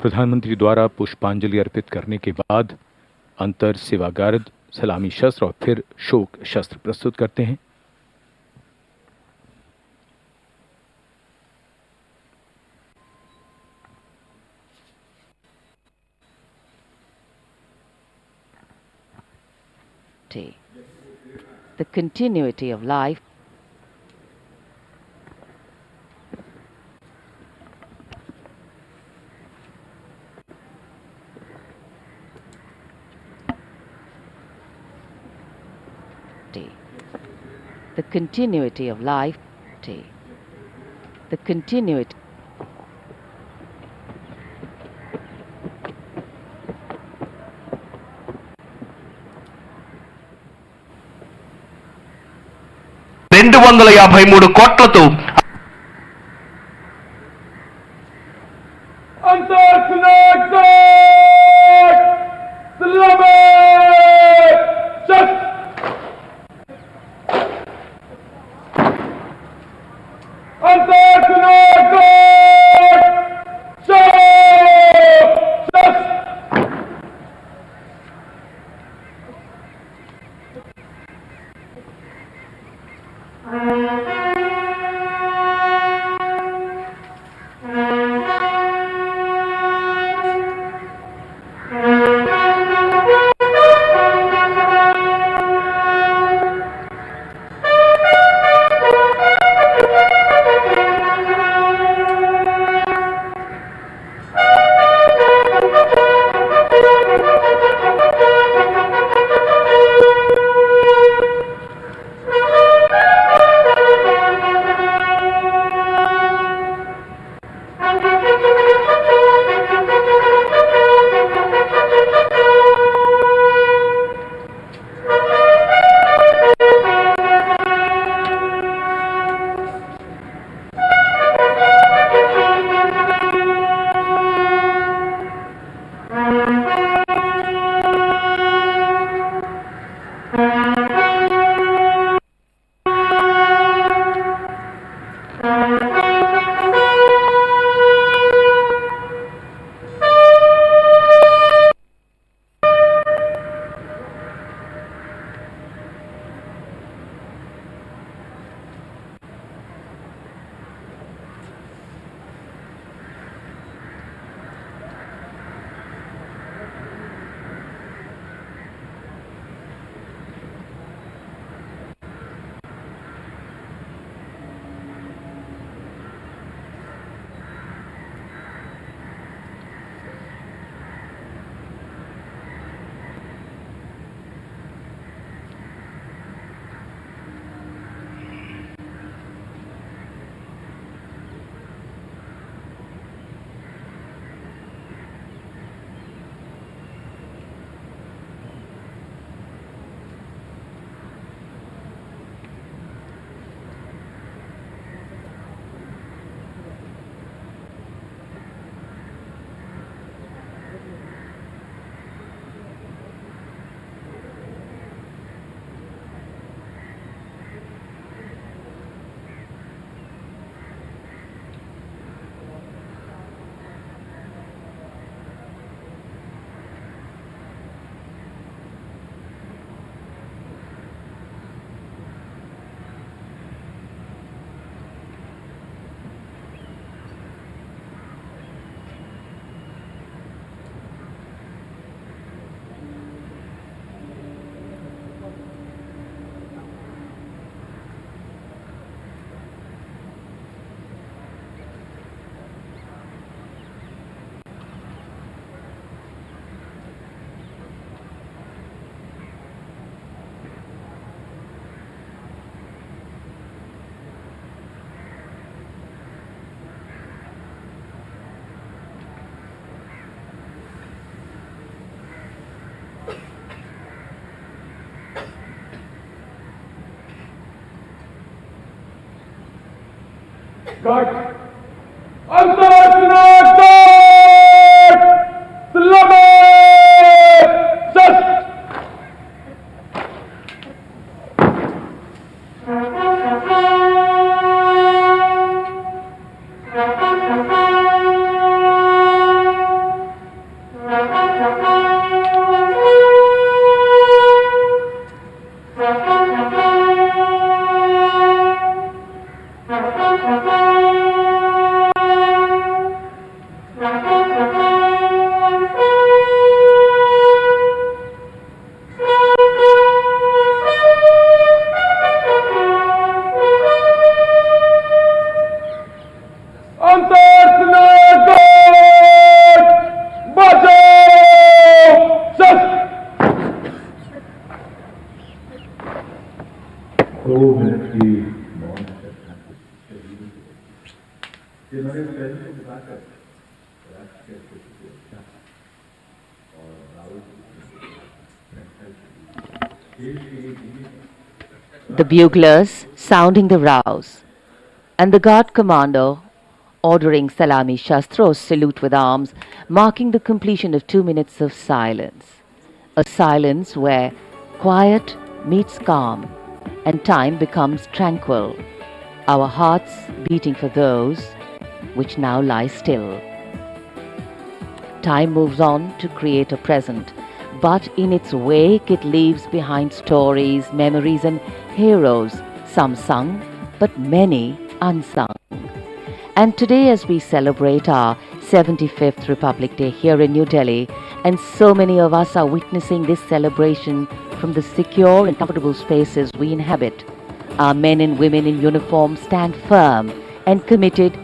प्रधानमंत्री द्वारा पुष्पांजलि अर्पित करने के बाद अंतर सेवा गार्ड सलामी शस्त्र और फिर शोक शस्त्र प्रस्तुत करते हैं। The continuity of life. The continuity of life. The continuity. $253 కోట్లతో The buglers sounding the rouse, and the guard commander ordering Salami Shastros salute with arms, marking the completion of 2 minutes of silence. A silence where quiet meets calm and time becomes tranquil, our hearts beating for those which now lie still. Time moves on to create a present, but in its wake it leaves behind stories, memories and heroes, some sung, but many unsung. And today, as we celebrate our 75th Republic Day here in New Delhi, and so many of us are witnessing this celebration from the secure and comfortable spaces we inhabit, our men and women in uniform stand firm and committed,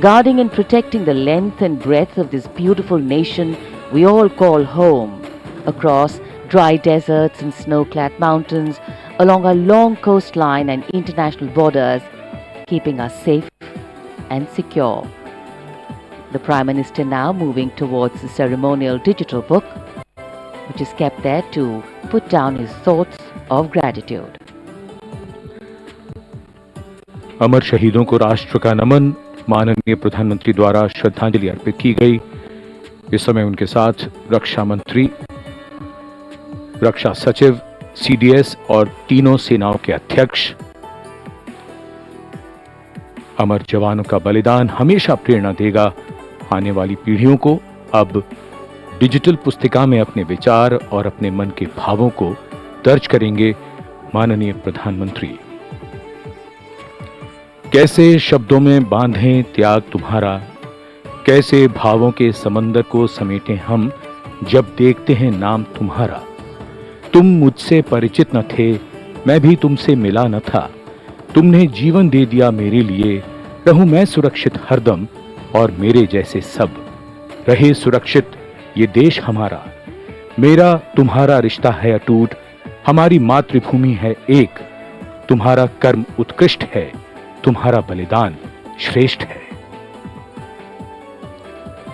guarding and protecting the length and breadth of this beautiful nation we all call home, across dry deserts and snow-clad mountains, along our long coastline and international borders, keeping us safe and secure. The Prime Minister now moving towards the ceremonial digital book, which is kept there to put down his thoughts of gratitude. अमर शहीदों को राष्ट्र का नमन, माननीय प्रधानमंत्री द्वारा श्रद्धांजलि अर्पित की गई। इस समय उनके साथ रक्षा मंत्री, रक्षा सचिव, सीडीएस और तीनों सेनाओं के अध्यक्ष। अमर जवानों का बलिदान हमेशा प्रेरणा देगा आने वाली पीढ़ियों को। अब डिजिटल पुस्तिका में अपने विचार और अपने मन के भावों को दर्ज करेंगे माननीय प्रधानमंत्री। कैसे शब्दों में बांधें त्याग तुम्हारा, कैसे भावों के समंदर को समेटें हम जब देखते हैं नाम तुम्हारा। तुम मुझसे परिचित न थे, मैं भी तुमसे मिला न था, तुमने जीवन दे दिया मेरे लिए, रहूं मैं सुरक्षित हरदम और मेरे जैसे सब। रहे सुरक्षित ये देश हमारा, मेरा तुम्हारा रिश्ता है अटूट, हमारी मातृभूमि है एक, तुम्हारा कर्म उत्कृष्ट है, तुम्हारा बलिदान श्रेष्ठ है।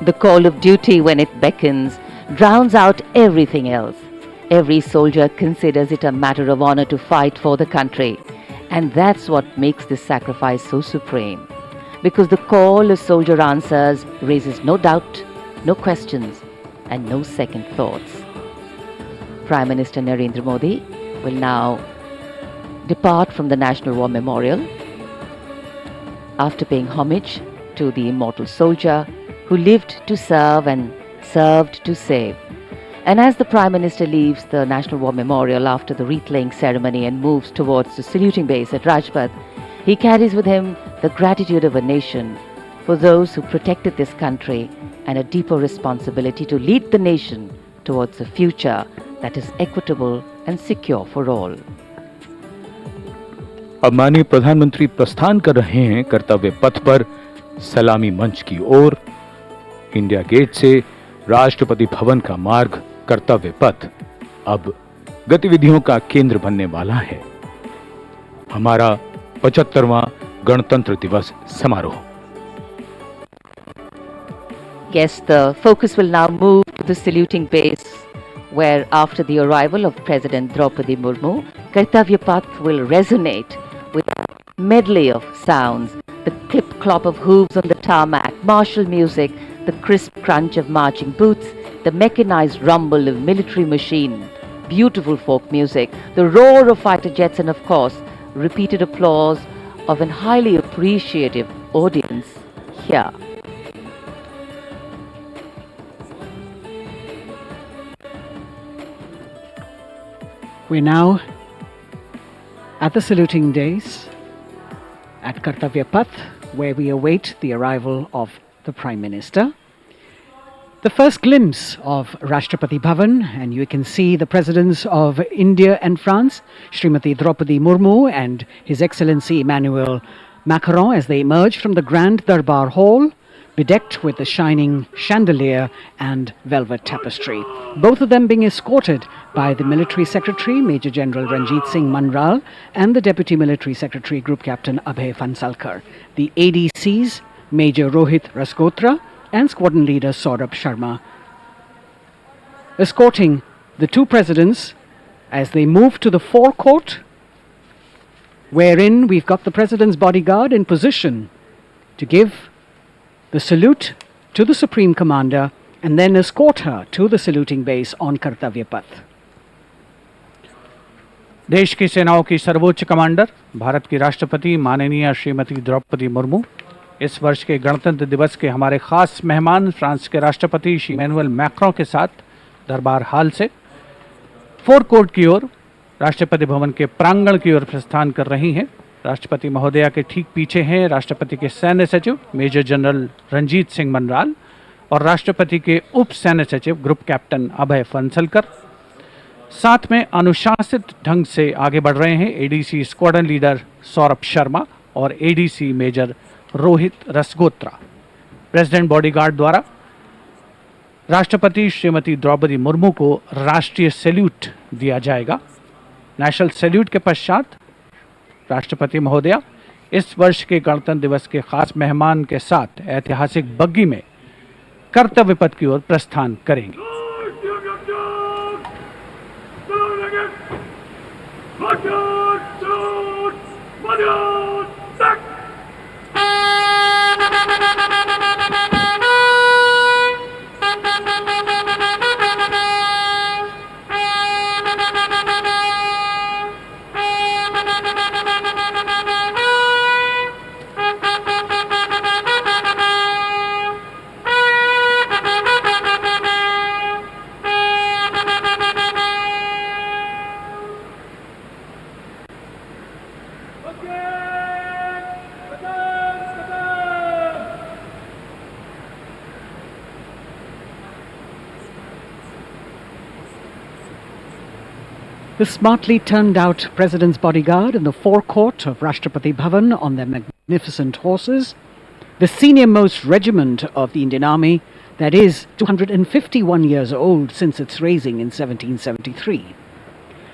The call of duty, when it beckons, drowns out everything else. Every soldier considers it a matter of honor to fight for the country. And that's what makes this sacrifice so supreme. Because the call a soldier answers raises no doubt, no questions, and no second thoughts. Prime Minister Narendra Modi will now depart from the National War Memorial after paying homage to the immortal soldier who lived to serve and served to save. And as the Prime Minister leaves the National War Memorial after the wreath-laying ceremony and moves towards the saluting base at Rajpath, he carries with him the gratitude of a nation for those who protected this country and a deeper responsibility to lead the nation towards a future that is equitable and secure for all. अब माननीय प्रधानमंत्री प्रस्थान कर रहे हैं कर्तव्य पथ पर सलामी मंच की ओर। इंडिया गेट से राष्ट्रपति भवन का मार्ग कर्तव्य पथ अब गतिविधियों का केंद्र बनने वाला है। हमारा 75वां गणतंत्र दिवस समारोह। Yes, the focus will now move to the saluting base, where after the arrival of President Draupadi Murmu, Kartavya Path will resonate with a medley of sounds, the clip-clop of hooves on the tarmac, martial music, the crisp crunch of marching boots, the mechanized rumble of military machine, beautiful folk music, the roar of fighter jets, and of course, repeated applause of an highly appreciative audience here. We're now at the saluting days at Kartavya Path, where we await the arrival of the Prime Minister. The first glimpse of Rashtrapati Bhavan, and you can see the presidents of India and France, Srimati Draupadi Murmu and His Excellency Emmanuel Macron, as they emerge from the Grand Darbar Hall, bedecked with the shining chandelier and velvet tapestry. Both of them being escorted by the Military Secretary, Major General Ranjit Singh Manral, and the Deputy Military Secretary, Group Captain Abhay Fansalkar. The ADCs Major Rohit Rasgotra and Squadron Leader Saurabh Sharma, escorting the two presidents as they move to the forecourt, wherein we've got the President's bodyguard in position to give the salute to the Supreme Commander and then escort her to the saluting base on Kartavya Path. देश की सेनाओं की सर्वोच्च commander Bharat की राष्ट्रपति माननीय श्रीमती द्रौपदी मुर्मू, इस वर्ष के गणतंत्र दिवस के हमारे खास मेहमान फ्रांस के राष्ट्रपति श्री इमैनुअल मैक्रों के साथ दरबार हाल से फोर कोर्ट की ओर राष्ट्रपति भवन के प्रांगण की ओर प्रस्थान कर रही हैं। राष्ट्रपति महोदया के ठीक पीछे हैं राष्ट्रपति के सैन्य सचिव मेजर जनरल रंजीत सिंह मनराल और राष्ट्रपति के उप सैन्य सचिव ग्रुप कैप्टन अभय फंसलकर। साथ में अनुशासित ढंग से आगे बढ़ रहे हैं ADC squadron leader Saurabh Sharma और ADC major Rohit Rasgotra. President bodyguard द्वारा राष्ट्रपति श्रीमती द्रौपदी मुर्मू को राष्ट्रीय सैल्यूट दिया जाएगा। नेशनल सैल्यूट के पश्चात राष्ट्रपति महोदया इस वर्ष के गणतंत्र दिवस के खास मेहमान के साथ ऐतिहासिक बग्गी में कर्तव्य पथ की ओर प्रस्थान करेंगे। The smartly turned out President's bodyguard in the forecourt of Rashtrapati Bhavan on their magnificent horses, the senior-most regiment of the Indian Army that is 251 years old since its raising in 1773.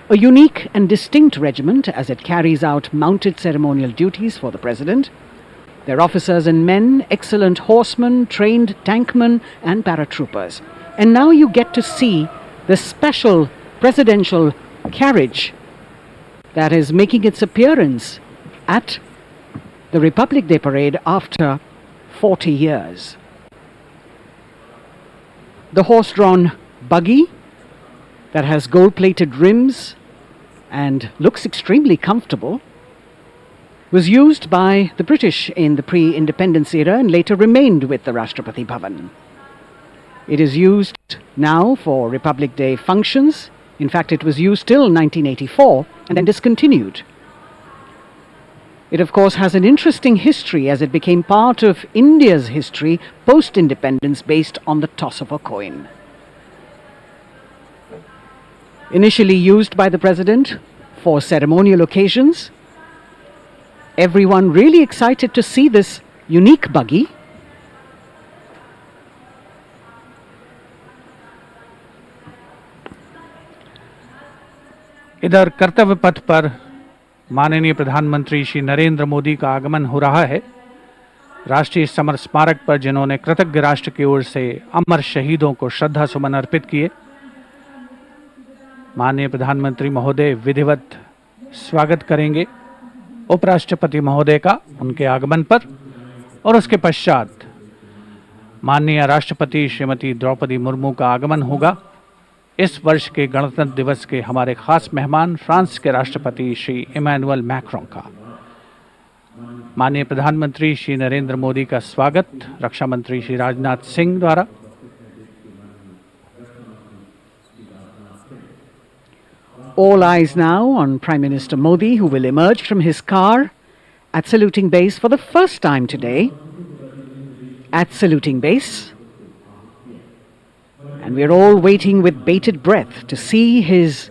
A unique and distinct regiment as it carries out mounted ceremonial duties for the President. Their officers and men, excellent horsemen, trained tankmen and paratroopers. And now you get to see the special presidential carriage that is making its appearance at the Republic Day Parade after 40 years. The horse-drawn buggy that has gold-plated rims and looks extremely comfortable was used by the British in the pre-independence era and later remained with the Rashtrapati Bhavan. It is used now for Republic Day functions. In fact, it was used till 1984 and then discontinued. It, of course, has an interesting history as it became part of India's history post-independence based on the toss of a coin. Initially used by the President for ceremonial occasions, everyone really excited to see this unique buggy. इधर कर्तव्य पथ पर माननीय प्रधानमंत्री श्री नरेंद्र मोदी का आगमन हो रहा है। राष्ट्रीय समर स्मारक पर जिन्होंने कृतज्ञ राष्ट्र की ओर से अमर शहीदों को श्रद्धा सुमन अर्पित किए, माननीय प्रधानमंत्री महोदय विधिवत स्वागत करेंगे उपराष्ट्रपति महोदय का उनके आगमन पर और उसके पश्चात माननीय राष्ट्रपति श्रीमती द्रौपदी मुर्मू का आगमन होगा। इस वर्ष के गणतंत्र दिवस के हमारे खास मेहमान फ्रांस के राष्ट्रपति श्री इमैनुअल मैक्रों का माननीय प्रधानमंत्री श्री नरेंद्र मोदी का स्वागत रक्षा मंत्री श्री राजनाथ सिंह द्वारा। All eyes now on Prime Minister Modi, who will emerge from his car at saluting base for the first time today. At saluting base. And we're all waiting with bated breath to see his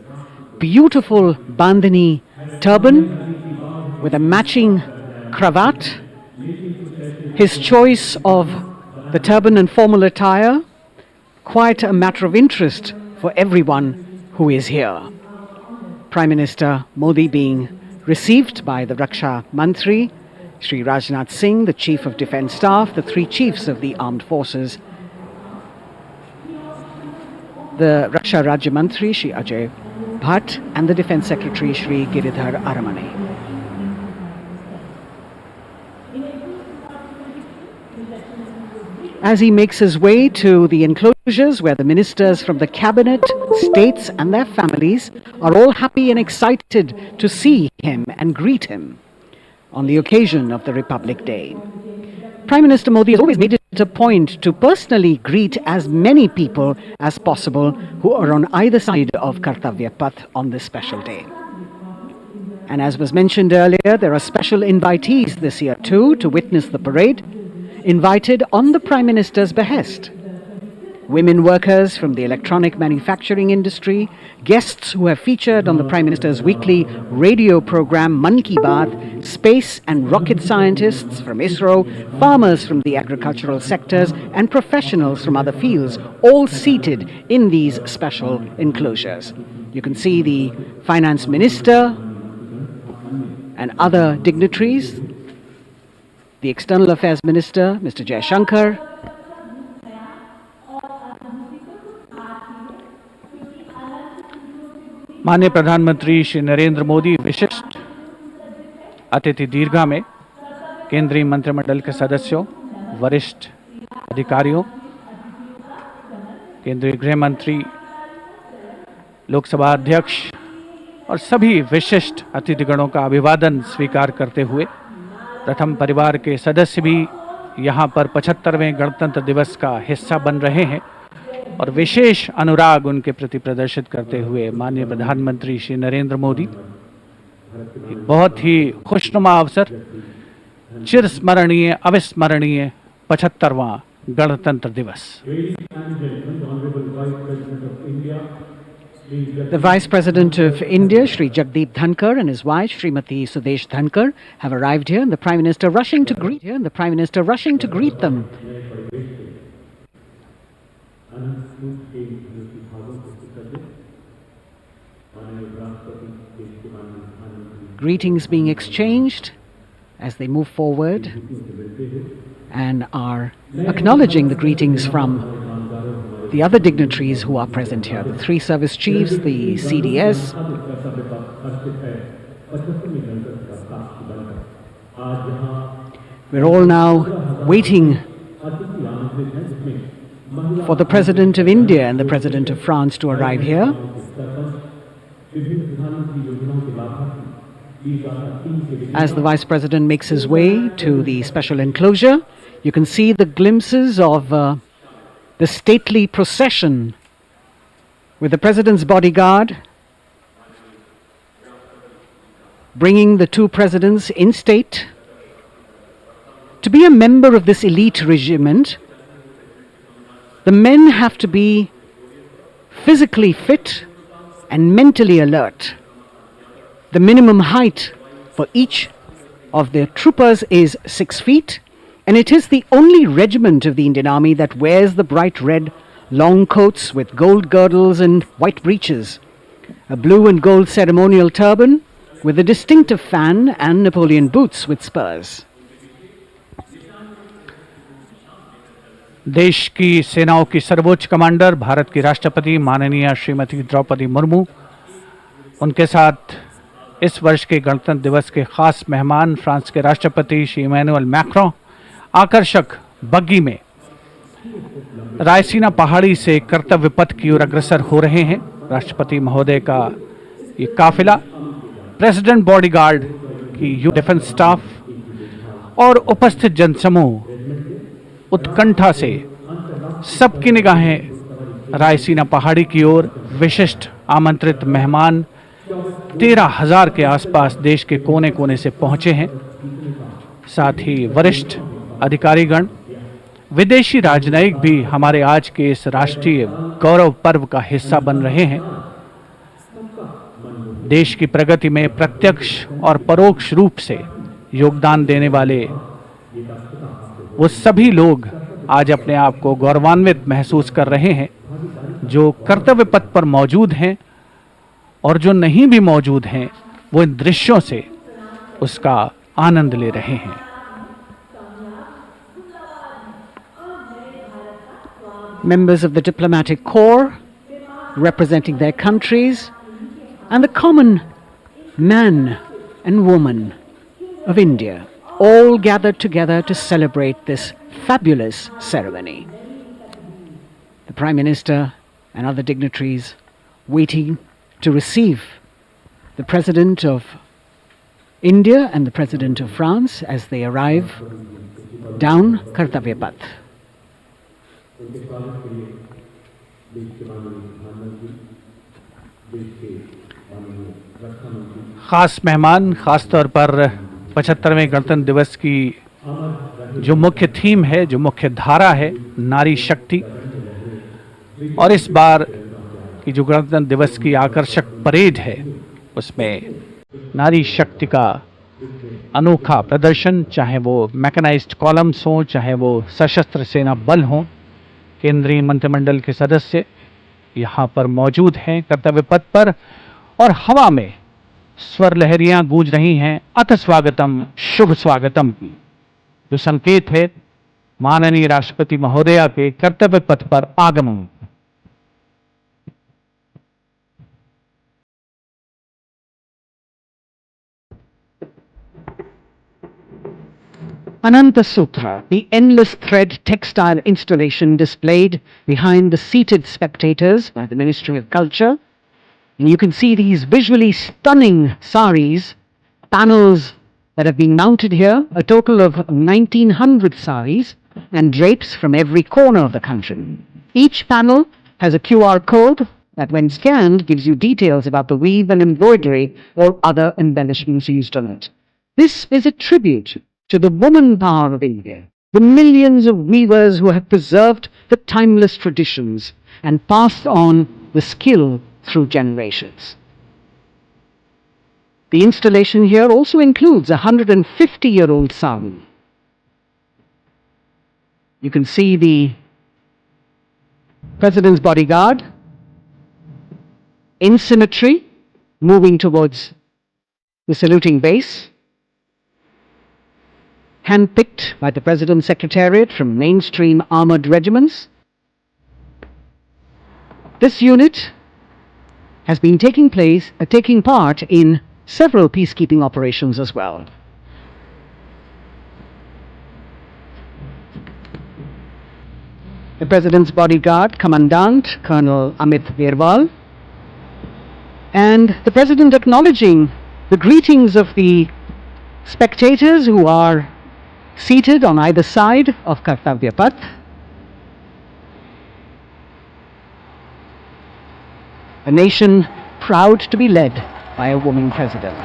beautiful bandhani turban with a matching cravat. His choice of the turban and formal attire, quite a matter of interest for everyone who is here. Prime Minister Modi being received by the Raksha Mantri, Shri Rajnath Singh, the Chief of Defence Staff, the three chiefs of the armed forces, the Raksha Rajya Mantri Shri Ajay Bhatt, and the Defence Secretary Shri Giridhar Aramane. As he makes his way to the enclosures where the ministers from the cabinet, states and their families are all happy and excited to see him and greet him on the occasion of the Republic Day. Prime Minister Modi has always made it a point to personally greet as many people as possible who are on either side of Kartavya Path on this special day. And as was mentioned earlier, there are special invitees this year too to witness the parade, invited on the Prime Minister's behest. Women workers from the electronic manufacturing industry, guests who have featured on the Prime Minister's weekly radio program Mann Ki Baat, space and rocket scientists from ISRO, farmers from the agricultural sectors and professionals from other fields, all seated in these special enclosures. You can see the Finance Minister and other dignitaries, the External Affairs Minister, Mr. Jaishankar, माननीय प्रधानमंत्री श्री नरेंद्र मोदी विशिष्ट अतिथि दीर्घा में केंद्रीय मंत्रिमंडल के सदस्यों, वरिष्ठ अधिकारियों, केंद्रीय गृह मंत्री, लोकसभा अध्यक्ष और सभी विशिष्ट अतिथिगणों का अभिवादन स्वीकार करते हुए प्रथम परिवार के सदस्य भी यहाँ पर 75वें गणतंत्र दिवस का हिस्सा बन रहे हैं और विशेष अनुराग उनके प्रति प्रदर्शित करते हुए माननीय प्रधानमंत्री श्री नरेंद्र मोदी एक बहुत ही खुशनुमा अवसर, चिरस्मरणीय अविस्मरणीय 75वां गणतंत्र दिवस। The Vice President of India, Shri Jagdeep Dhankar, and his wife, Srimati Sudesh Dhankar, have arrived here, and the Prime Minister rushing to greet them. Greetings being exchanged as they move forward and are acknowledging the greetings from the other dignitaries who are present here, the three service chiefs, the CDS. We're all now waiting for the President of India and the President of France to arrive here. As the Vice President makes his way to the special enclosure, you can see the glimpses of the stately procession with the President's bodyguard bringing the two presidents in state. To be a member of this elite regiment, the men have to be physically fit and mentally alert. The minimum height for each of the troopers is 6 feet, and it is the only regiment of the Indian Army that wears the bright red long coats with gold girdles and white breeches, a blue and gold ceremonial turban with a distinctive fan and Napoleon boots with spurs. देश की सेनाओं की सर्वोच्च commander Bharat की राष्ट्रपति माननीय श्रीमती द्रौपदी मुर्मू, उनके साथ इस वर्ष के गणतंत्र दिवस के खास मेहमान फ्रांस के राष्ट्रपति श्री इमैनुअल मैक्रों आकर्षक बग्गी में रायसीना पहाड़ी से कर्तव्य पथ की ओर अग्रसर हो रहे हैं। राष्ट्रपति महोदय का ये काफिला प्रेसिडेंट बॉडीगार्ड की डिफेंस स्टाफ और उपस्थित जनसमूह उत्कंठा से सबकी निगाहें रायसीना पहाड़ी की ओर, विशिष्ट आमंत्रित मेहमान 13,000 के आसपास देश के कोने कोने से पहुंचे हैं। साथ ही वरिष्ठ अधिकारीगण, विदेशी राजनयिक भी हमारे आज के इस राष्ट्रीय गौरव पर्व का हिस्सा बन रहे हैं। देश की प्रगति में प्रत्यक्ष और परोक्ष रूप से योगदान देने वाले वो सभी लोग आज अपने आप को गौरवान्वित महसूस कर रहे हैं, जो कर्तव्य पथ पर मौजूद हैं और जो नहीं भी मौजूद हैं, वो इन दृश्यों से उसका आनंद ले रहे हैं। members of the diplomatic corps representing their countries, and the common man and woman of India, all gathered together to celebrate this fabulous ceremony. The Prime Minister and other dignitaries waiting to receive the President of India and the President of France as they arrive down Kartavya Path. ख़ास मेहमान, ख़ास तौर पर 75वें गणतंत्र दिवस की जो मुख्य थीम है, जो मुख्य धारा है, नारी शक्ति, और इस बार की जो गणतंत्र दिवस की आकर्षक परेड है उसमें नारी शक्ति का अनोखा प्रदर्शन, चाहे वो मैकेनाइज्ड कॉलम्स हों, चाहे वो सशस्त्र सेना बल हों, केंद्रीय मंत्रिमंडल के सदस्य यहाँ पर मौजूद हैं कर्तव्य पथ पर, और हवा में स्वर लहरियां गूंज रही हैं, अथ स्वागतम, शुभ स्वागतम, जो संकेत है माननीय राष्ट्रपति महोदया के कर्तव्य पथ पर आगमन। Ananta Sutra, the endless thread textile installation displayed behind the seated spectators by the Ministry of Culture. And you can see these visually stunning saris, panels that have been mounted here, a total of 1900 saris and drapes from every corner of the country. Each panel has a QR code that when scanned gives you details about the weave and embroidery or other embellishments used on it. This is a tribute to the woman power of India, the millions of weavers who have preserved the timeless traditions and passed on the skill through generations. The installation here also includes a 150-year-old sari. You can see the President's bodyguard in symmetry moving towards the saluting base, handpicked by the President's Secretariat from mainstream armoured regiments. This unit has been taking part in several peacekeeping operations as well. The President's bodyguard, Commandant Colonel Amit Virwal, and the President acknowledging the greetings of the spectators who are seated on either side of Kartavya Path. A nation proud to be led by a woman president.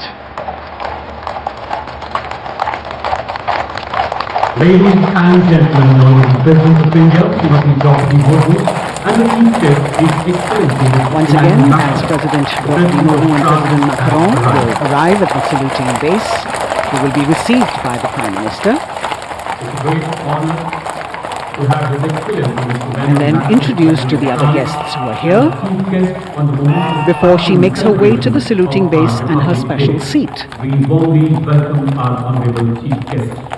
Ladies and gentlemen, now the President of India, Srimati Draupadi Murmu, and the Chief Guest, His Excellency. Once again, as President Draupadi Murmu and President Macron will arrive at the saluting base, they will be received by the Prime Minister. It's a great honor to have His Excellency and then introduced to the other guests who are here before she makes her way to the saluting base and her special seat. We warmly welcome our Honorable Chief Guest.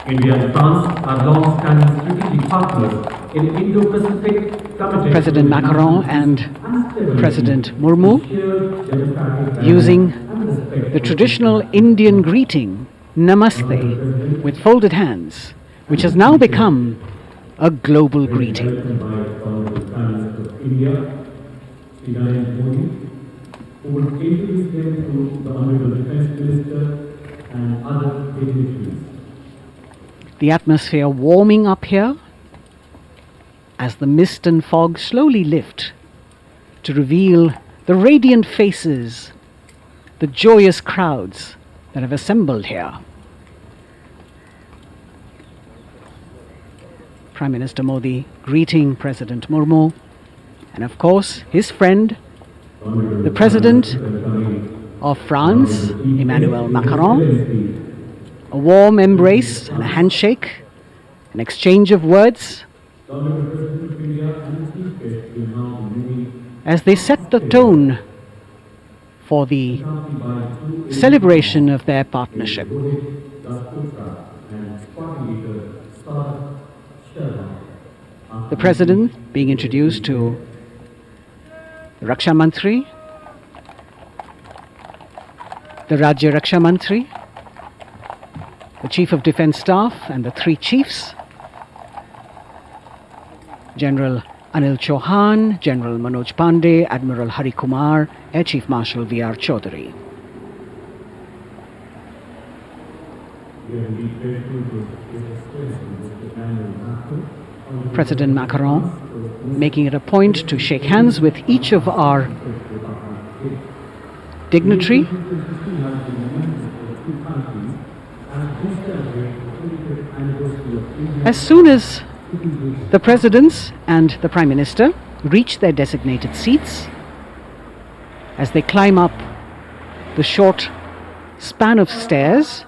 India and France are long-standing strategic partners in Indo-Pacific. President Macron and President Murmu using the traditional Indian greeting, Namaste, with folded hands, which has now become a global greeting. The atmosphere warming up here as the mist and fog slowly lift to reveal the radiant faces, the joyous crowds that have assembled here. Prime Minister Modi greeting President Murmu, and of course his friend, the President of France, Emmanuel Macron. A warm embrace and a handshake, an exchange of words as they set the tone for the celebration of their partnership. the President being introduced to the Raksha Mantri, the Rajya Raksha Mantri, the Chief of Defence Staff and the three chiefs, General Anil Chauhan, General Manoj Pandey, Admiral Hari Kumar, Air Chief Marshal V.R. Chaudhary. President Macron making it a point to shake hands with each of our dignitary. As soon as the presidents and the Prime Minister reach their designated seats, as they climb up the short span of stairs,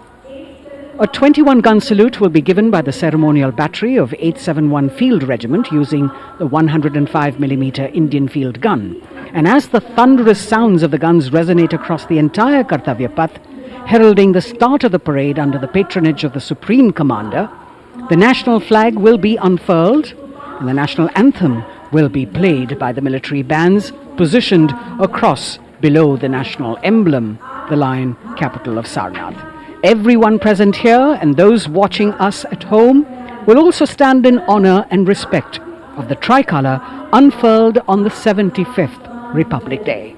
a 21-gun salute will be given by the ceremonial battery of 871 Field Regiment using the 105mm Indian field gun. And as the thunderous sounds of the guns resonate across the entire Kartavya Path, heralding the start of the parade under the patronage of the Supreme Commander, the national flag will be unfurled and the national anthem will be played by the military bands positioned across below the national emblem, the lion capital of Sarnath. Everyone present here and those watching us at home will also stand in honor and respect of the tricolour unfurled on the 75th Republic Day.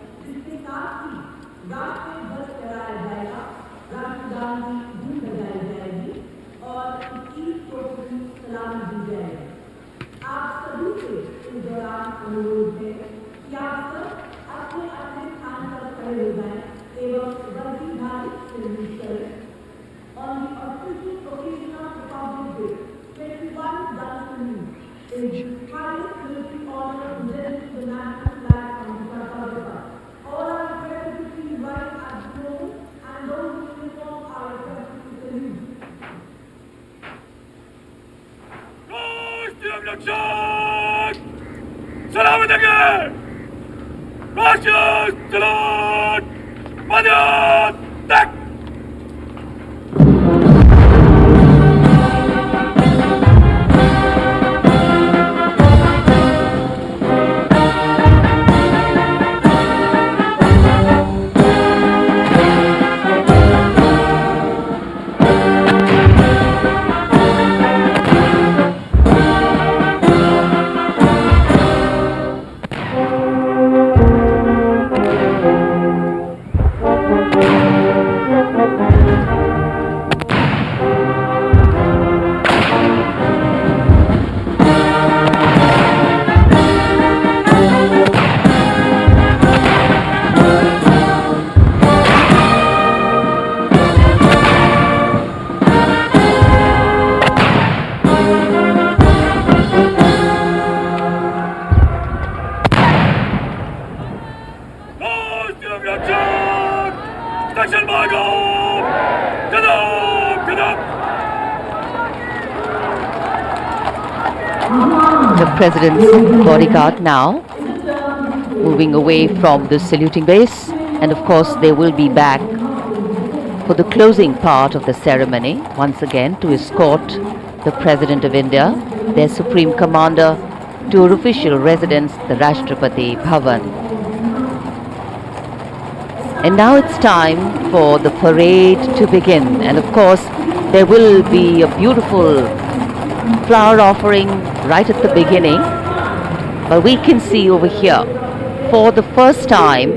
The President's bodyguard now moving away from the saluting base, and of course they will be back for the closing part of the ceremony once again to escort the President of India, their Supreme Commander, to her official residence, the Rashtrapati Bhavan. And now it's time for the parade to begin, and of course there will be a beautiful flower offering right at the beginning, but we can see over here for the first time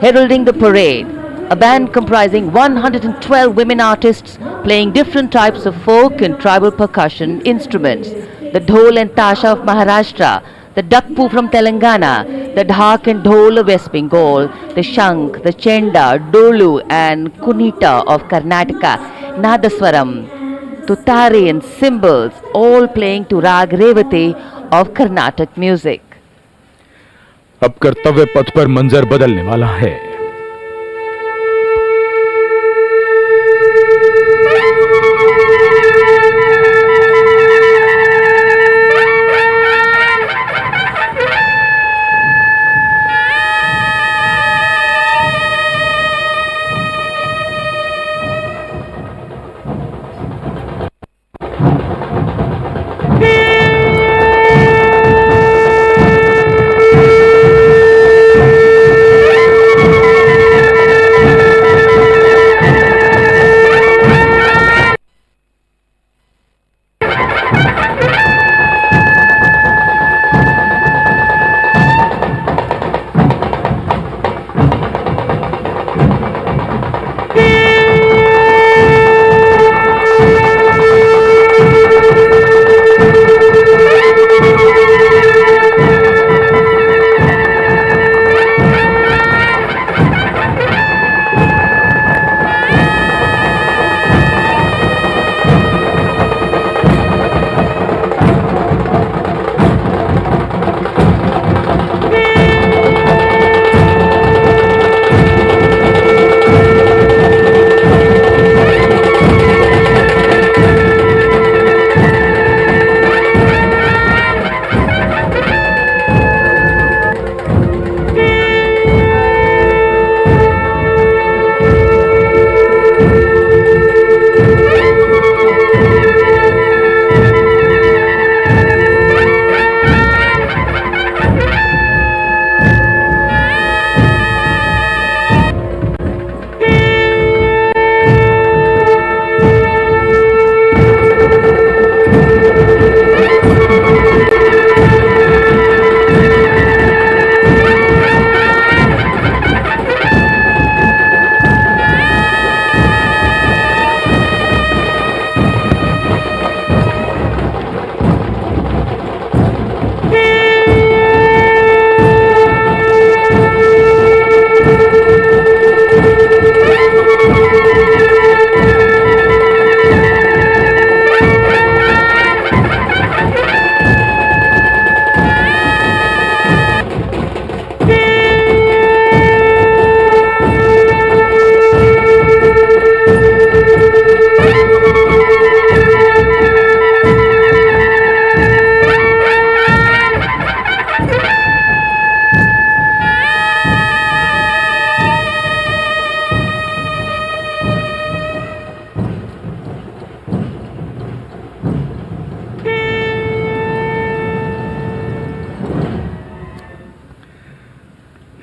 heralding the parade a band comprising 112 women artists playing different types of folk and tribal percussion instruments, the dhol and tasha of Maharashtra, the dakpu from Telangana, the dhak and dhol of West Bengal, the shank, the chenda, dolu and kunita of Karnataka, nadaswaram, tutari and cymbals, all playing to Rag Revati of Carnatic music. अब कर्तव्य पथ पर मंजर बदलने वाला है।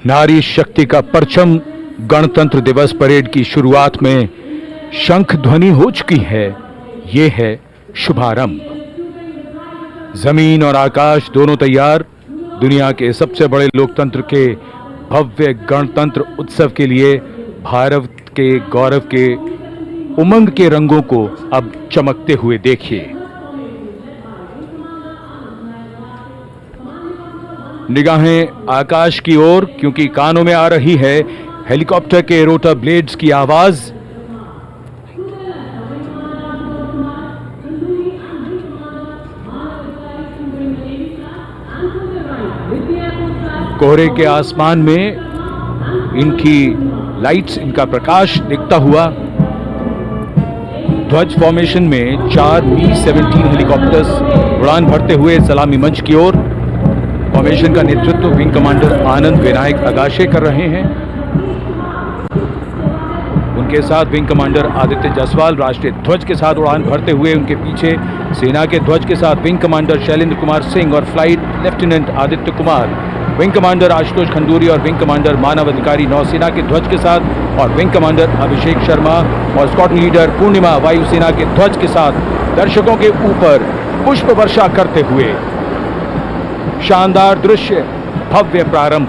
नारी शक्ति का परचम गणतंत्र दिवस परेड की शुरुआत में शंख ध्वनि हो चुकी है। ये है शुभारंभ। जमीन और आकाश दोनों तैयार। दुनिया के सबसे बड़े लोकतंत्र के भव्य गणतंत्र उत्सव के लिए भारत के गौरव के उमंग के रंगों को अब चमकते हुए देखिए। निगाहें आकाश की ओर, क्योंकि कानों में आ रही है हेलीकॉप्टर के रोटर ब्लेड्स की आवाज। कोहरे के आसमान में इनकी लाइट्स, इनका प्रकाश दिखता हुआ। ध्वज फॉर्मेशन में 4 Mi-17 हेलीकॉप्टर्स उड़ान भरते हुए सलामी मंच की ओर। फॉर्मेशन का नेतृत्व विंग कमांडर आनंद विनायक अगाशे कर रहे हैं। उनके साथ विंग कमांडर आदित्य जायसवाल राष्ट्रीय ध्वज के साथ उड़ान भरते हुए। उनके पीछे सेना के ध्वज के साथ विंग कमांडर शैलेंद्र कुमार सिंह और flight lieutenant Aditya Kumar, wing commander Ashutosh Khanduri और विंग कमांडर मानव अधिकारी नौसेना के ध्वज के साथ, और विंग कमांडर अभिषेक शर्मा और स्क्वाड्रन लीडर पूर्णिमा वायुसेना के ध्वज के साथ दर्शकों के ऊपर पुष्प वर्षा करते हुए। शानदार दृश्य, भव्य प्रारंभ।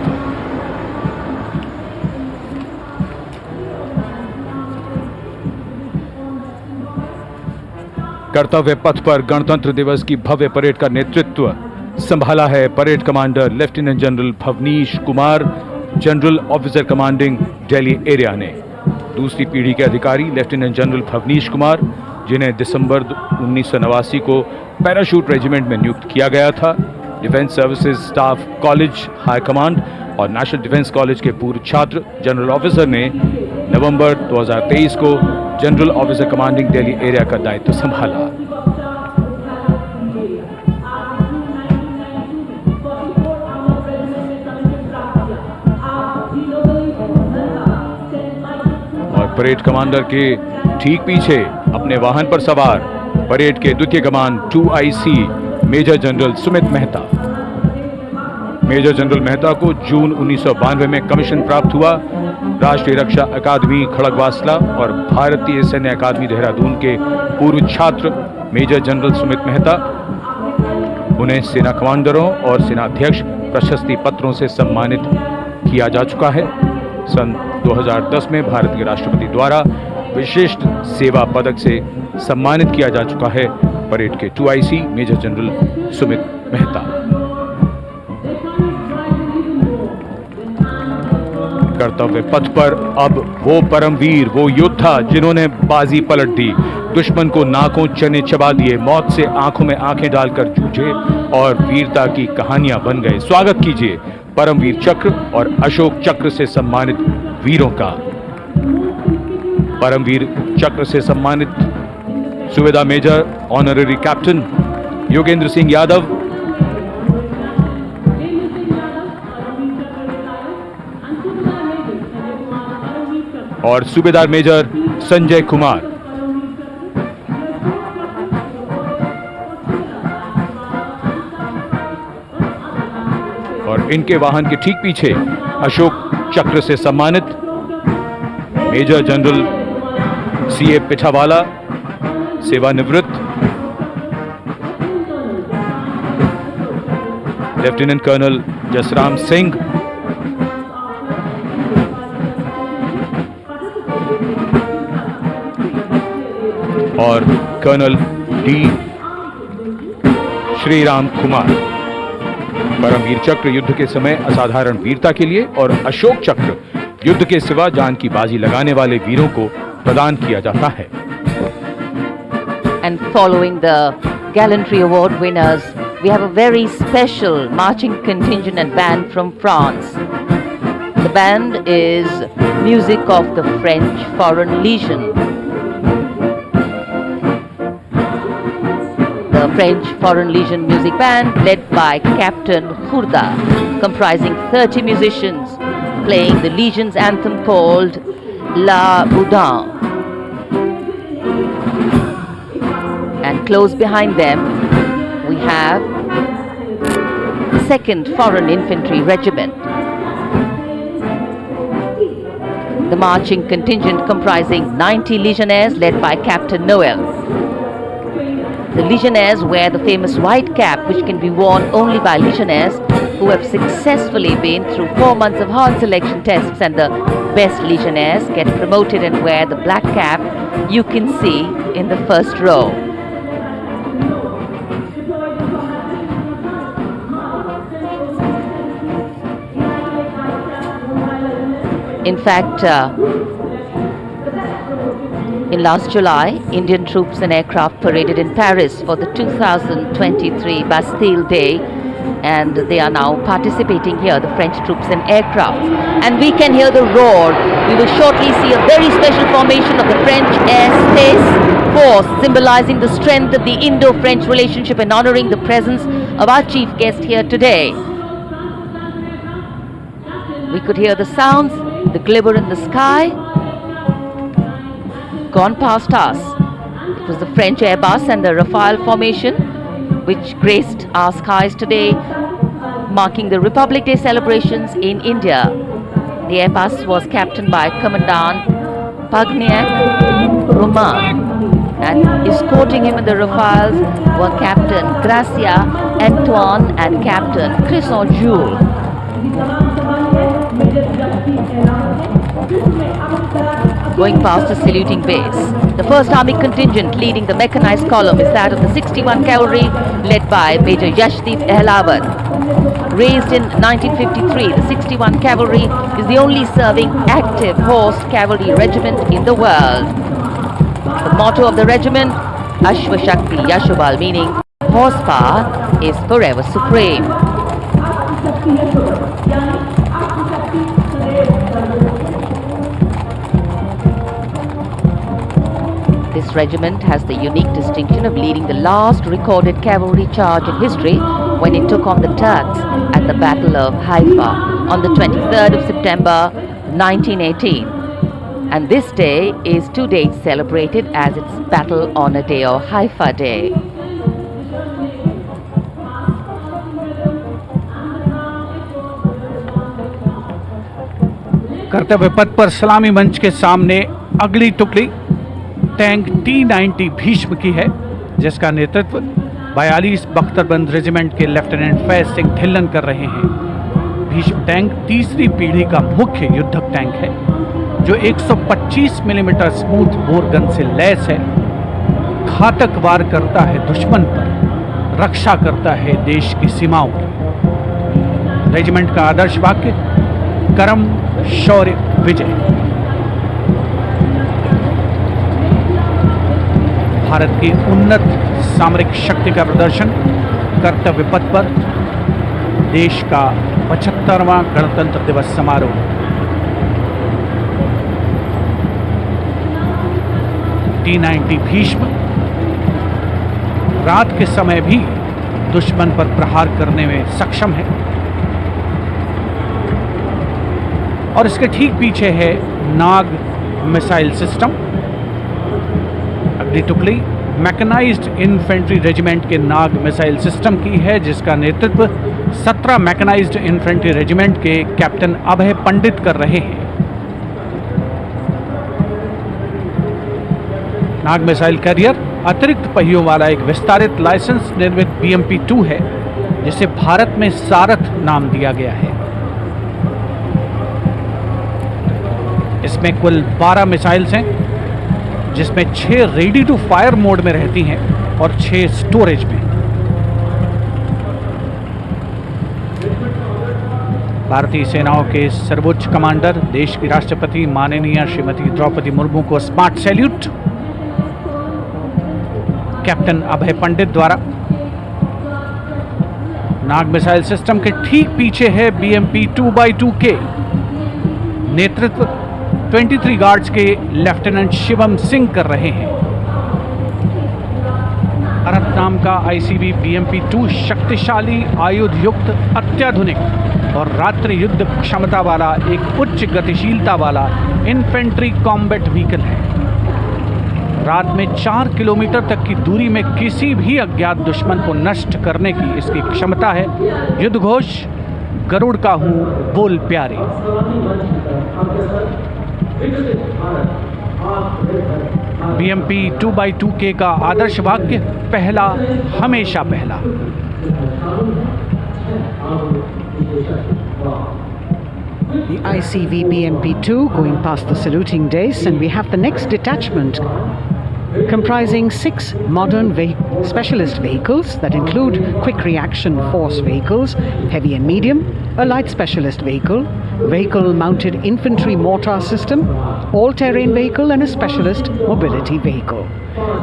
कर्तव्य पथ पर गणतंत्र दिवस की भव्य परेड का नेतृत्व संभाला है parade commander lieutenant general Bhavnish Kumar, general officer commanding Delhi area ने। दूसरी पीढ़ी के अधिकारी लेफ्टिनेंट जनरल भवनीश कुमार, जिन्हें दिसंबर 1989 को पैराशूट रेजिमेंट में नियुक्त किया गया था। Defence services staff college high command और नेशनल डिफेंस कॉलेज के पूर्व छात्र जनरल ऑफिसर ने नवंबर 2023 को general officer commanding Delhi area का दायित्व संभाला। और परेड कमांडर के ठीक पीछे अपने वाहन पर सवार परेड के द्वितीय कमान 2IC major general Sumit Mehta. Major general Mehta को जून 1992 में कमीशन प्राप्त हुआ। राष्ट्रीय रक्षा अकादमी खड़गवासला और भारतीय सैन्य अकादमी देहरादून के पूर्व छात्र मेजर जनरल सुमित मेहता उन्हें सेना कमांडरों और सेनाध्यक्ष प्रशस्ति पत्रों से सम्मानित किया जा चुका है। सन 2010 में भारत के राष्ट्रपति द्वारा विशिष्ट सेवा पदक से सम्मानित किया जा चुका है परेड के 2IC major general Sumit Mehta. कर्तव्य पथ पर अब वो परमवीर, वो योद्धा जिन्होंने बाजी पलट दी, दुश्मन को नाकों चने चबा दिए, मौत से आंखों में आंखें डालकर जूझे और वीरता की कहानियां बन गए। स्वागत कीजिए परमवीर चक्र और अशोक चक्र से सम्मानित वीरों का। परमवीर चक्र से सम्मानित सुबेदार major honorary captain Yogendra Singh Yadav, और सूबेदार मेजर संजय कुमार। और इनके वाहन के ठीक पीछे अशोक चक्र से सम्मानित मेजर जनरल CA पिठावाला, सेवानिवृत्त, लेफ्टिनेंट कर्नल जसराम सिंह, और कर्नल D श्रीराम कुमार। परमवीर चक्र युद्ध के समय असाधारण वीरता के लिए और अशोक चक्र युद्ध के सिवा जान की बाजी लगाने वाले वीरों को प्रदान किया जाता है। And following the gallantry award winners, we have a very special marching contingent and band from France. The band is music of the French Foreign Legion. The French Foreign Legion music band led by Captain Khourda, comprising 30 musicians, playing the Legion's anthem called La Boudin. And close behind them we have the 2nd Foreign Infantry Regiment. The marching contingent comprising 90 Legionnaires led by Captain Noel. The Legionnaires wear the famous white cap, which can be worn only by Legionnaires who have successfully been through 4 months of hard selection tests, and the best Legionnaires get promoted and wear the black cap you can see in the first row. In fact, in last July, Indian troops and aircraft paraded in Paris for the 2023 Bastille Day, and they are now participating here, the French troops and aircraft. And we can hear the roar. We will shortly see a very special formation of the French Air Space Force, symbolizing the strength of the Indo-French relationship and honoring the presence of our chief guest here today. We could hear the sounds, the glimmer in the sky, gone past us. It was the French Airbus and the Rafale formation which graced our skies today, marking the Republic Day celebrations in India. The Airbus was captained by Commandant Pagniak Roman, and escorting him in the Rafales were Captain Gracia Antoine and Captain Crisson Jules. Going past the saluting base, the 1st Army contingent leading the mechanized column is that of the 61 Cavalry led by Major Yashdeep Ehlawat. Raised in 1953, the 61 Cavalry is the only serving active horse cavalry regiment in the world. The motto of the regiment, Ashwa Shakti Yashobal, meaning horsepower is forever supreme. This regiment has the unique distinction of leading the last recorded cavalry charge in history when it took on the Turks at the Battle of Haifa on the 23rd of September 1918. And this day is to date celebrated as its Battle Honor Day or Haifa Day. कर्तव्य पथ पर सलामी मंच के सामने अगली टुकड़ी tank T-90 Bhishma की है, जिसका नेतृत्व 42 बख्तरबंद रेजिमेंट के लेफ्टिनेंट फैज सिंह ढिल्लन कर रहे हैं। भीष्म टैंक तीसरी पीढ़ी का मुख्य युद्धक टैंक है जो 125 मिलीमीटर स्मूथ बोर गन से लैस है। घातक वार करता है दुश्मन पर, रक्षा करता है देश की सीमाओं की। रेजिमेंट का आदर्श वाक्य कर्म शौर्य विजय। भारत की उन्नत सामरिक शक्ति का प्रदर्शन कर्तव्य पथ पर देश का 75वां गणतंत्र दिवस समारोह। T-90 भीष्म रात के समय भी दुश्मन पर प्रहार करने में सक्षम है और इसके ठीक पीछे है नाग मिसाइल सिस्टम। अगली टुकड़ी मैकेनाइज्ड इन्फेंट्री रेजिमेंट के नाग मिसाइल सिस्टम की है जिसका नेतृत्व 17 मैकेनाइज्ड इन्फेंट्री रेजिमेंट के कैप्टन अभय पंडित कर रहे हैं। नाग मिसाइल कैरियर अतिरिक्त पहियों वाला एक विस्तारित लाइसेंस निर्मित BMP-2 है जिसे भारत में सारथ नाम दिया गया है। इसमें कुल 12 मिसाइल्स हैं जिसमें 6 रेडी टू फायर मोड में रहती हैं और 6 स्टोरेज में। भारतीय सेनाओं के सर्वोच्च कमांडर देश की राष्ट्रपति माननीय श्रीमती द्रौपदी मुर्मू को स्मार्ट सैल्यूट कैप्टन अभय पंडित द्वारा। नाग मिसाइल सिस्टम के ठीक पीछे है BMP-2x2K। नेतृत्व 23 गार्ड्स के लेफ्टिनेंट शिवम सिंह कर रहे हैं। भारत नाम का ICV BMP-2 शक्तिशाली आयुध युक्त अत्याधुनिक और रात्रि युद्ध क्षमता वाला एक उच्च गतिशीलता वाला इन्फेंट्री कॉम्बैट व्हीकल है। रात में 4 किलोमीटर तक की दूरी में किसी भी अज्ञात दुश्मन को नष्ट करने की इसकी क्षमता है। युद्ध घोष गरुड़ का हूं बोल प्यारे। BMP-2x2K का आदर्श वाक्य पहला हमेशा पहला। The ICV BMP-2 going past the saluting days, and we have the next detachment comprising 6 modern specialist vehicles that include quick reaction force vehicles, heavy and medium, a light specialist vehicle mounted infantry mortar system, all-terrain vehicle and a specialist mobility vehicle.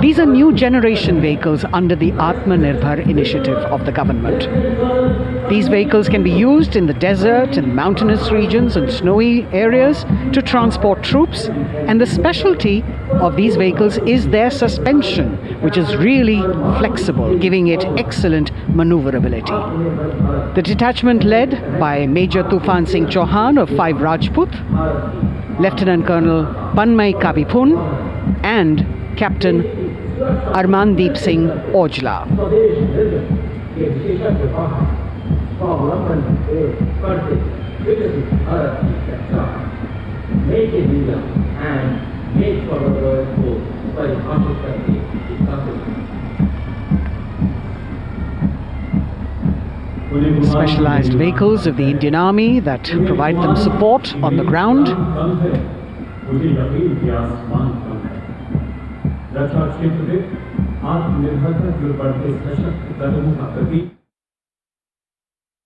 These are new generation vehicles under the Atmanirbhar initiative of the government. These vehicles can be used in the desert and mountainous regions and snowy areas to transport troops, and the specialty of these vehicles is their suspension, which is really flexible, giving it excellent maneuverability. The detachment led by Major Tufan Singh Chauhan of 5 Rajput, Lieutenant Colonel Panmay Kabipun and Captain Armandeep Singh Ojla. Specialized vehicles of the Indian Army that provide them support on the ground.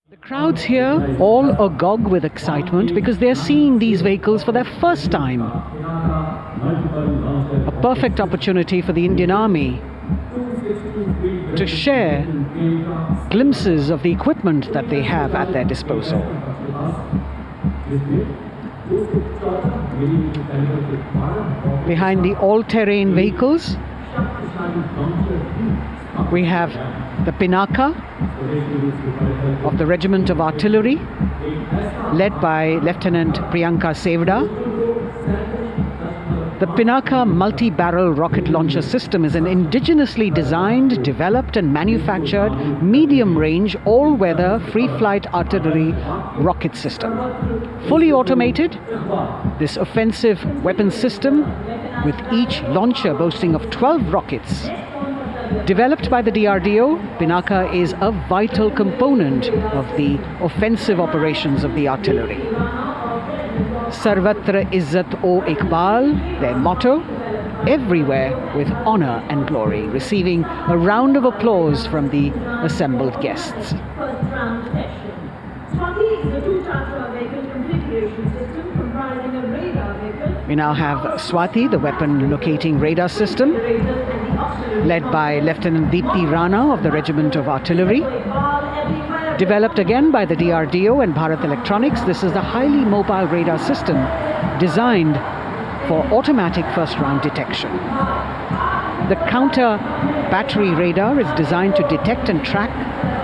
The crowds here all agog with excitement because they are seeing these vehicles for their first time. A perfect opportunity for the Indian Army to share glimpses of the equipment that they have at their disposal. Behind the all-terrain vehicles, we have the Pinaka of the Regiment of Artillery, led by Lieutenant Priyanka Sevda. The Pinaka multi-barrel rocket launcher system is an indigenously designed, developed and manufactured medium-range, all-weather, free-flight artillery rocket system. Fully automated, this offensive weapon system, with each launcher boasting of 12 rockets, Developed by the DRDO, Pinaka is a vital component of the offensive operations of the artillery. Sarvatra Izzat-o Iqbal, their motto, everywhere with honor and glory, receiving a round of applause from the assembled guests. We now have Swati, the weapon locating radar system, led by Lieutenant Deepthi Rana of the Regiment of Artillery. Developed again by the DRDO and Bharat Electronics, this is a highly mobile radar system designed for automatic first-round detection. The counter battery radar is designed to detect and track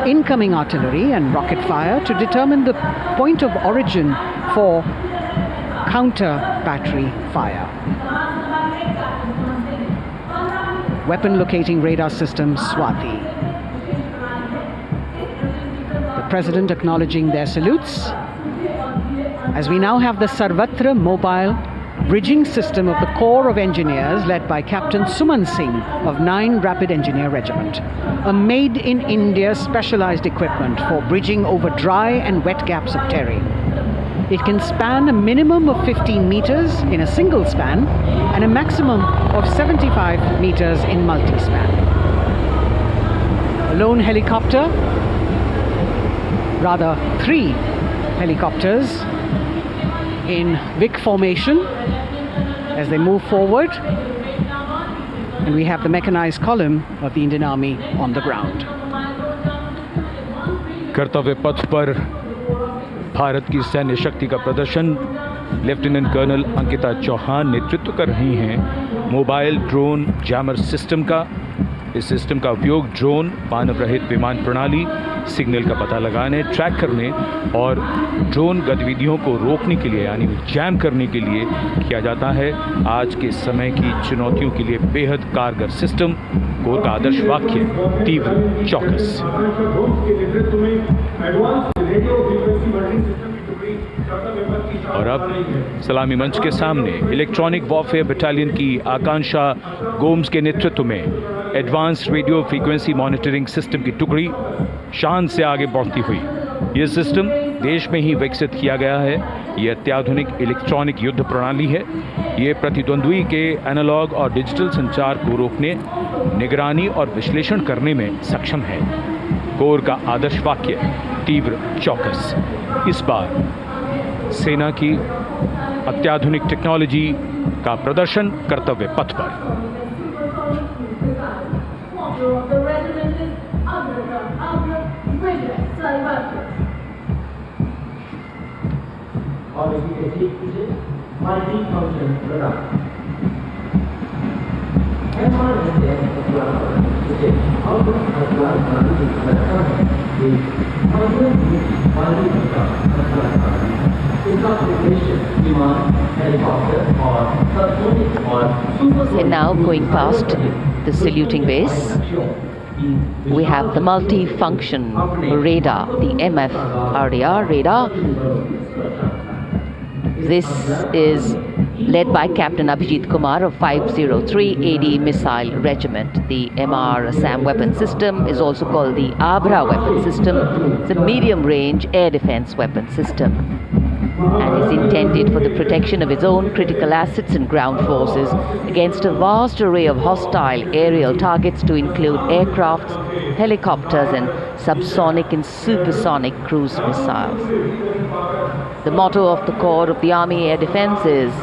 incoming artillery and rocket fire to determine the point of origin for counter battery fire. Weapon locating radar system Swati. The President acknowledging their salutes, as we now have the Sarvatra mobile bridging system of the Corps of Engineers led by Captain Suman Singh of 9 Rapid Engineer Regiment, a made-in-India specialized equipment for bridging over dry and wet gaps of terrain. It can span a minimum of 15 meters in a single span and a maximum of 75 meters in multi-span. A lone helicopter, rather 3 helicopters in Vic formation as they move forward, and we have the mechanized column of the Indian Army on the ground. कर्तव्य पथ पर भारत की सैन्य शक्ति का प्रदर्शन lieutenant colonel Ankita Chauhan नेतृत्व कर रही हैं मोबाइल ड्रोन जैमर सिस्टम का। इस सिस्टम का उपयोग ड्रोन, मानव रहित विमान प्रणाली, सिग्नल का पता लगाने, ट्रैक करने और ड्रोन गतिविधियों को रोकने के लिए यानी जैम करने के लिए किया जाता है। आज के समय की चुनौतियों के लिए बेहद कारगर सिस्टम। कोर का आदर्श वाक्य तीव्र चौकस। और अब सलामी मंच के सामने इलेक्ट्रॉनिक वॉरफेयर बटालियन की आकांक्षा गोम्स के नेतृत्व में advance radio frequency monitoring system की टुकड़ी शान से आगे बढ़ती हुई। यह सिस्टम देश में ही विकसित किया गया है। यह अत्याधुनिक इलेक्ट्रॉनिक युद्ध प्रणाली है। ये प्रतिद्वंद्वी के एनालॉग और डिजिटल संचार को रोकने, निगरानी और विश्लेषण करने में सक्षम है। कोर का आदर्श वाक्य तीव्र चौकस। इस बार सेना की अत्याधुनिक टेक्नोलॉजी का प्रदर्शन कर्तव्य पथ पर। And now going past the saluting base, we have the multi-function radar, the MFRDR radar. This is led by Captain Abhijit Kumar of 503 AD Missile Regiment. The MR Assam weapon system is also called the Abra weapon system. It's a medium-range air defense weapon system and is intended for the protection of its own critical assets and ground forces against a vast array of hostile aerial targets to include aircrafts, helicopters and subsonic and supersonic cruise missiles. The motto of the Corps of the Army Air Defense is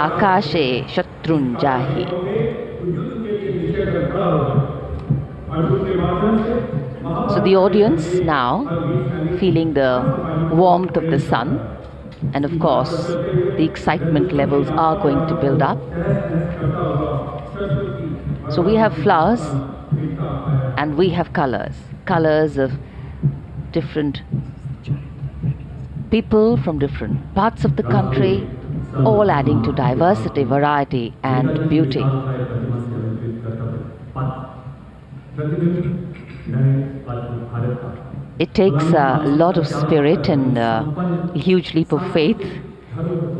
Akashe Shatrun Jahi. So the audience now feeling the warmth of the sun, and of course the excitement levels are going to build up. So we have flowers and we have colors of different people from different parts of the country, all adding to diversity, variety and beauty. It takes a lot of spirit and a huge leap of faith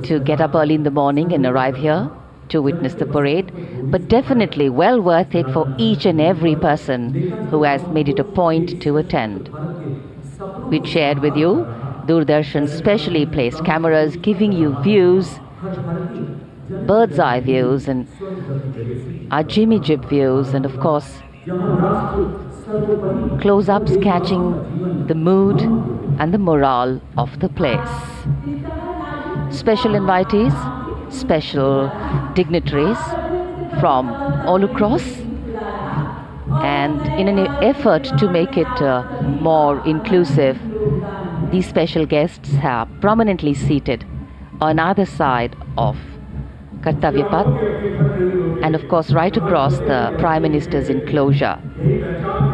to get up early in the morning and arrive here to witness the parade, but definitely well worth it for each and every person who has made it a point to attend. We shared with you Doordarshan's specially placed cameras giving you views, bird's eye views, and our Jimmy Jib views, and of course close-ups catching the mood and the morale of the place. Special invitees, special dignitaries from all across, and in an effort to make it more inclusive, these special guests are prominently seated on either side of Kartavya Path, and of course right across the Prime Minister's enclosure.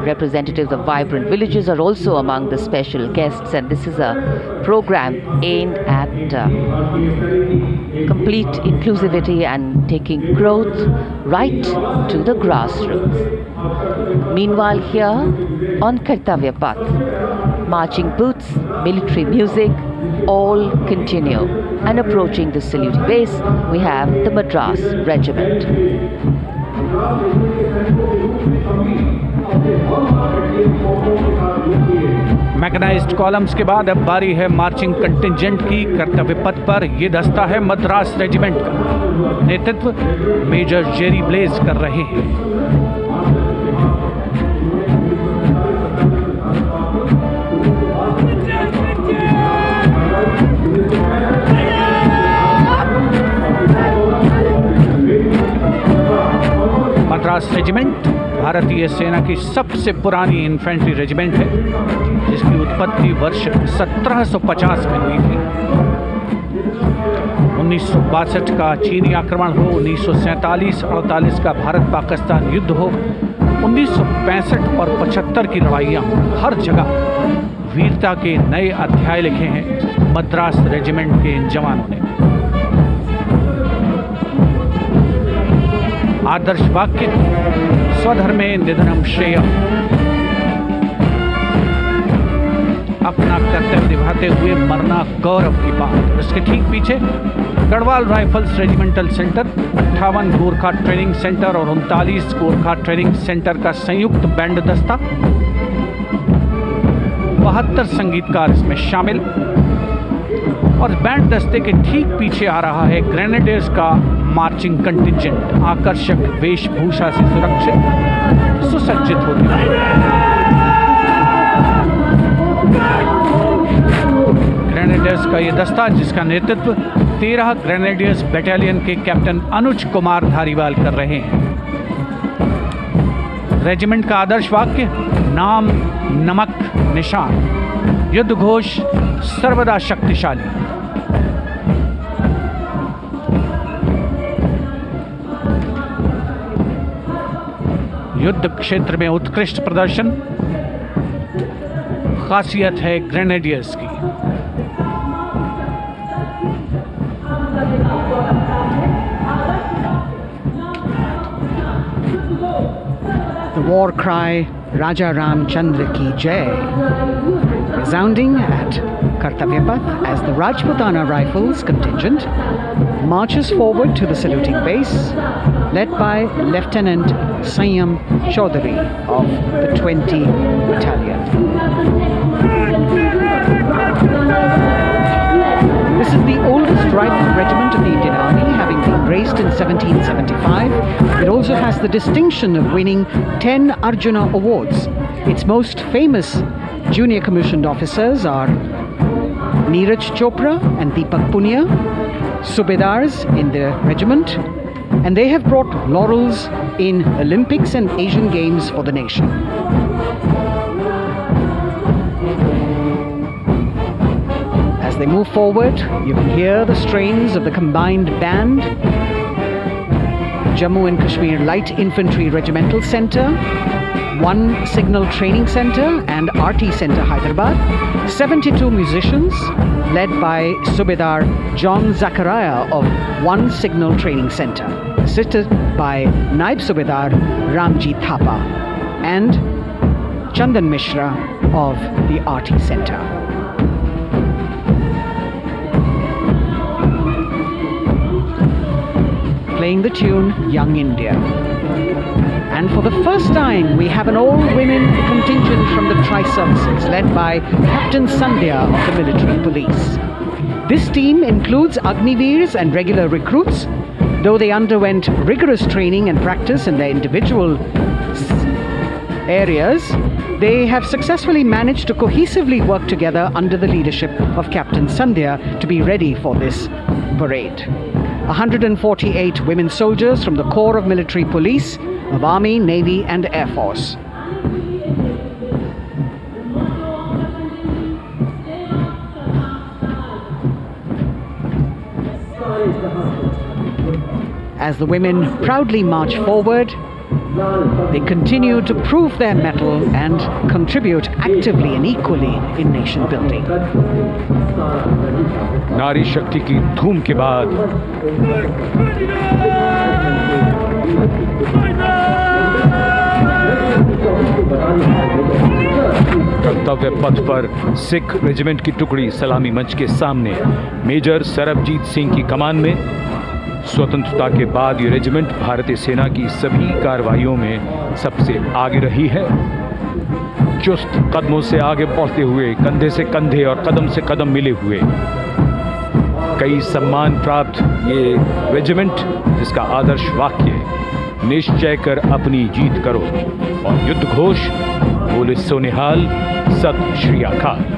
Representatives of vibrant villages are also among the special guests, and this is a program aimed at complete inclusivity and taking growth right to the grassroots. Meanwhile, here on Kartavya Path, marching boots, military music, all continue. And approaching the saluting base, we have the Madras Regiment. Mechanized columns के बाद अब बारी है marching contingent की। कर्तव्य पथ पर ये दस्ता है मद्रास रेजिमेंट का। नेतृत्व मेजर जेरी ब्लेज कर रहे हैं। मद्रास रेजिमेंट भारतीय सेना की सबसे पुरानी इन्फेंट्री रेजिमेंट है, जिसकी उत्पत्ति वर्ष 1750 में हुई थी। 1962 का चीनी आक्रमण हो, 1947-48 का भारत पाकिस्तान युद्ध हो, 1965 और 75 की लड़ाइयाँ हो, हर जगह वीरता के नए अध्याय लिखे हैं मद्रास रेजिमेंट के इन जवानों ने। आदर्श वाक्य स्वधर्मे निधनम श्रेय, अपना कर्तव्य निभाते हुए मरना गौरव की बात। इसके ठीक पीछे Garhwal rifles regimental centre, 58 Gorkha training centre और 39 गोरखा ट्रेनिंग सेंटर का संयुक्त बैंड दस्ता, 72 संगीतकार इसमें शामिल। और बैंड दस्ते के ठीक पीछे आ रहा है ग्रेनेडियर्स का मार्चिंग कंटिंजेंट, आकर्षक वेशभूषा से सुरक्षित सुसज्जित होते हैं। ग्रेनेडियर्स का ये दस्ता, जिसका नेतृत्व 13 ग्रेनेडियर्स बटालियन के कैप्टन अनुज कुमार धारीवाल कर रहे हैं। रेजिमेंट का आदर्श वाक्य नाम नमक निशान, युद्ध घोष सर्वदा शक्तिशाली। युद्ध क्षेत्र में उत्कृष्ट प्रदर्शन खासियत है ग्रेनेडियर्स की। The war cry Raja Ramchandra ki Jai, resounding at Kartavya Path as the Rajputana Rifles contingent marches forward to the saluting base, led by Lieutenant Sanyam Chaudhary of the 20 Battalion. This is the oldest rifle regiment of the Indian Army, having been raised in 1775. It also has the distinction of winning 10 Arjuna Awards. Its most famous junior commissioned officers are Neeraj Chopra and Deepak Punia, Subedars in the regiment, and they have brought laurels in Olympics and Asian Games for the nation. As they move forward, you can hear the strains of the combined band, Jammu and Kashmir Light Infantry Regimental Centre, 1 Signal Training Centre and RT Centre Hyderabad, 72 musicians led by Subedar John Zachariah of 1 Signal Training Centre, assisted by Naib Subedar Ramji Thapa and Chandan Mishra of the RT Centre. playing the tune Young India. And for the first time, we have an all-women contingent from the Tri-Services, led by Captain Sandhya of the military police. This team includes Agniveers and regular recruits. Though they underwent rigorous training and practice in their individual areas, they have successfully managed to cohesively work together under the leadership of Captain Sandhya to be ready for this parade. 148 women soldiers from the Corps of Military Police, of Army, Navy and Air Force. As the women proudly march forward, they continue to prove their mettle and contribute actively and equally in nation building. नारी शक्ति की धूम के बाद कर्तव्य पथ पर Sikh regiment की टुकड़ी सलामी मंच के सामने मेजर सरबजीत सिंह की कमान में। स्वतंत्रता के बाद ये रेजिमेंट भारतीय सेना की सभी कार्रवाइयों में सबसे आगे रही है। चुस्त कदमों से आगे बढ़ते हुए, कंधे से कंधे और कदम से कदम मिले हुए, कई सम्मान प्राप्त ये रेजिमेंट, जिसका आदर्श वाक्य निश्चय कर अपनी जीत करो और युद्ध घोष बोले सोनिहाल सत श्री अकाल।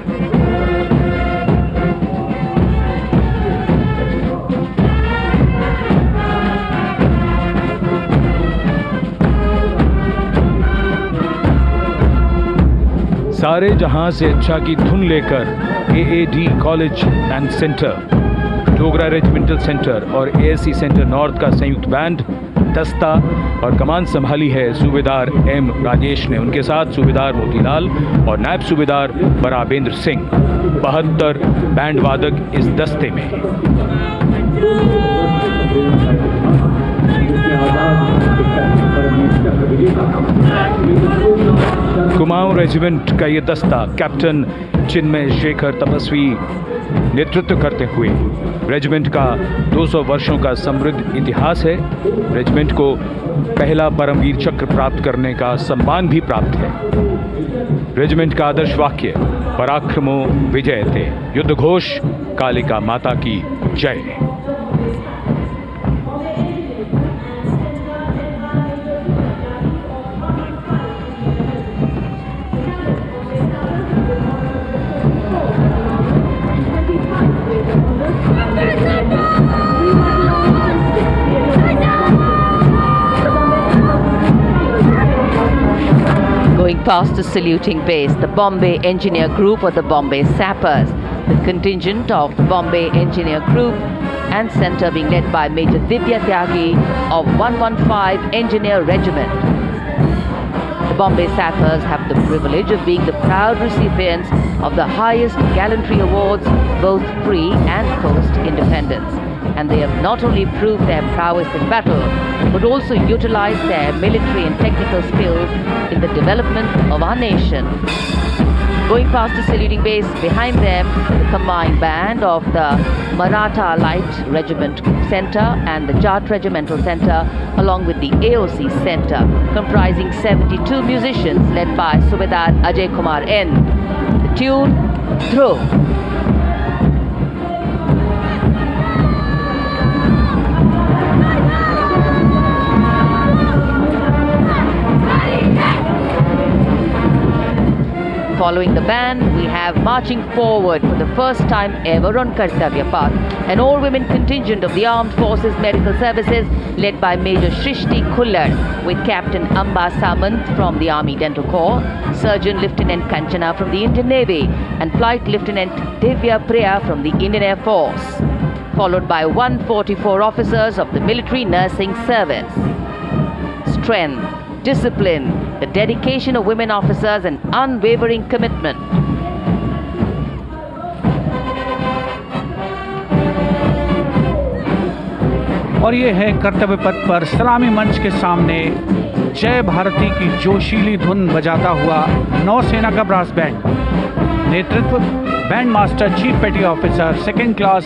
सारे जहां से अच्छा की धुन लेकर AAD college and centre, Dogra regimental centre और ASC सेंटर नॉर्थ का संयुक्त बैंड, दस्ता और कमान संभाली है सूबेदार M राजेश ने। उनके साथ सूबेदार मोतीलाल और नायब सूबेदार बराबेंद्र सिंह। 72 बैंड वादक इस दस्ते में। कुमाऊं रेजिमेंट का ये दस्ता कैप्टन चिन्मय शेखर तपस्वी नेतृत्व करते हुए, रेजिमेंट का 200 वर्षों का समृद्ध इतिहास है। रेजिमेंट को पहला परमवीर चक्र प्राप्त करने का सम्मान भी प्राप्त है। रेजिमेंट का आदर्श वाक्य पराक्रमो विजयते, युद्ध घोष कालिका माता की जय। Going past the saluting base, the Bombay Engineer Group or the Bombay Sappers, the contingent of the Bombay Engineer Group and Centre being led by Major Divya Tyagi of 115 Engineer Regiment. The Bombay Sappers have the privilege of being the proud recipients of the highest gallantry awards, both pre and post-independence. And they have not only proved their prowess in battle, but also utilized their military and technical skills in the development of our nation. Going past the saluting base, behind them, the combined band of the Maratha Light Regiment Centre and the Jat Regimental Centre, along with the AOC Centre, comprising 72 musicians led by Subedar Ajay Kumar N. The tune, Dhruv. Following the band, we have marching forward for the first time ever on Kartavya Path, an all-women contingent of the Armed Forces Medical Services led by Major Shrishti Khullar, with Captain Amba Samant from the Army Dental Corps, Surgeon Lieutenant Kanchana from the Indian Navy, and Flight Lieutenant Divya Priya from the Indian Air Force, followed by 144 officers of the Military Nursing Service. Strength, discipline, the dedication of women officers and unwavering commitment. और ये है कर्तव्य पथ पर सलामी मंच के सामने जय भारती की जोशीली धुन बजाता हुआ नौसेना का ब्रास बैंड। नेतृत्व band master chief petty officer second class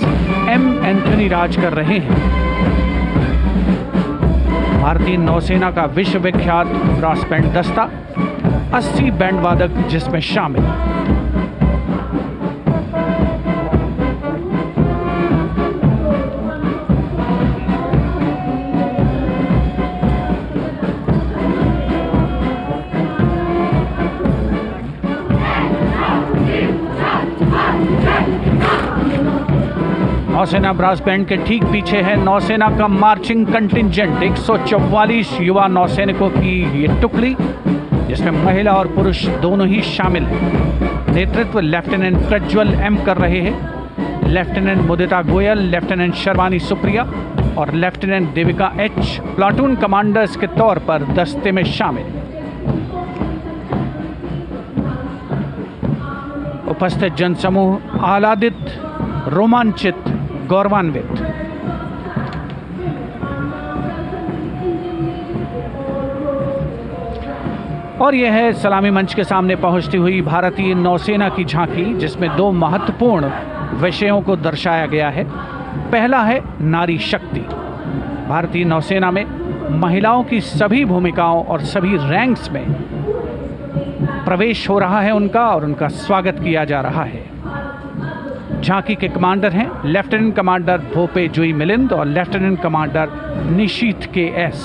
M Anthony Raj कर रहे हैं। भारतीय नौसेना का विश्वविख्यात ब्रास बैंड दस्ता, 80 बैंड वादक जिसमें शामिल। नौसेना ब्रास बैंड के ठीक पीछे है नौसेना का मार्चिंग कंटिंजेंट, 144 युवा नौसैनिकों की ये टुकड़ी, जिसमें महिला और पुरुष दोनों ही शामिल हैं। नेतृत्व लेफ्टिनेंट प्रज्वल एम कर रहे हैं। लेफ्टिनेंट मुदिता गोयल, लेफ्टिनेंट शर्वानी सुप्रिया और lieutenant Devika H platoon commanders के तौर पर दस्ते में शामिल। उपस्थित जनसमूह आह्लादित, रोमांचित, गौरवान्वित। और यह है सलामी मंच के सामने पहुंचती हुई भारतीय नौसेना की झांकी, जिसमें दो महत्वपूर्ण विषयों को दर्शाया गया है। पहला है नारी शक्ति। भारतीय नौसेना में महिलाओं की सभी भूमिकाओं और सभी रैंक्स में प्रवेश हो रहा है उनका, और उनका स्वागत किया जा रहा है। झांकी के कमांडर हैं लेफ्टिनेंट कमांडर भोपे जुई मिलिंद और लेफ्टिनेंट कमांडर निशीथ के एस।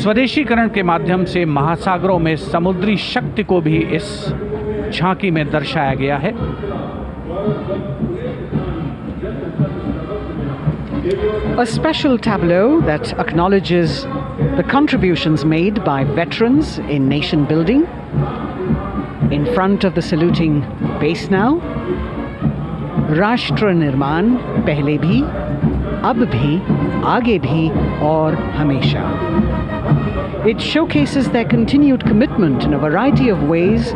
स्वदेशीकरण के माध्यम से महासागरों में समुद्री शक्ति को भी इस झांकी में दर्शाया गया है। A special tableau that acknowledges the contributions made by veterans in nation building. In front of the saluting base now, राष्ट्र निर्माण पहले भी, अब भी, आगे भी और हमेशा. It showcases their continued commitment in a variety of ways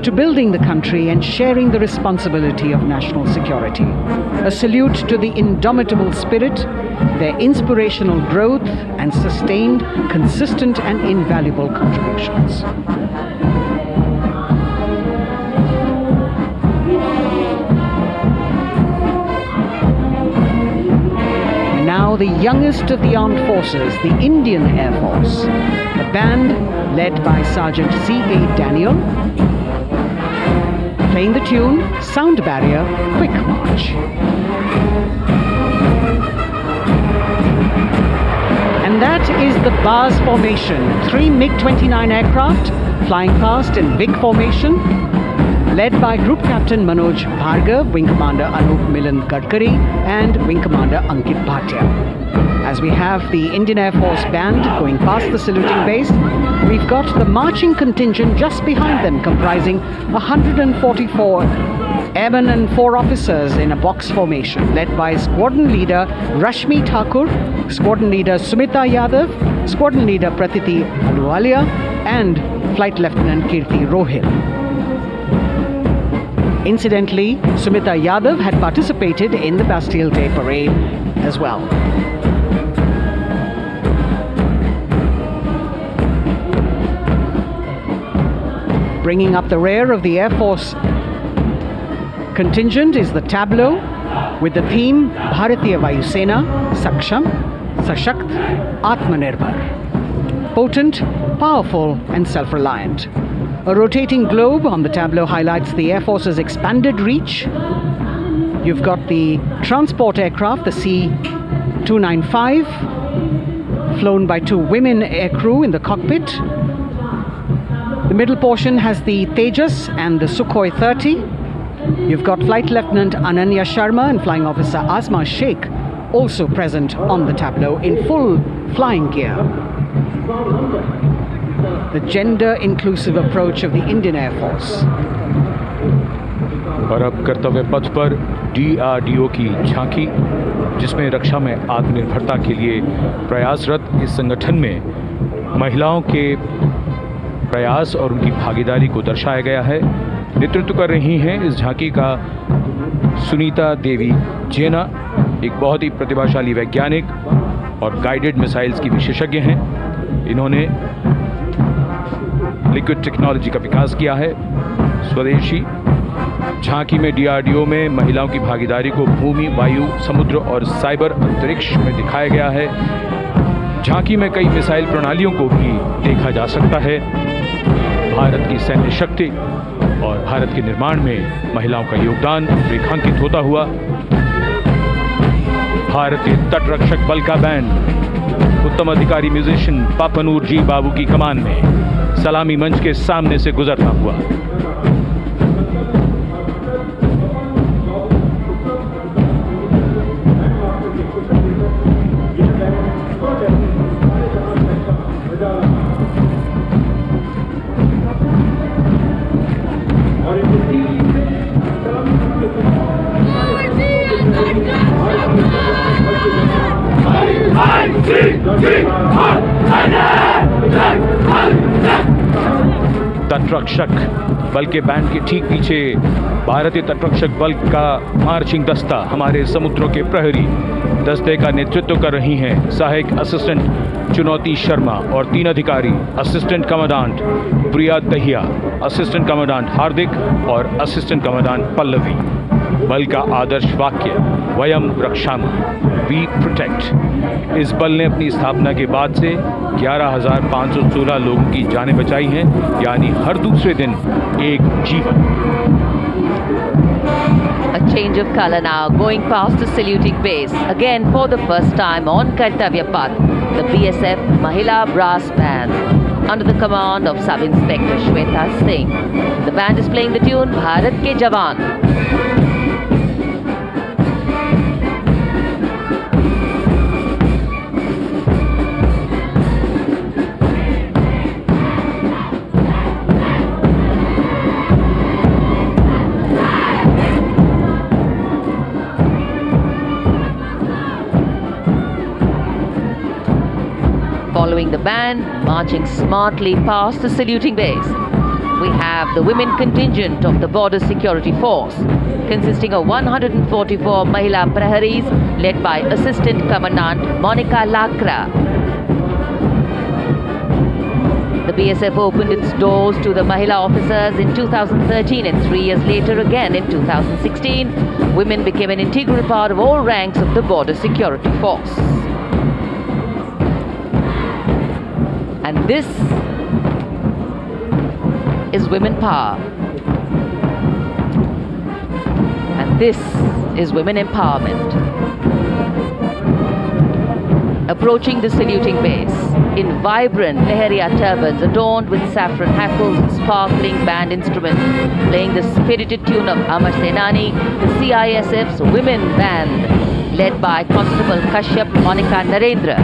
to building the country and sharing the responsibility of national security. A salute to the indomitable spirit, their inspirational growth and sustained, consistent and invaluable contributions. Now the youngest of the armed forces, the Indian Air Force, the band led by Sergeant C.A. Daniel, playing the tune Sound Barrier Quick March. And that is the bars formation, 3 MiG-29 aircraft flying past in big formation, led by Group Captain Manoj Bhargav, Wing Commander Anup Milan Gadkari and Wing Commander Ankit Bhatia. As we have the Indian Air Force band going past the saluting base, we've got the marching contingent just behind them, comprising 144 airmen and 4 officers in a box formation, led by Squadron Leader Rashmi Thakur, Squadron Leader Sumita Yadav, Squadron Leader Pratiti Aluwalia and Flight Lieutenant Kirti Rohil. Incidentally, Sumita Yadav had participated in the Bastille Day parade as well. Bringing up the rear of the Air Force contingent is the tableau with the theme Bharatiya Vayu Sena Saksham, Sashakt, Atmanirbhar. Potent, powerful and self-reliant. A rotating globe on the tableau highlights the Air Force's expanded reach. You've got the transport aircraft, the C-295, flown by 2 women aircrew in the cockpit. The middle portion has the Tejas and the Sukhoi 30. You've got Flight Lieutenant Ananya Sharma and Flying Officer Asma Sheikh also present on the tableau in full flying gear. The gender-inclusive approach of the Indian Air Force. और अब कर्तव्य पथ पर DRDO की झांकी, जिसमें रक्षा में आत्मनिर्भरता के लिए प्रयासरत इस संगठन में महिलाओं के प्रयास और उनकी भागीदारी को दर्शाया गया है। नेतृत्व कर रही हैं इस झांकी का सुनीता देवी जेना, एक बहुत ही प्रतिभाशाली वैज्ञानिक और गाइडेड मिसाइल्स की विशेषज्ञ हैं। इन्होंने लिक्विड टेक्नोलॉजी का विकास किया है, स्वदेशी झांकी में डीआरडीओ में महिलाओं की भागीदारी को भूमि, वायु, समुद्र और साइबर अंतरिक्ष में दिखाया गया है। झांकी में कई मिसाइल प्रणालियों को भी देखा जा सकता है। भारत की सैन्य शक्ति और भारत के निर्माण में महिलाओं का योगदान रेखांकित होता हुआ। भारतीय तटरक्षक बल का बैंड उत्तम अधिकारी म्यूजिशियन पापनूर जी बाबू की कमान में सलामी मंच के सामने से गुजरता हुआ। तटरक्षक बल के बैंड के ठीक पीछे भारतीय तटरक्षक बल का मार्चिंग दस्ता हमारे समुद्रों के प्रहरी दस्ते का नेतृत्व कर रही हैं सहायक असिस्टेंट चुनौती शर्मा और 3 अधिकारी असिस्टेंट कमांडेंट प्रिया दहिया, असिस्टेंट कमांडेंट हार्दिक और असिस्टेंट कमांडेंट पल्लवी। बल का आदर्श वाक्य वयम रक्षामः, वी प्रोटेक्ट। इस बल ने अपनी स्थापना के बाद से 11,516 लोगों की जानें बचाई हैं, यानी हर दूसरे दिन एक जीवन। A change of color now, going past the saluting base. Again, for the first time on Kartavya Path, the BSF Mahila Brass Band, under the command of Sub-Inspector Shweta Singh. The band is playing the tune Bharat Ke Jawan. Following the band, marching smartly past the saluting base, we have the women contingent of the Border Security Force, consisting of 144 Mahila Praharis, led by Assistant Commandant Monica Lakra. The BSF opened its doors to the Mahila officers in 2013, and 3 years later again in 2016, women became an integral part of all ranks of the Border Security Force. And this is women power. And this is women empowerment. Approaching the saluting base in vibrant Leheria turbans adorned with saffron hackles and sparkling band instruments, playing the spirited tune of Amar Senani, the CISF's women band, led by Constable Kashyap Monica Narendra.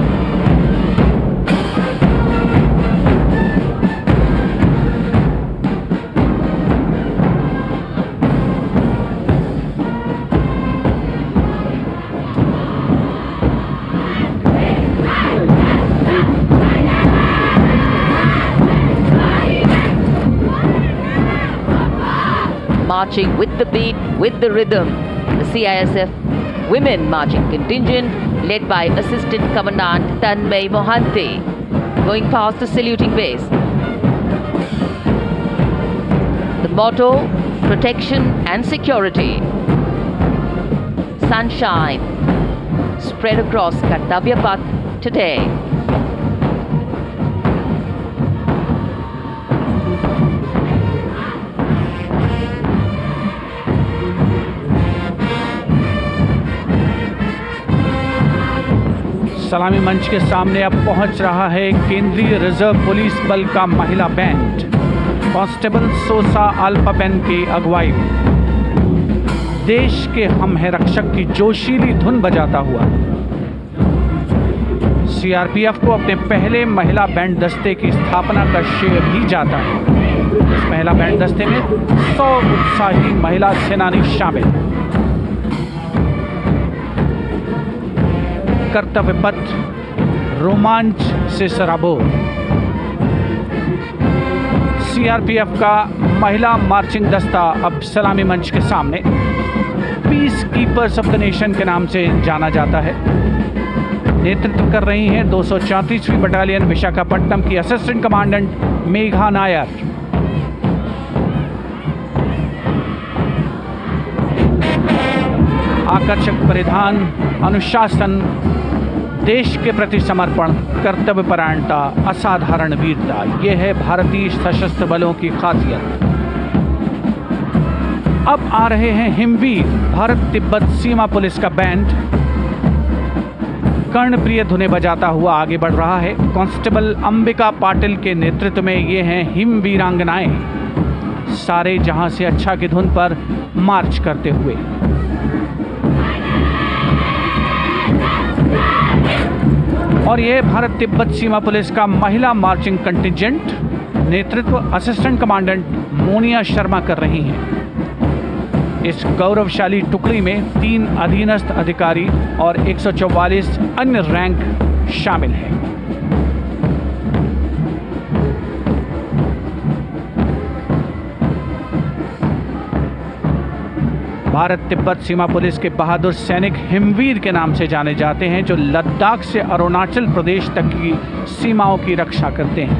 Marching with the beat, with the rhythm, the CISF Women Marching Contingent, led by Assistant Commandant Tanmay Mohanty, going past the saluting base. The motto, protection and security. Sunshine spread across Kartavya Path today. सलामी मंच के सामने अब पहुंच रहा है केंद्रीय reserve police बल का महिला बैंड कांस्टेबल सोसा अल्पापेन की अगुवाई में देश के हम है रक्षक की जोशीली धुन बजाता हुआ सीआरपीएफ को अपने पहले महिला बैंड दस्ते की स्थापना का श्रेय भी जाता है। इस महिला बैंड दस्ते में 100 उत्साही महिला सेनानी शामिल। कर्तव्य पथ रोमांच से सराबोर। सीआरपीएफ का महिला मार्चिंग दस्ता अब सलामी मंच के सामने peace keepers of the nation के नाम से जाना जाता है। नेतृत्व कर रही हैं 234वीं बटालियन विशाखापट्टनम की असिस्टेंट कमांडेंट मेघा नायर। आकर्षक परिधान, अनुशासन, देश के प्रति समर्पण, कर्तव्यपरायणता, असाधारण वीरता, ये है भारतीय सशस्त्र बलों की खासियत। अब आ रहे हैं हिमवीर, भारत तिब्बत सीमा पुलिस का बैंड कर्णप्रिय धुनें बजाता हुआ आगे बढ़ रहा है। कांस्टेबल अंबिका पाटिल के नेतृत्व में ये हैं हिमवीरांगनाएं, सारे जहां से अच्छा की धुन पर मार्च करते हुए। और ये भारत तिब्बत सीमा पुलिस का महिला मार्चिंग कंटिजेंट, नेतृत्व असिस्टेंट कमांडेंट मोनिया शर्मा कर रही हैं। इस गौरवशाली टुकड़ी में 3 अधीनस्थ अधिकारी और 144 अन्य रैंक शामिल हैं। भारत तिब्बत सीमा पुलिस के बहादुर सैनिक हिमवीर के नाम से जाने जाते हैं, जो लद्दाख से अरुणाचल प्रदेश तक की सीमाओं की रक्षा करते हैं।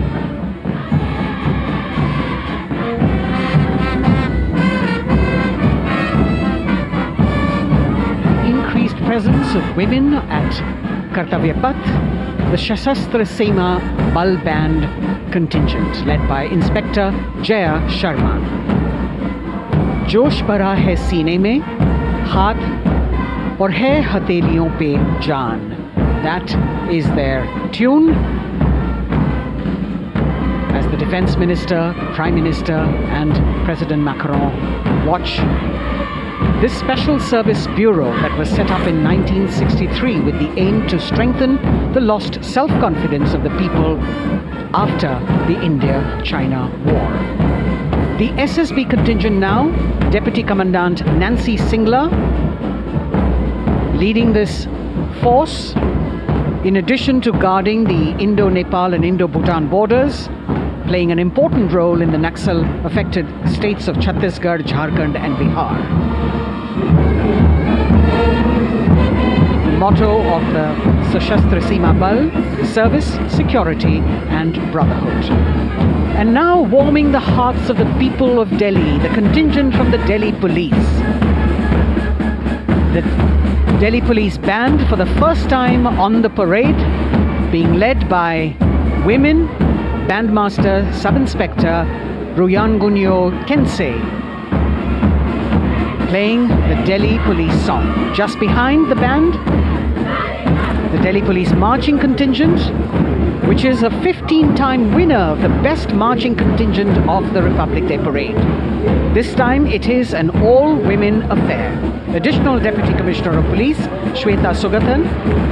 Increased presence of women at Kartavya Path, the Sashastra Seema Bal Band contingent led by Inspector Jaya Sharma. जोश भरा है सीने में, हाथ और है हथेलियों पे जान. That is their tune. As the Defense Minister, Prime Minister and President Macron watch this Special Service Bureau that was set up in 1963 with the aim to strengthen the lost self-confidence of the people after the India-China War. The SSB contingent now, Deputy Commandant Nancy Singla, leading this force, in addition to guarding the Indo-Nepal and Indo-Bhutan borders, playing an important role in the Naxal-affected states of Chhattisgarh, Jharkhand and Bihar. The motto of the Sashastra Seema Bal, service, security and brotherhood. And now warming the hearts of the people of Delhi, the contingent from the Delhi Police. The Delhi Police Band for the first time on the parade, being led by women, Bandmaster Sub-Inspector Ruyangunyo Kensei, playing the Delhi Police song. Just behind the band, the Delhi Police Marching Contingent, which is a 15-time winner of the Best Marching Contingent of the Republic Day Parade. This time it is an all-women affair. Additional Deputy Commissioner of Police, Shweta Sugathan,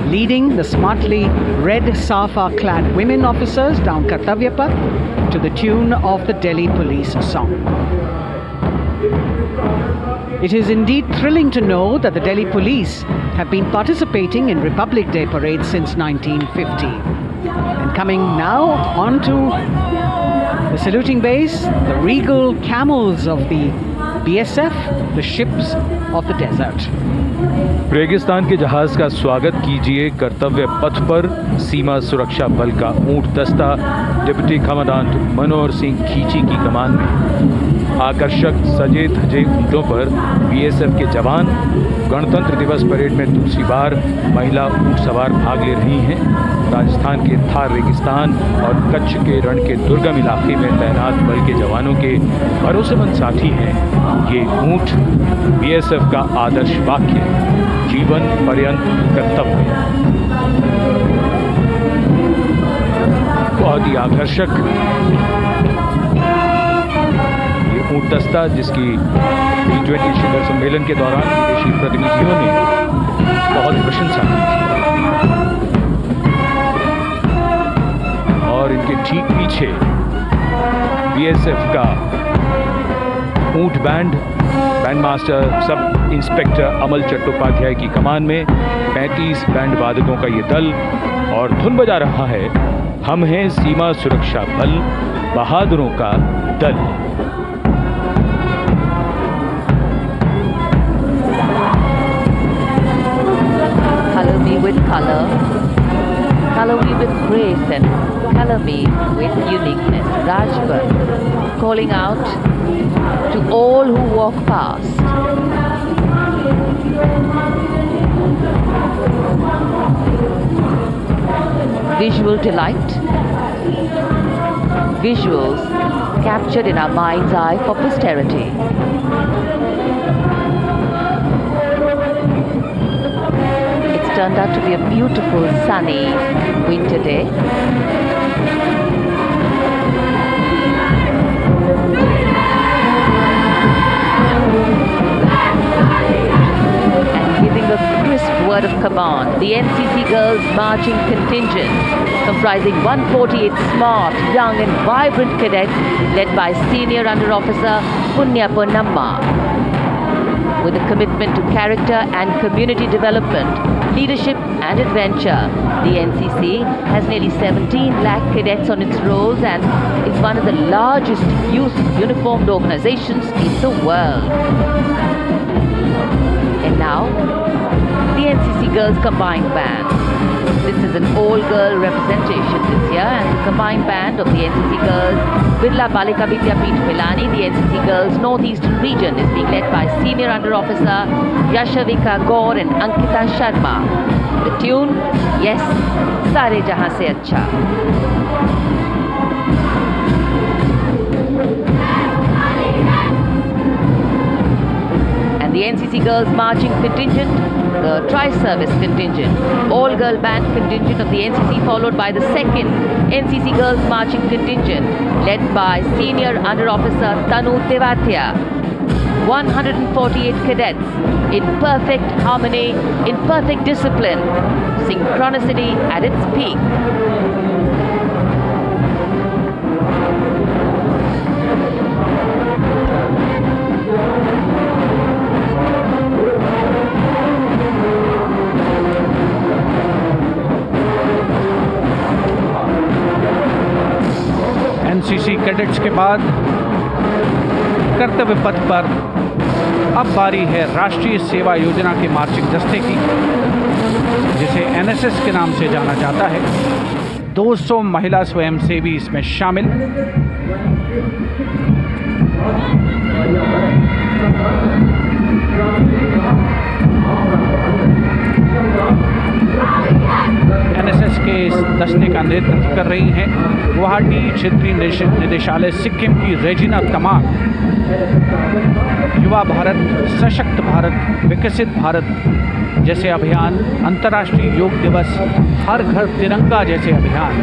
leading the smartly red safa-clad women officers down Kartavya Path to the tune of the Delhi Police song. It is indeed thrilling to know that the Delhi Police have been participating in Republic Day Parade since 1950. And coming now onto the saluting base, the regal camels of the BSF, the ships of the desert. रेगिस्तान के जहाज का स्वागत कीजिए कर्तव्य पथ पर सीमा सुरक्षा बल का ऊंट दस्ता डिप्टी कमांडेंट मनोहर सिंह खींची की कमान में। आकर्षक सजे धजे ऊंटों पर बीएसएफ के जवान गणतंत्र दिवस परेड में दूसरी बार महिला ऊंट सवार भाग ले रही हैं। राजस्थान के थार रेगिस्तान और कच्छ के रण के दुर्गम इलाके में तैनात बल के जवानों के भरोसेमंद साथी हैं। ये ऊंट बीएसएफ का आदर्श वाक्य, जीवन पर्यंत कर्तव्य। बहुत ही आकर्षक ये ऊंट दस्ता, जिसकी G20 शिखर सम्मेलन के दौरान विदेशी प्रतिनिधियों ने बहुत प्रशंसा की थी। और इनके ठीक पीछे बीएसएफ का ऊंट बैंड मास्टर सब इंस्पेक्टर अमल चट्टोपाध्याय की कमान में 35 बैंड वादकों का ये दल, और धुन बजा रहा है हम हैं सीमा सुरक्षा बल, बहादुरों का दल। Color me with color, color me with grace, and color me with uniqueness. Rajput, calling out to all who walk past. Visual delight. Visuals captured in our mind's eye for posterity. It's turned out to be a beautiful sunny winter day. And giving a crisp word of command, the NCC Girls Marching Contingent, comprising 148 smart, young and vibrant cadets led by Senior Under Officer Punya Ponnamma. With a commitment to character and community development, leadership and adventure, the NCC has nearly 17 lakh cadets on its rolls and is one of the largest youth uniformed organizations in the world. And now, the NCC Girls Combined Band. This is an all-girl representation this year, and the combined band of the NCC Girls Birla Balika Vidyapeeth Pilani, the NCC Girls Northeastern region, is being led by Senior Under Officer Yashavika Gaur and Ankita Sharma. The tune, yes, Sare Jahan Se Acha. The NCC Girls Marching Contingent, the Tri-Service Contingent, all-girl band contingent of the NCC, followed by the second NCC Girls Marching Contingent, led by Senior Under Officer Tanu Tewatia. 148 cadets in perfect harmony, in perfect discipline, synchronicity at its peak. NCC cadets के बाद कर्तव्य पथ पर अब बारी है राष्ट्रीय सेवा योजना के मार्चिंग दस्ते की, जिसे एनएसएस के नाम से जाना जाता है। 200 महिला स्वयंसेवी इसमें शामिल। एनएसएस के इस दस्ते का नेतृत्व कर रही हैं गुवाहाटी क्षेत्रीय निदेशालय सिक्किम की रेजिना तमांग। युवा भारत, सशक्त भारत, विकसित भारत जैसे अभियान, अंतर्राष्ट्रीय योग दिवस, हर घर तिरंगा जैसे अभियान,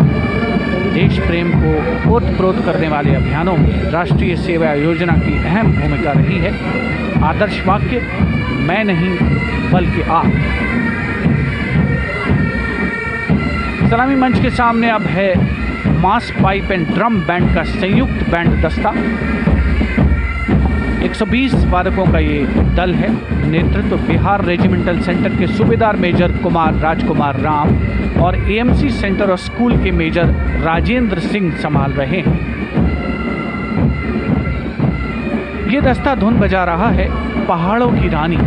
देश प्रेम को ओतप्रोत करने वाले अभियानों में राष्ट्रीय सेवा योजना की अहम भूमिका रही है। आदर्श वाक्य, मैं नहीं बल्कि आप। सलामी मंच के सामने अब है मास पाइप एंड ड्रम बैंड का संयुक्त बैंड दस्ता। 120 वादकों का ये दल है। नेतृत्व बिहार रेजिमेंटल सेंटर के सूबेदार मेजर कुमार राजकुमार राम और एएमसी सेंटर और स्कूल के मेजर राजेंद्र सिंह संभाल रहे हैं। ये दस्ता धुन बजा रहा है पहाड़ों की रानी।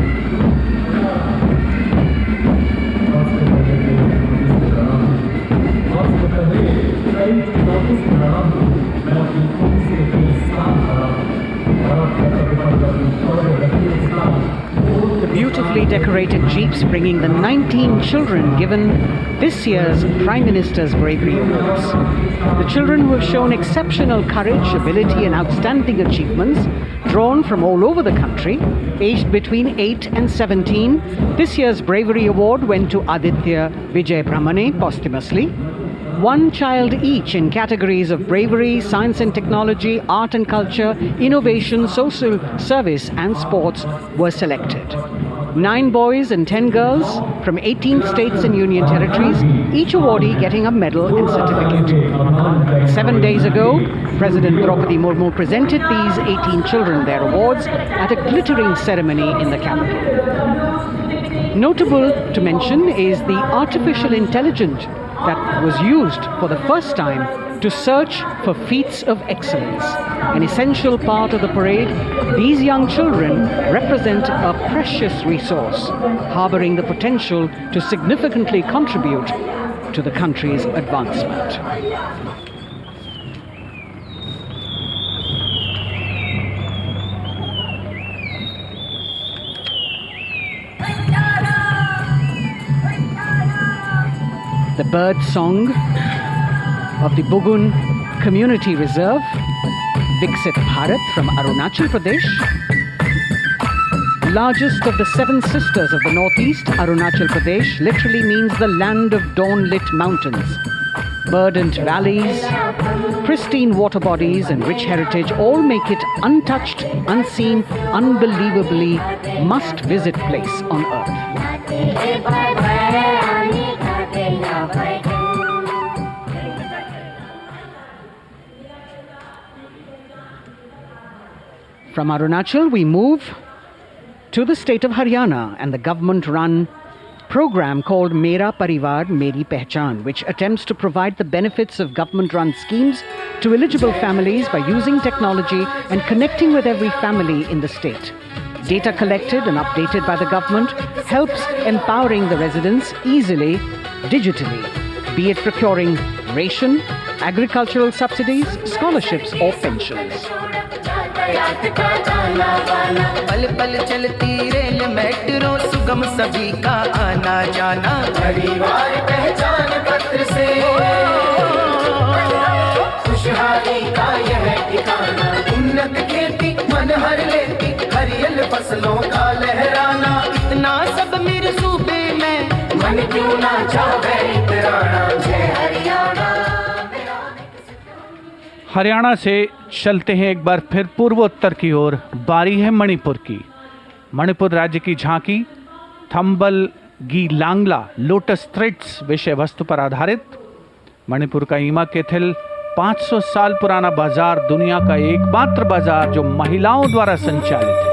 The beautifully decorated jeeps bringing the 19 children given this year's Prime Minister's Bravery Awards. The children who have shown exceptional courage, ability and outstanding achievements, drawn from all over the country, aged between 8 and 17. This year's Bravery Award went to Aditya Vijay Brahmane posthumously. One child each in categories of bravery, science and technology, art and culture, innovation, social service and sports were selected. 9 boys and 10 girls from 18 states and union territories, each awardee getting a medal and certificate. 7 days ago, President Draupadi Murmu presented these 18 children their awards at a glittering ceremony in the capital. Notable to mention is the artificial intelligence that was used for the first time to search for feats of excellence. An essential part of the parade, these young children represent a precious resource, harboring the potential to significantly contribute to the country's advancement. the bird song of the Bugun Community Reserve, Viksit Bharat from Arunachal Pradesh. Largest of the 7 sisters of the Northeast, Arunachal Pradesh literally means the land of dawn-lit mountains. Verdant valleys, pristine water bodies and rich heritage all make it untouched, unseen, unbelievably must-visit place on earth. From Arunachal, we move to the state of Haryana and the government-run program called Mera Parivar Meri Pehchan, which attempts to provide the benefits of government-run schemes to eligible families by using technology and connecting with every family in the state. Data collected and updated by the government helps empowering the residents easily, digitally, be it procuring ration, agricultural subsidies, scholarships or pensions. पल पल चलती rail metro सुगम सभी का आना जाना परिवार पहचान पत्र से खुशहाली का यह ठिकाना उन्नत खेती मन हर लेती हरियल फसलों का लहराना इतना सब मेरे सूबे में मन क्यों ना चाहे इतराना जय हरियाणा। हरियाणा से चलते हैं एक बार फिर पूर्वोत्तर की ओर। बारी है मणिपुर की। मणिपुर राज्य की झांकी थंबल गी लांगला लोटस थ्रेड्स विषय वस्तु पर आधारित। मणिपुर का ईमा केथिल 500 साल पुराना बाजार दुनिया का एकमात्र बाजार जो महिलाओं द्वारा संचालित है।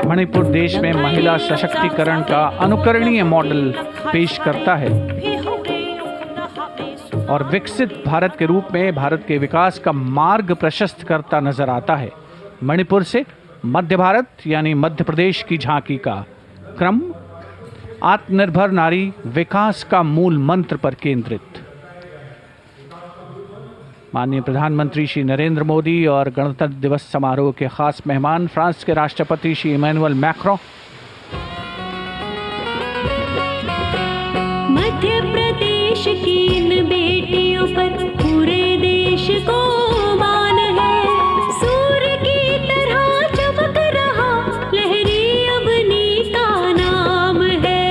मणिपुर देश में महिला सशक्तिकरण का अनुकरणीय मॉडल पेश करता है और विकसित भारत के रूप में भारत के विकास का मार्ग प्रशस्त करता नजर आता है। मणिपुर से मध्य भारत यानी मध्य प्रदेश की झांकी का क्रम आत्मनिर्भर नारी विकास का मूल मंत्र पर केंद्रित। माननीय प्रधानमंत्री श्री नरेंद्र मोदी और गणतंत्र दिवस समारोह के खास मेहमान फ्रांस के राष्ट्रपति श्री इमैनुअल मैक्रों। मध्य प्रदेश की इन बेटियों पर पूरे देश को मान है। सूर्य की तरह चमक रहा लहरी अवनी का नाम है।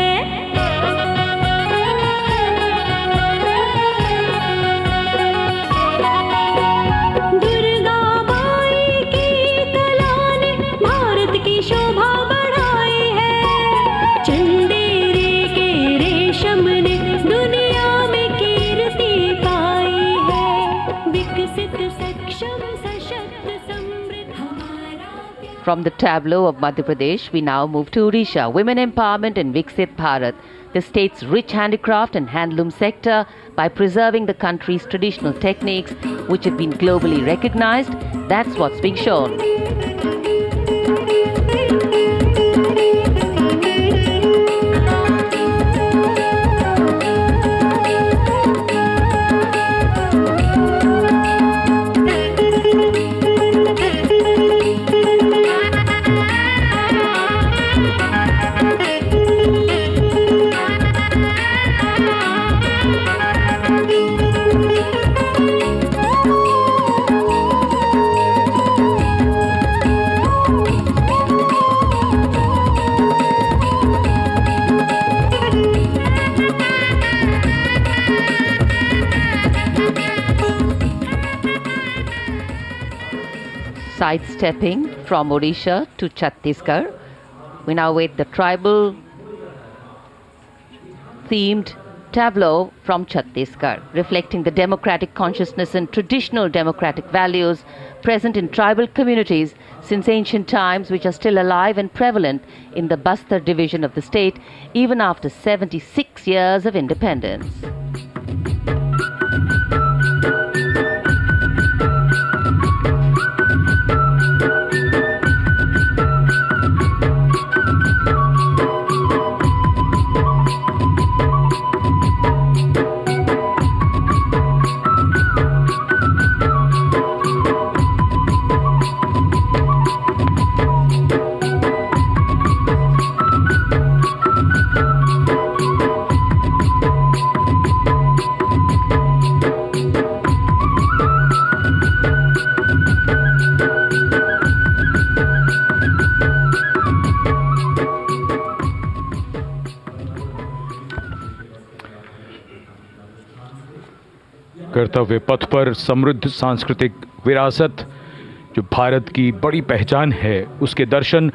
From the tableau of Madhya Pradesh, we now move to Odisha. Women empowerment and Viksit Bharat, the state's rich handicraft and handloom sector, by preserving the country's traditional techniques, which have been globally recognized. That's what's being shown. Sidestepping from Odisha to Chhattisgarh, we now wait the tribal themed tableau from Chhattisgarh, reflecting the democratic consciousness and traditional democratic values present in tribal communities since ancient times, which are still alive and prevalent in the Bastar division of the state even after 76 years of independence. कर्तव्य पथ पर समृद्ध सांस्कृतिक विरासत जो भारत की बड़ी पहचान है उसके दर्शन,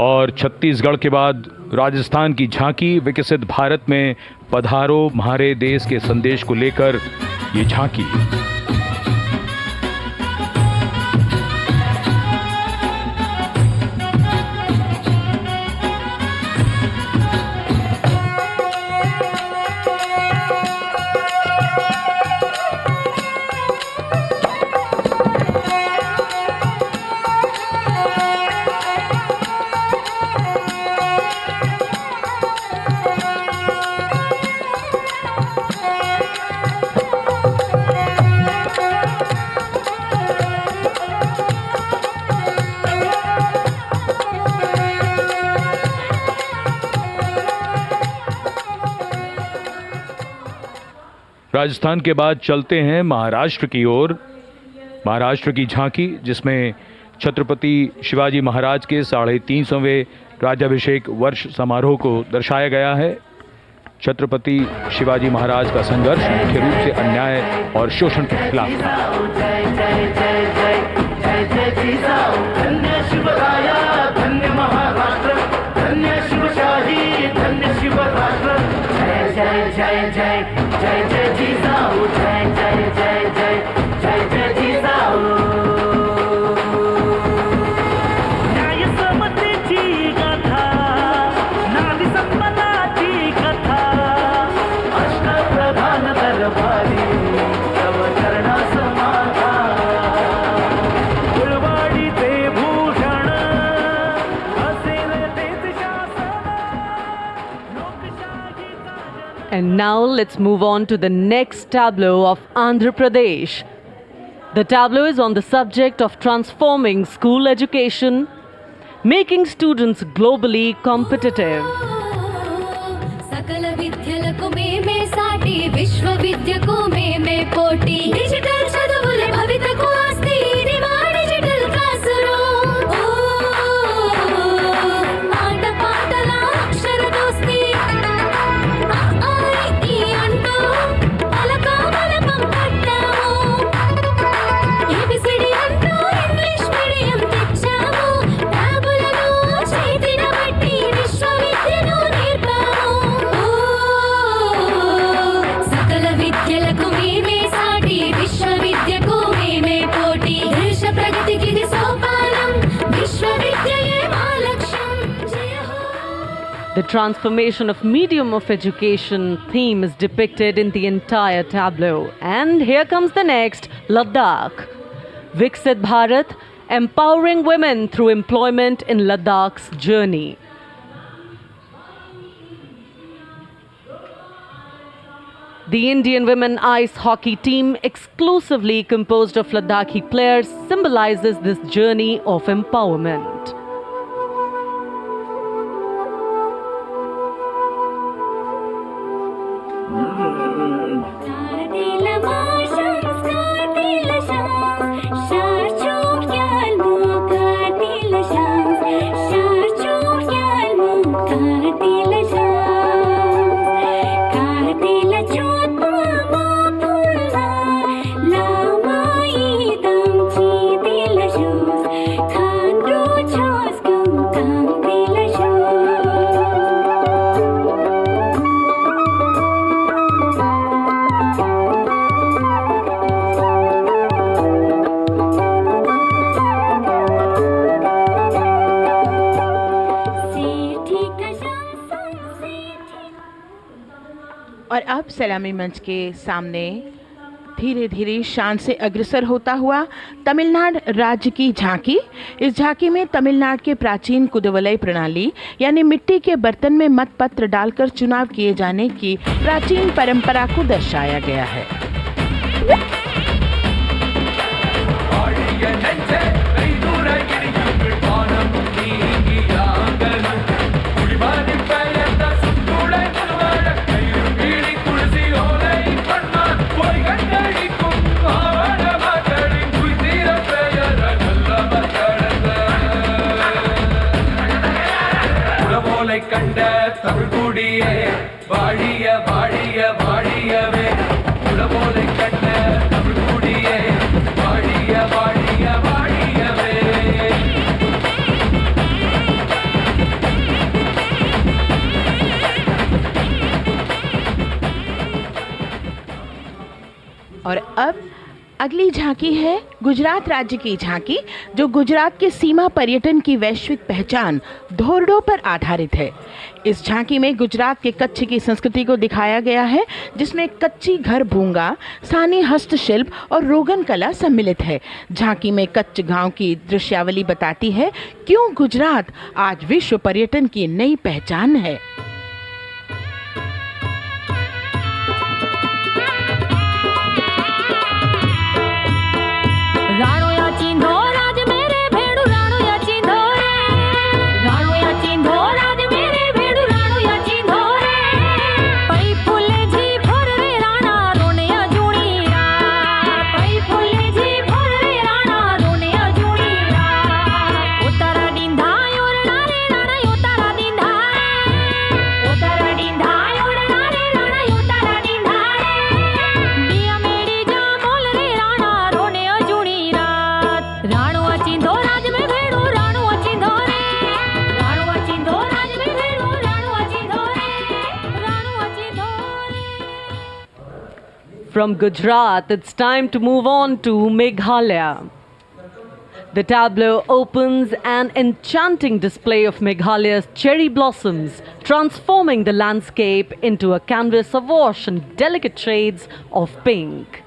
और छत्तीसगढ़ के बाद राजस्थान की झांकी विकसित भारत में पधारो म्हारे देश के संदेश को लेकर ये झांकी। राजस्थान के बाद चलते हैं महाराष्ट्र की ओर। महाराष्ट्र की झांकी जिसमें छत्रपति शिवाजी महाराज के 350वें राज्याभिषेक वर्ष समारोह को दर्शाया गया है। छत्रपति शिवाजी महाराज का संघर्ष मुख्य रूप से अन्याय और शोषण के खिलाफ था। धन्य शिवराया, धन्य महाराष्ट्र, धन्य शिवशाही, धन्य शिवराष्ट्र। जय जय जय जय जय जय जिजाऊ, जय जय जय जय जय जय जिजाऊ। न्याय समतेची गाथा, नारी सन्मानाची कथा, अष्टप्रधान दरबारी तव चरणा समाधा। कुळवाडीचे भूषण असेल तेच शासन, लोकशाहीचा जन। And now let's move on to the next tableau of Andhra Pradesh. The tableau is on the subject of transforming school education, making students globally competitive. सकल विद्यలకు మేమే సాటి విశ్వ విద్యకు మేమే పోటీ డిజిటల్ చదువుల భవితకు ఆస్తి ఇది మా డిజిటల్ క్లాస్ రూమ్ ఆట పాటల అక్షర దోస్తి ఆ ఈ అంటూ పలక బలపం కట్టాము ఏబిసిడి అంటూ ఇంగ్లీష్ మీడియం తెచ్చాము ట్యాబులను చేతిన బట్టి విశ్వవిద్యను నేర్పాము సకల విద్యలకు మేమే సాటి విశ్వవిద్యకు మేమే పోటీ దేశ ప్రగతికి ఇది సోపానం విశ్వవిద్యయే మా లక్ష్యం జయ హో. The transformation of medium of education theme is depicted in the entire tableau. And here comes the next, Ladakh. Viksit Bharat, empowering women through employment in Ladakh's journey. The Indian women ice hockey team, exclusively composed of Ladakhi players, symbolizes this journey of empowerment. Kartila marshals, kartila shams, sharchuk yalmu, kartila shams, sharchuk yalmu, kartila shams, kartila chotma mapulva, lama idam chitila shams, khandru choskum kamtila shams. और अब सलामी मंच के सामने धीरे धीरे शान से अग्रसर होता हुआ तमिलनाडु राज्य की झांकी। इस झांकी में तमिलनाडु के प्राचीन कुदवलय प्रणाली यानी मिट्टी के बर्तन में मतपत्र डालकर चुनाव किए जाने की प्राचीन परंपरा को दर्शाया गया है। கண்ட தமிழ்குடியே வாழிய வாழிய வாழியவே உலகோலை கண்ட और अब अगली झांकी है गुजरात राज्य की झांकी, जो गुजरात के सीमा पर्यटन की वैश्विक पहचान धोरडो पर आधारित है। इस झांकी में गुजरात के कच्छ की संस्कृति को दिखाया गया है, जिसमें कच्ची घर भूंगा, स्थानीय हस्तशिल्प और रोगन कला सम्मिलित है। झांकी में कच्छ गांव की दृश्यावली बताती है क्यों गुजरात आज विश्व पर्यटन की नई पहचान है। From Gujarat, it's time to move on to Meghalaya. The tableau opens an enchanting display of Meghalaya's cherry blossoms, transforming the landscape into a canvas awash in delicate shades of pink.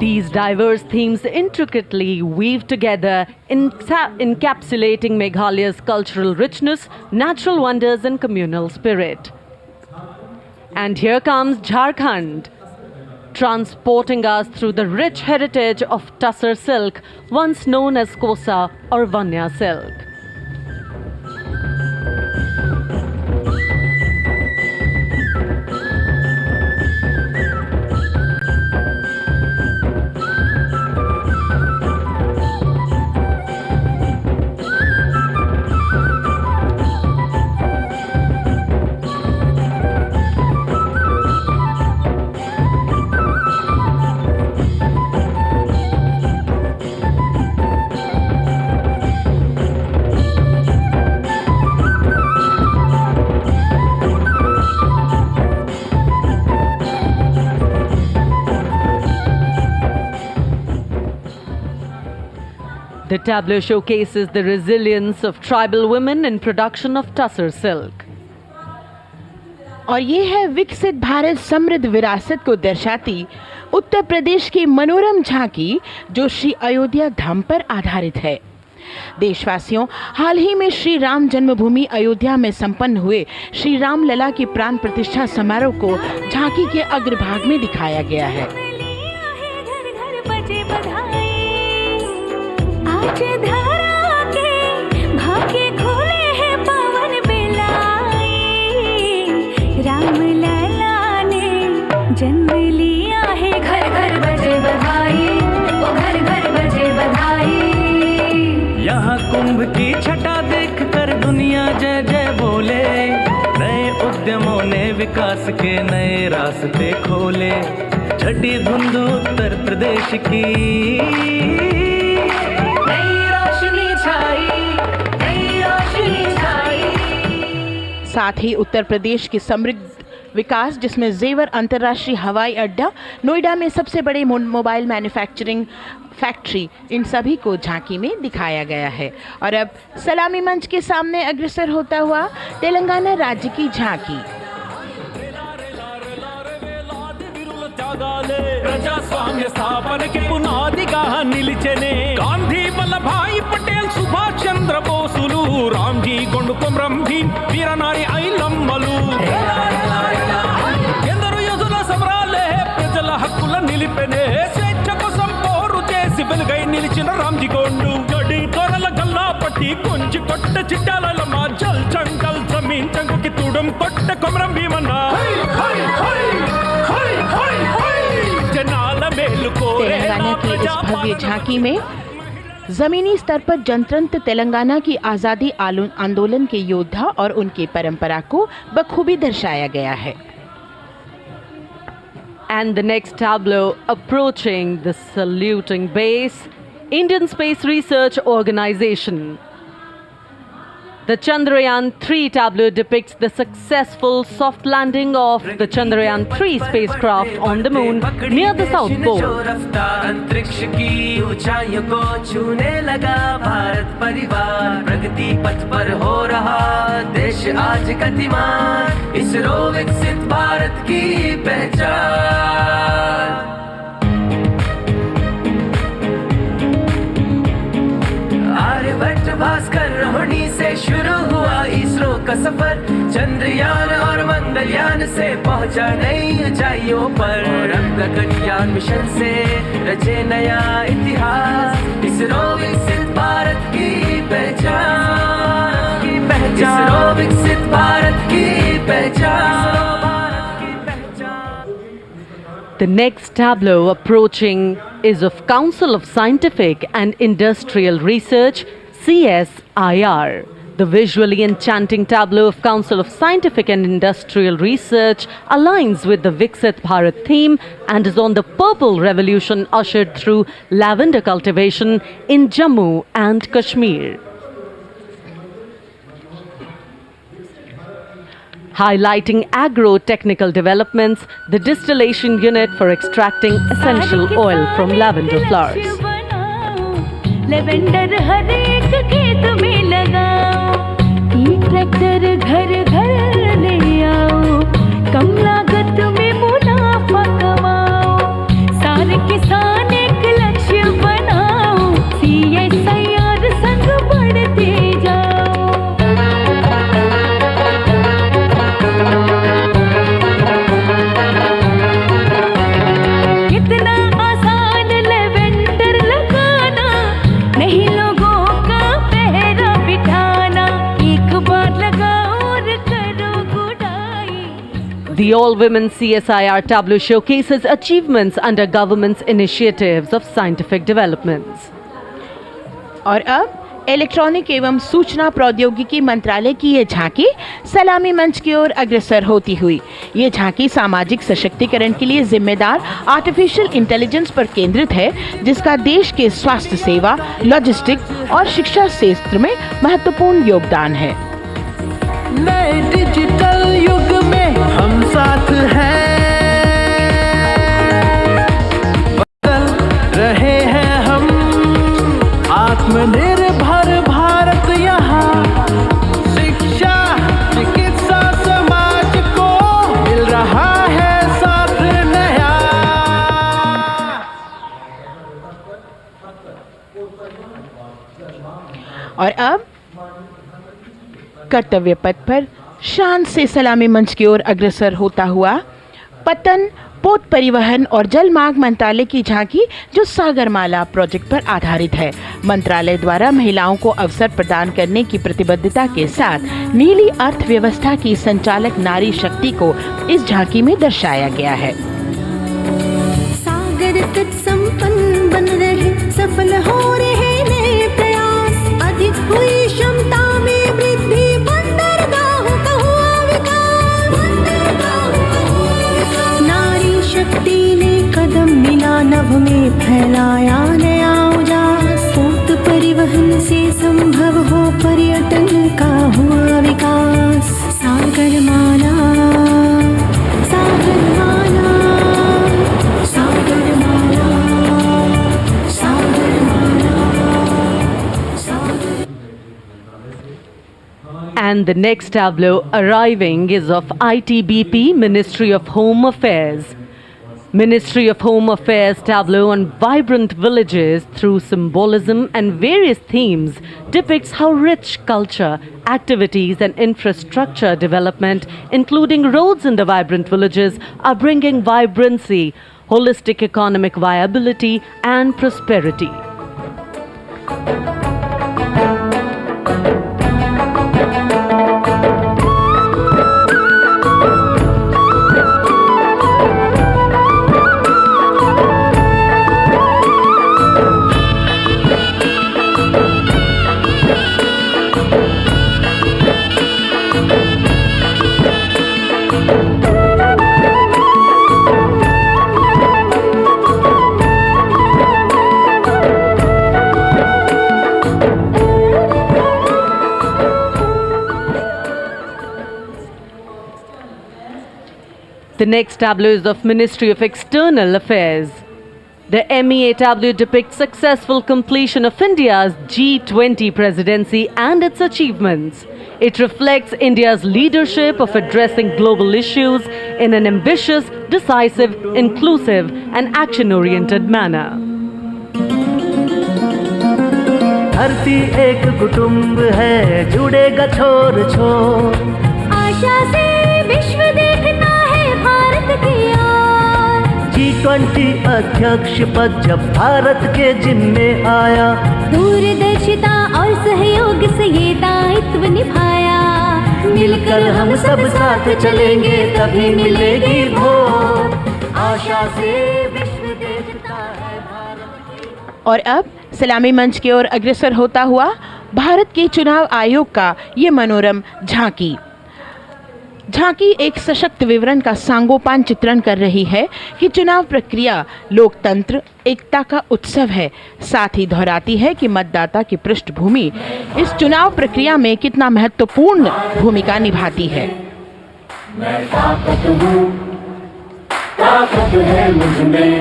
These diverse themes intricately weave together, encapsulating Meghalaya's cultural richness, natural wonders and communal spirit. And here comes Jharkhand, transporting us through the rich heritage of Tussar silk, once known as Kosa or Vanya silk. The tableau showcases the resilience of tribal women in production of Tussar silk. और ये है विकसित भारत समृद्ध विरासत को दर्शाती उत्तर प्रदेश की मनोरम झांकी, जो श्री अयोध्या धाम पर आधारित है। देशवासियों, हाल ही में श्री राम जन्मभूमि अयोध्या में संपन्न हुए श्री राम लला की प्राण प्रतिष्ठा समारोह को झांकी के अग्रभाग में दिखाया गया है। आज धरा के भाग्य खोले हैं पवन बिलाई, राम लला ने जन्म लिया है, घर घर बजे बधाई, ओ घर घर बजे बधाई। यहाँ कुंभ की छटा देख कर दुनिया जय जय बोले, नए उद्यमों ने विकास के नए रास्ते खोले। छठी धुंध उत्तर प्रदेश की साथ ही उत्तर प्रदेश की समृद्ध विकास, जिसमें जेवर अंतर्राष्ट्रीय हवाई अड्डा, नोएडा में सबसे बड़े मोबाइल मैन्युफैक्चरिंग फैक्ट्री, इन सभी को झांकी में दिखाया गया है। और अब सलामी मंच के सामने अग्रसर होता हुआ तेलंगाना राज्य की झांकी। ప్రజాస్వామ్య స్థాపనకి పునాదిగా నిలిచెనే గాంధీ వల్లభాయ్ పటేల్ సుభాష్ చంద్ర బోసులు రామ్జీ గొండు కొమరం భీమ్ రామ్జిగోండు గడి దొరల గల్లా పట్టి కొంచి కొట్ట చిట్టాలమ్మ జల్ జంగల్ జమీన్ చంగుకి తుడం కొట్ట కొమరం భీమన్న జనాల మేలు కోరే तेलंगाना की इस भव्य झांकी में जमीनी स्तर पर जनतंत्र तेलंगाना की आज़ादी आंदोलन के योद्धा और उनकी परंपरा को बखूबी दर्शाया गया है. And the next tableau approaching the saluting base, Indian Space Research Organization. The Chandrayaan-3 tableau depicts the successful soft landing of the Chandrayaan-3 spacecraft on the moon near the South Pole. अंतरिक्ष की ऊंचाइयों को छूने लगा भारत परिवार प्रगति पथ पर हो रहा देश आज गतिमान इसरो विकसित भारत की पहचान आर्यभट्ट भास्कर रोहिणी से शुरू हुआ इसरो का सफर चंद्रयान और मंगलयान से पहुंचा नई ऊंचाइयों पर गगनयान मिशन से रचे नया इतिहास इसरो विकसित भारत की पहचान इसरो विकसित भारत की पहचान. The next tableau approaching is of Council of Scientific and Industrial Research, CSIR. The visually enchanting tableau of Council of Scientific and Industrial Research aligns with the Viksit Bharat theme and is on the Purple Revolution ushered through lavender cultivation in Jammu and Kashmir. Highlighting agro-technical developments, the distillation unit for extracting essential oil from lavender flowers. Lavender हर एक खेत में लगाओ tractor घर घर ले आओ कम लागत में मुनाफा कमाओ सारे किसान एक लक्ष्य बनाओ CSIR संग बढ़ते जाओ. कितना आसान लेवेंडर लगाना नहीं लोगों का पहरा बिठाना एक बार लगाओ और करो गुडाई. The all-women CSIR tableau showcases achievements under government's initiatives of scientific developments. और अब इलेक्ट्रॉनिक एवं सूचना प्रौद्योगिकी मंत्रालय की ये झांकी सलामी मंच की ओर अग्रसर होती हुई. ये झांकी सामाजिक सशक्तिकरण के लिए जिम्मेदार आर्टिफिशियल इंटेलिजेंस पर केंद्रित है जिसका देश के स्वास्थ्य सेवा, लॉजिस्टिक और शिक्षा क्षेत्र में महत्वपूर्ण योगदान है. नए डिजिटल युग में हम साथ हैं बदल रहे हैं हम आत्मनिर्भर भारत यहाँ शिक्षा चिकित्सा समाज को मिल रहा है साथ नया. और अब कर्तव्य पथ पर शान से सलामी मंच की ओर अग्रसर होता हुआ पतन, पोत परिवहन और जल मार्ग मंत्रालय की झांकी जो सागरमाला प्रोजेक्ट पर आधारित है. मंत्रालय द्वारा महिलाओं को अवसर प्रदान करने की प्रतिबद्धता के साथ नीली अर्थव्यवस्था की संचालक नारी शक्ति को इस झांकी में दर्शाया गया है. सागर तट संपन्न बन रहे सफल हो रहे नए प्रयास अधिक हुई क्षमता में वृद्धि बंदरगाहों का हुआ विकास नारी शक्ति ने कदम मिला नभ में फैलाया नया उजास पोत परिवहन से संभव हो पर्यटन का हुआ विकास सागरमाला सागरमाला सागरमाला सागरमाला सागर. And the next tableau arriving is of ITBP, Ministry of Home Affairs. Ministry of Home Affairs tableau on vibrant villages through symbolism and various themes depicts how rich culture, activities and infrastructure development, including roads in the vibrant villages, are bringing vibrancy, holistic economic viability and prosperity. The next tableau is of Ministry of External Affairs. The MEA tableau depicts successful completion of India's G20 presidency and its achievements. It reflects India's leadership of addressing global issues in an ambitious, decisive, inclusive and action-oriented manner. धरती एक कुटुंब है, जुड़ेगा छोर छोर। आशा से विश्व देखता है भारत की ओर। G20 अध्यक्ष पद जब भारत के जिम्मे आया, दूरदर्शिता और सहयोग से ये दायित्व निभाया। मिलकर हम सब साथ चलेंगे तभी मिलेगी भोर। आशा से विश्व देखता है भारत की। और अब सलामी मंच की ओर अग्रसर होता हुआ भारत के चुनाव आयोग का ये मनोरम झांकी एक सशक्त विवरण का सांगोपान चित्रण कर रही है कि चुनाव प्रक्रिया लोकतंत्र एकता का उत्सव है। साथ ही दोहराती है कि मतदाता की पृष्ठभूमि इस चुनाव प्रक्रिया में कितना महत्वपूर्ण भूमिका निभाती है। मैं ताकत हूँ, ताकत है मुझ में,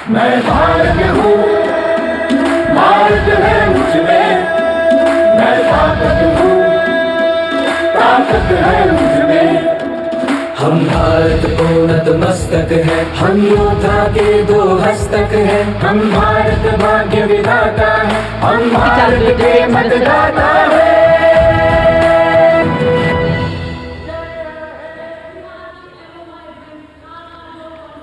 मैं भारत हूँ, भारत है मुझ में, मैं ताकत हूँ, ताकत है मुझ में। हम भारत को नतमस्तक है, हम योद्धा के दो हस्तक है, हम भारत भाग्य विधाता है, हम भारत के मतदाता है।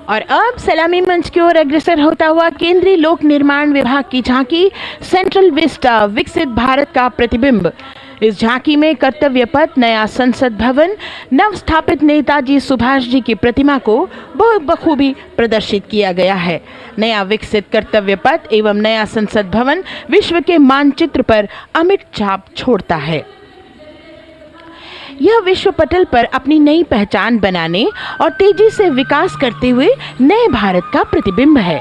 और अब सलामी मंच की ओर अग्रसर होता हुआ केंद्रीय लोक निर्माण विभाग की झांकी सेंट्रल विस्टा विकसित भारत का प्रतिबिंब। इस झांकी में कर्तव्य पथ, नया संसद भवन, नव स्थापित नेताजी सुभाष जी की प्रतिमा को बहुत बखूबी प्रदर्शित किया गया है। नया विकसित कर्तव्य पथ एवं नया संसद भवन विश्व के मानचित्र पर अमिट छाप छोड़ता है। यह विश्व पटल पर अपनी नई पहचान बनाने और तेजी से विकास करते हुए नए भारत का प्रतिबिंब है।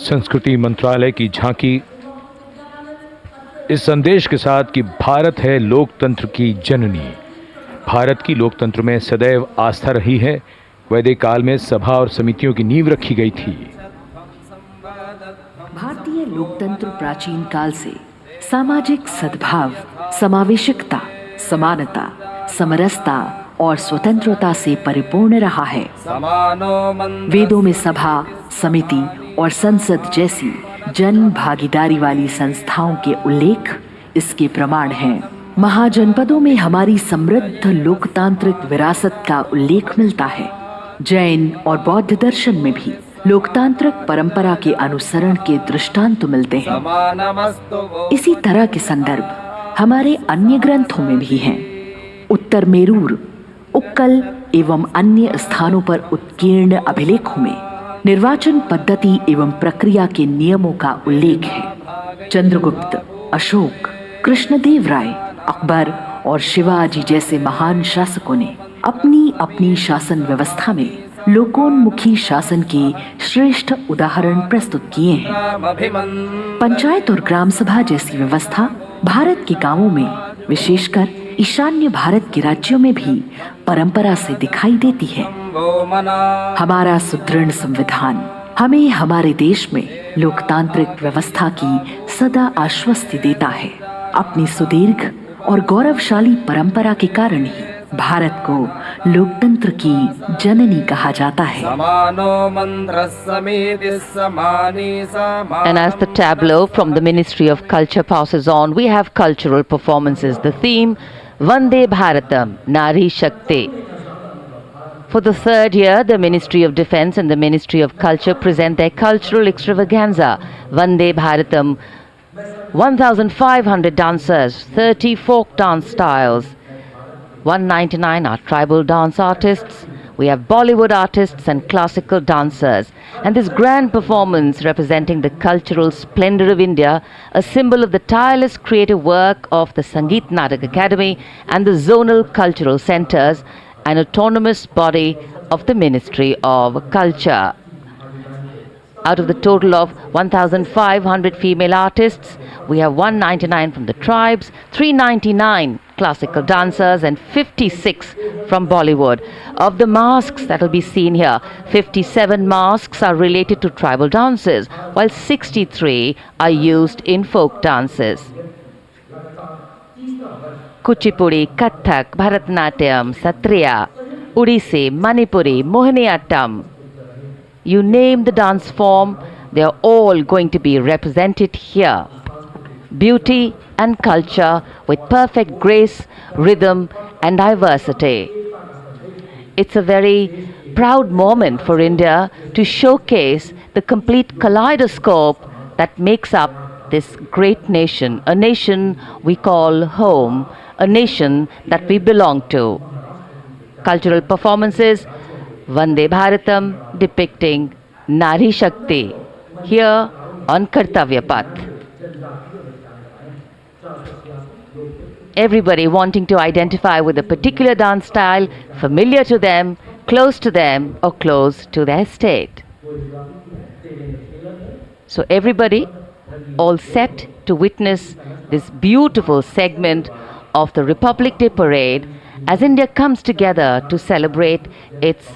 संस्कृति मंत्रालय की झांकी इस संदेश के साथ कि भारत है लोकतंत्र की जननी। भारत की लोकतंत्र में सदैव आस्था रही है। वैदिक काल में सभा और समितियों की नींव रखी गई थी। भारतीय लोकतंत्र प्राचीन काल से सामाजिक सद्भाव, समावेशकता, समानता, समरसता और स्वतंत्रता से परिपूर्ण रहा है। वेदों में सभा, समिति और संसद जैसी जन भागीदारी वाली संस्थाओं के उल्लेख इसके प्रमाण हैं। महाजनपदों में हमारी समृद्ध लोकतांत्रिक विरासत का उल्लेख मिलता है। जैन और बौद्ध दर्शन में भी लोकतांत्रिक परंपरा के अनुसरण के दृष्टांत मिलते हैं। इसी तरह के संदर्भ हमारे अन्य ग्रंथों में भी हैं। उत्तर मेरूर, उक्कल एवं अन्य स्थानों पर उत्कीर्ण अभिलेखों में निर्वाचन पद्धति एवं प्रक्रिया के नियमों का उल्लेख है। चंद्रगुप्त, अशोक, कृष्णदेव राय, अकबर और शिवाजी जैसे महान शासकों ने अपनी अपनी शासन व्यवस्था में लोकोन्मुखी शासन के श्रेष्ठ उदाहरण प्रस्तुत किए हैं। पंचायत और ग्राम सभा जैसी व्यवस्था भारत के गांवों में, विशेषकर ईशान्य भारत के राज्यों में भी परंपरा से दिखाई देती है। हमारा सुदृढ़ संविधान हमें हमारे देश में लोकतांत्रिक व्यवस्था की सदा आश्वस्ति देता है। अपनी सुदीर्घ और गौरवशाली परंपरा के कारण ही भारत को लोकतंत्र की जननी कहा जाता है। And as the tableau from the Ministry of Culture passes on, we have cultural performances. The theme, Vande Bharatam, Nari Shakti. For the third year, the Ministry of Defence and the Ministry of Culture present their cultural extravaganza, Vande Bharatam. 1,500 dancers, 30 folk dance styles, 199 are tribal dance artists. We have Bollywood artists and classical dancers. And this grand performance representing the cultural splendor of India, a symbol of the tireless creative work of the Sangeet Natak Academy and the zonal cultural centers, an autonomous body of the Ministry of Culture. Out of the total of 1,500 female artists, we have 199 from the tribes, 399 classical dancers and 56 from Bollywood. Of the masks that will be seen here, 57 masks are related to tribal dances, while 63 are used in folk dances. Kuchipudi, Kathak, Bharatanatyam, Satriya, Odissi, Manipuri, Mohiniyattam. You name the dance form, they are all going to be represented here. Beauty and culture with perfect grace, rhythm and diversity. It's a very proud moment for India to showcase the complete kaleidoscope that makes up this great nation, a nation we call home, a nation that we belong to. Cultural performances, Vande Bharatam depicting Nari Shakti here on Kartavya Path. Everybody wanting to identify with a particular dance style, familiar to them, close to them, or close to their state. So everybody all set to witness this beautiful segment of the Republic Day Parade as India comes together to celebrate its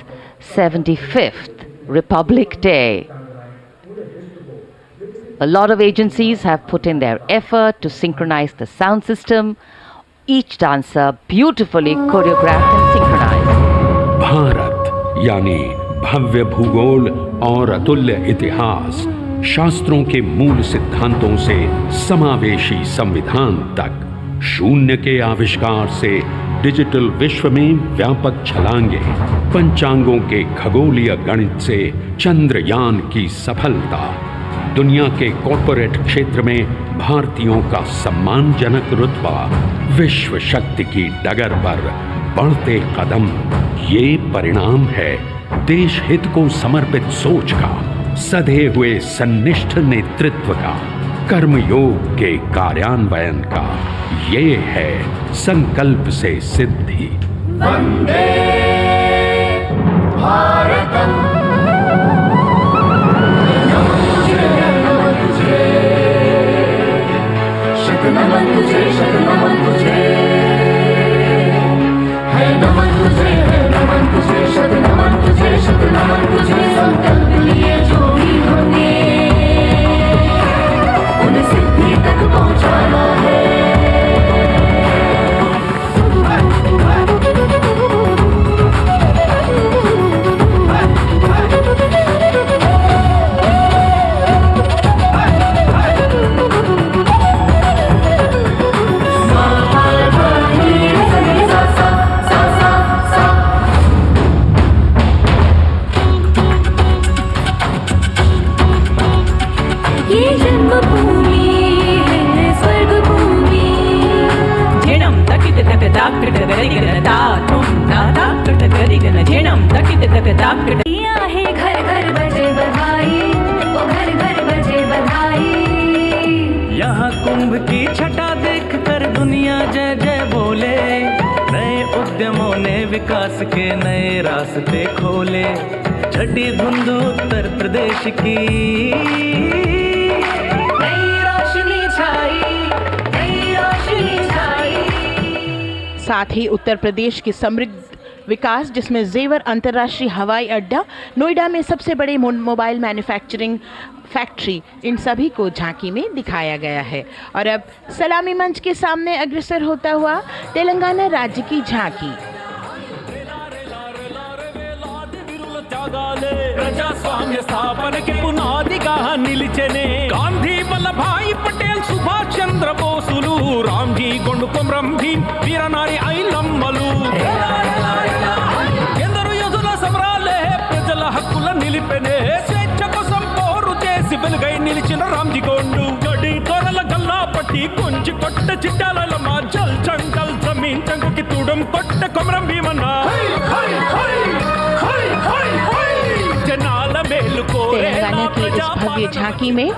75th Republic Day. A lot of agencies have put in their effort to synchronize the sound system. Each dancer beautifully choreographed and synchronized. Bharat यानी भव्य भूगोल और अतुल्य इतिहास, शास्त्रों के मूल सिद्धांतों से समावेशी संविधान तक, शून्य के आविष्कार से डिजिटल विश्व में व्यापक छलांगे, पंचांगों के खगोलीय गणित से चंद्रयान की सफलता, दुनिया के कॉर्पोरेट क्षेत्र में भारतीयों का सम्मानजनक रुतबा, विश्व शक्ति की डगर पर बढ़ते कदम, ये परिणाम है देश हित को समर्पित सोच का, सधे हुए सन्निष्ठ नेतृत्व का, कर्मयोग के कार्यान्वयन का। ये है संकल्प से सिद्धि। वंदे भारतम, नमन तुझे, शत नमन तुझे, शत नमन तुझे, है नमन तुझे, है नमन तुझे, शत नमन तुझे, शत नमन तुझे। संकल्प लिए जो भी होंगे उन्हें सिद्धि तक पहुंचाना है। घर घर बजे बधाई, ओ घर घर बजे बधाई। यहाँ कुंभ की छटा देख कर दुनिया जय जय बोले, नए उद्यमों ने विकास के नए रास्ते खोले। छठी धुंध उत्तर प्रदेश की नई रोशनी छाई, नई रोशनी छाई। साथ ही उत्तर प्रदेश की समृद्ध विकास, जिसमें जेवर अंतर्राष्ट्रीय हवाई अड्डा, नोएडा में सबसे बड़े मोबाइल मैन्युफैक्चरिंग फैक्ट्री, इन सभी को झांकी में दिखाया गया है। और अब सलामी मंच के सामने अग्रसर होता हुआ तेलंगाना राज्य की झांकी। ప్రజాస్వామ్య స్థాపనకి పునాదిగా నిలిచెనే గాంధీ వల్లభాయ్ పటేల్, సుభాష్ చంద్ర బోసులు, రామ్జీ గొండు కొమ్రం భీమ్, వీరనారి ఐలమ్మలు, ఎందరో యోధుల కొట్ట కొమరం భీమన్న జనాల మేలు కోరే तेलंगाना की इस भव्य झांकी में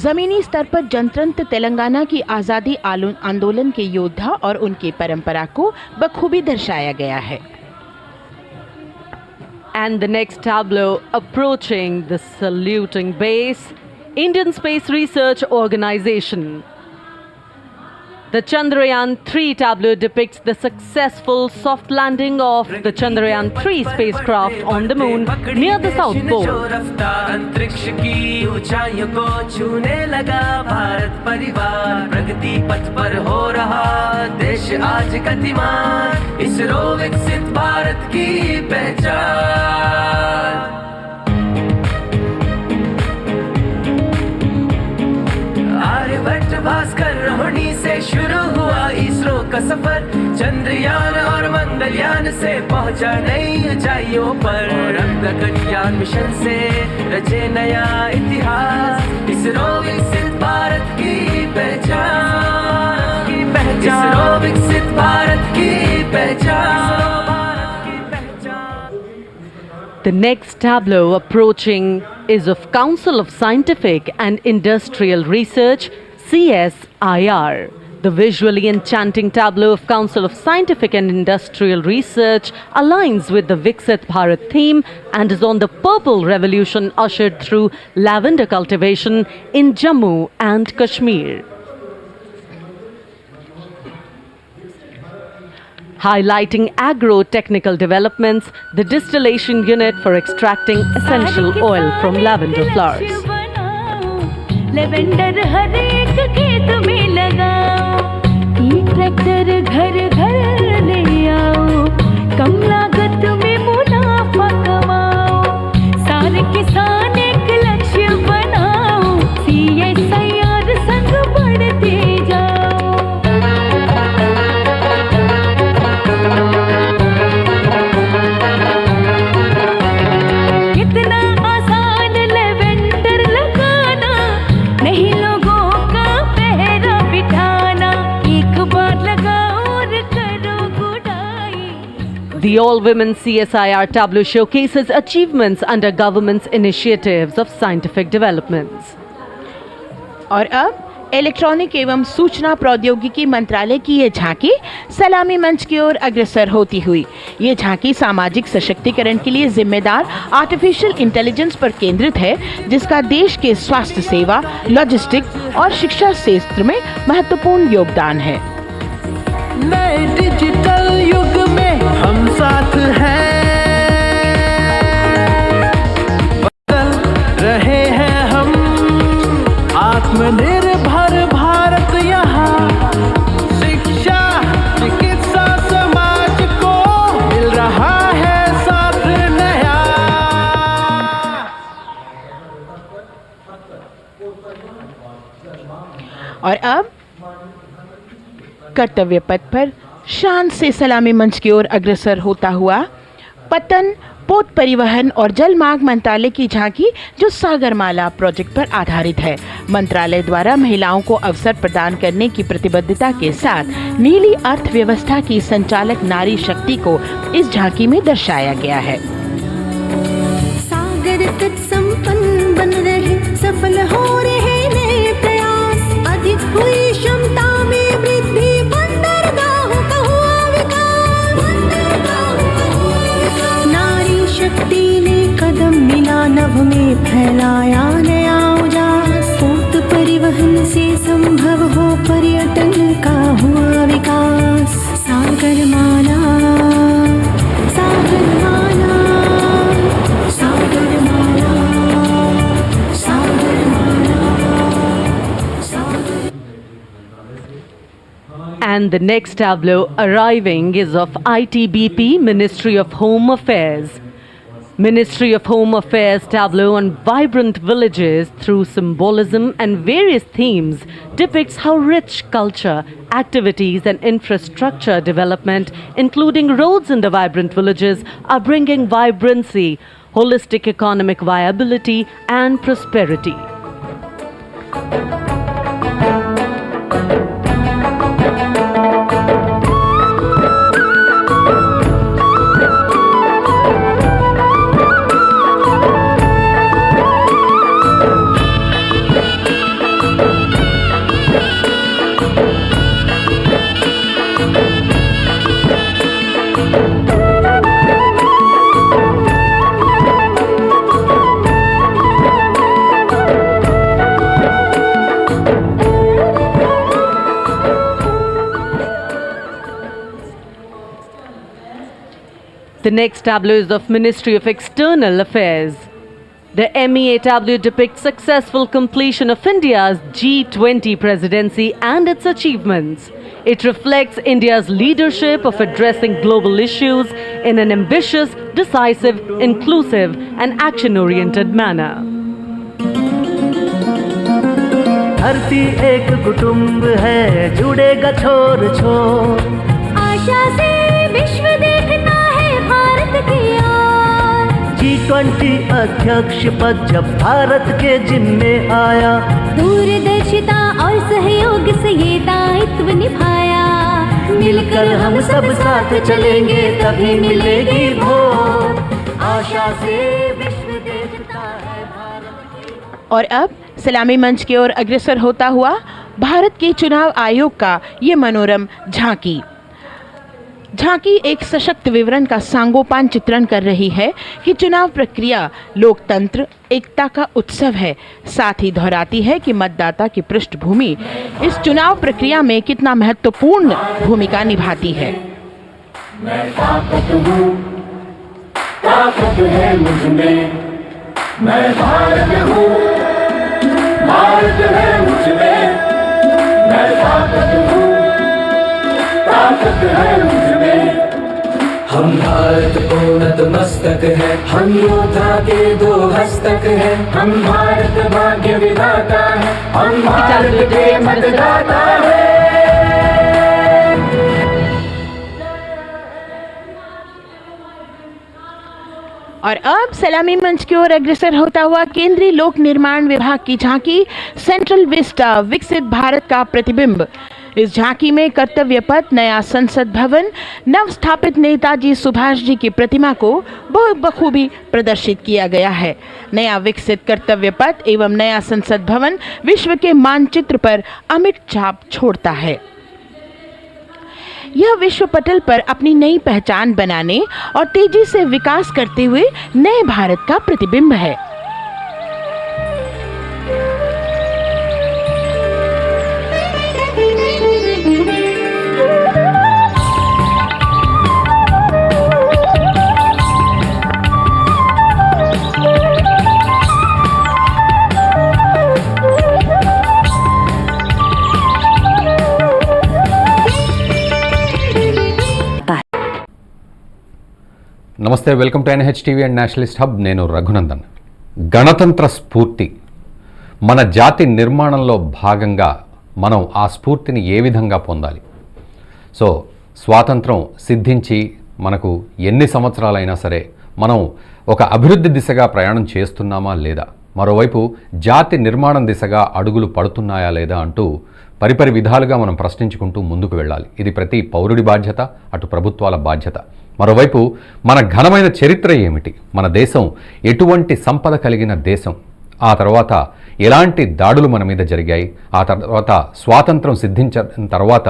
जमीनी स्तर पर जनतंत्र तेलंगाना की आज़ादी आंदोलन के योद्धा और उनकी परंपरा को बखूबी दर्शाया गया है. And the next tableau approaching the saluting base, Indian Space Research Organization. The Chandrayaan-3 tableau depicts the successful soft landing of the Chandrayaan-3 spacecraft on the moon near the South Pole. अंतरिक्ष की ऊंचाइयों को छूने लगा भारत परिवार प्रगति पथ पर हो रहा देश आज गतिमान इसरो विकसित भारत की पहचान आर्यभट्ट भास्कर रोहिणी से शुरू हुआ इसरो का सफर चंद्रयान और मंगलयान से पहुंचा नई ऊंचाइयों पर अब गगनयान मिशन से रचे नया इतिहास इसरो विकसित भारत की पहचान इसरो विकसित भारत की पहचान. The next tableau approaching is of Council of Scientific and Industrial Research, CSIR. The visually enchanting tableau of Council of Scientific and Industrial Research aligns with the Viksit Bharat theme and is on the Purple Revolution ushered through lavender cultivation in Jammu and Kashmir. Highlighting agro-technical developments, the distillation unit for extracting essential oil from lavender flowers. Lavender हर एक खेत में लगाओ ई tractor घर घर ले आओ कम लागत में मुनाफा कमाओ सारे किसान एक लक्ष्य बनाओ CSIR संग बढ़ते जाओ. कितना आसान लेवेंडर लगाना नहीं लोगों का पहरा बिठाना एक बार लगाओ और करो गुडाई. The all-women CSIR tableau showcases achievements under government's initiatives of scientific developments. और अब इलेक्ट्रॉनिक एवं सूचना प्रौद्योगिकी मंत्रालय की ये झांकी सलामी मंच की ओर अग्रसर होती हुई. ये झांकी सामाजिक सशक्तिकरण के लिए जिम्मेदार आर्टिफिशियल इंटेलिजेंस पर केंद्रित है जिसका देश के स्वास्थ्य सेवा, लॉजिस्टिक्स और शिक्षा क्षेत्र में महत्वपूर्ण योगदान है. नए डिजिटल युग में हम साथ हैं बदल रहे हैं हम आत्मनिर्भर भारत यहाँ शिक्षा चिकित्सा समाज को मिल रहा है साथ नया. और अब कर्तव्य पथ पर शान से सलामी मंच की ओर अग्रसर होता हुआ पतन, पोत परिवहन और जल मार्ग मंत्रालय की झांकी जो सागरमाला प्रोजेक्ट पर आधारित है. मंत्रालय द्वारा महिलाओं को अवसर प्रदान करने की प्रतिबद्धता के साथ नीली अर्थव्यवस्था की संचालक नारी शक्ति को इस झांकी में दर्शाया गया है. सागर तट संपन्न बन रहे सफल हो रहे नए प्रयास अधिक हुई क्षमता में वृद्धि बंदरगाहों का हुआ विकास नारी शक्ति ने कदम मिला नभ में फैलाया नया उजास पोत परिवहन से संभव हो पर्यटन का हुआ विकास. सागरमाला सागरमाला सागरमाला सागरमाला सागर. And the next tableau arriving is of ITBP, Ministry of Home Affairs. Ministry of Home Affairs tableau on vibrant villages through symbolism and various themes depicts how rich culture, activities and infrastructure development, including roads in the vibrant villages, are bringing vibrancy, holistic economic viability and prosperity. The next tableau is of Ministry of External Affairs. The MEA tableau depicts successful completion of India's G20 presidency and its achievements. It reflects India's leadership of addressing global issues in an ambitious, decisive, inclusive and action-oriented manner. धरती एक कुटुंब है, जुड़ेगा छोर छोर। आशा से विश्व देखता है भारत की ओर। G20 अध्यक्ष पद जब भारत के जिम्मे आया, दूरदर्शिता और सहयोग से ये दायित्व निभाया। मिलकर हम सब साथ चलेंगे तभी मिलेगी भोर। आशा से विश्व देखता है भारत। और अब सलामी मंच की ओर अग्रसर होता हुआ भारत के चुनाव आयोग का ये मनोरम झांकी एक सशक्त विवरण का सांगोपान चित्रण कर रही है कि चुनाव प्रक्रिया लोकतंत्र एकता का उत्सव है। साथ ही दोहराती है कि मतदाता की पृष्ठभूमि इस चुनाव प्रक्रिया में कितना महत्वपूर्ण भूमिका निभाती है। मैं ताकत है मुझ में, मैं भारत हूँ, भारत है मुझ में, मैं ताकत हूँ, ताकत है मुझ में। हम भारत को नतमस्तक है, हम योद्धा के दो हस्तक है। हम भारत भाग्य विधाता है, हम भारत के मतदाता है। और अब सलामी मंच की ओर अग्रसर होता हुआ केंद्रीय लोक निर्माण विभाग की झांकी सेंट्रल विस्टा विकसित भारत का प्रतिबिंब। इस झांकी में कर्तव्य पथ, नया संसद भवन, नव स्थापित नेताजी सुभाष जी की प्रतिमा को बहुत बखूबी प्रदर्शित किया गया है। नया विकसित कर्तव्य पथ एवं नया संसद भवन विश्व के मानचित्र पर अमिट छाप छोड़ता है। यह विश्व पटल पर अपनी नई पहचान बनाने और तेजी से विकास करते हुए नए भारत का प्रतिबिंब है। నమస్తే, welcome to NHTV and Nationalist hub. నేను రఘునందన్. గణతంత్ర స్ఫూర్తి మన జాతి నిర్మాణంలో భాగంగా మనం ఆ స్ఫూర్తిని ఏ విధంగా పొందాలి? సో స్వాతంత్రం సిద్ధించి మనకు ఎన్ని సంవత్సరాలైనా సరే మనం ఒక అభివృద్ధి దిశగా ప్రయాణం చేస్తున్నామా లేదా, మరోవైపు జాతి నిర్మాణం దిశగా అడుగులు పడుతున్నాయా లేదా అంటూ పరిపరి విధాలుగా మనం ప్రశ్నించుకుంటూ ముందుకు వెళ్ళాలి. ఇది ప్రతి పౌరుడి బాధ్యత, అటు ప్రభుత్వాల బాధ్యత. మరోవైపు మన ఘనమైన చరిత్ర ఏమిటి, మన దేశం ఎటువంటి సంపద కలిగిన దేశం, ఆ తర్వాత ఎలాంటి దాడులు మన మీద జరిగాయి, ఆ తర్వాత స్వాతంత్రం సిద్ధించిన తర్వాత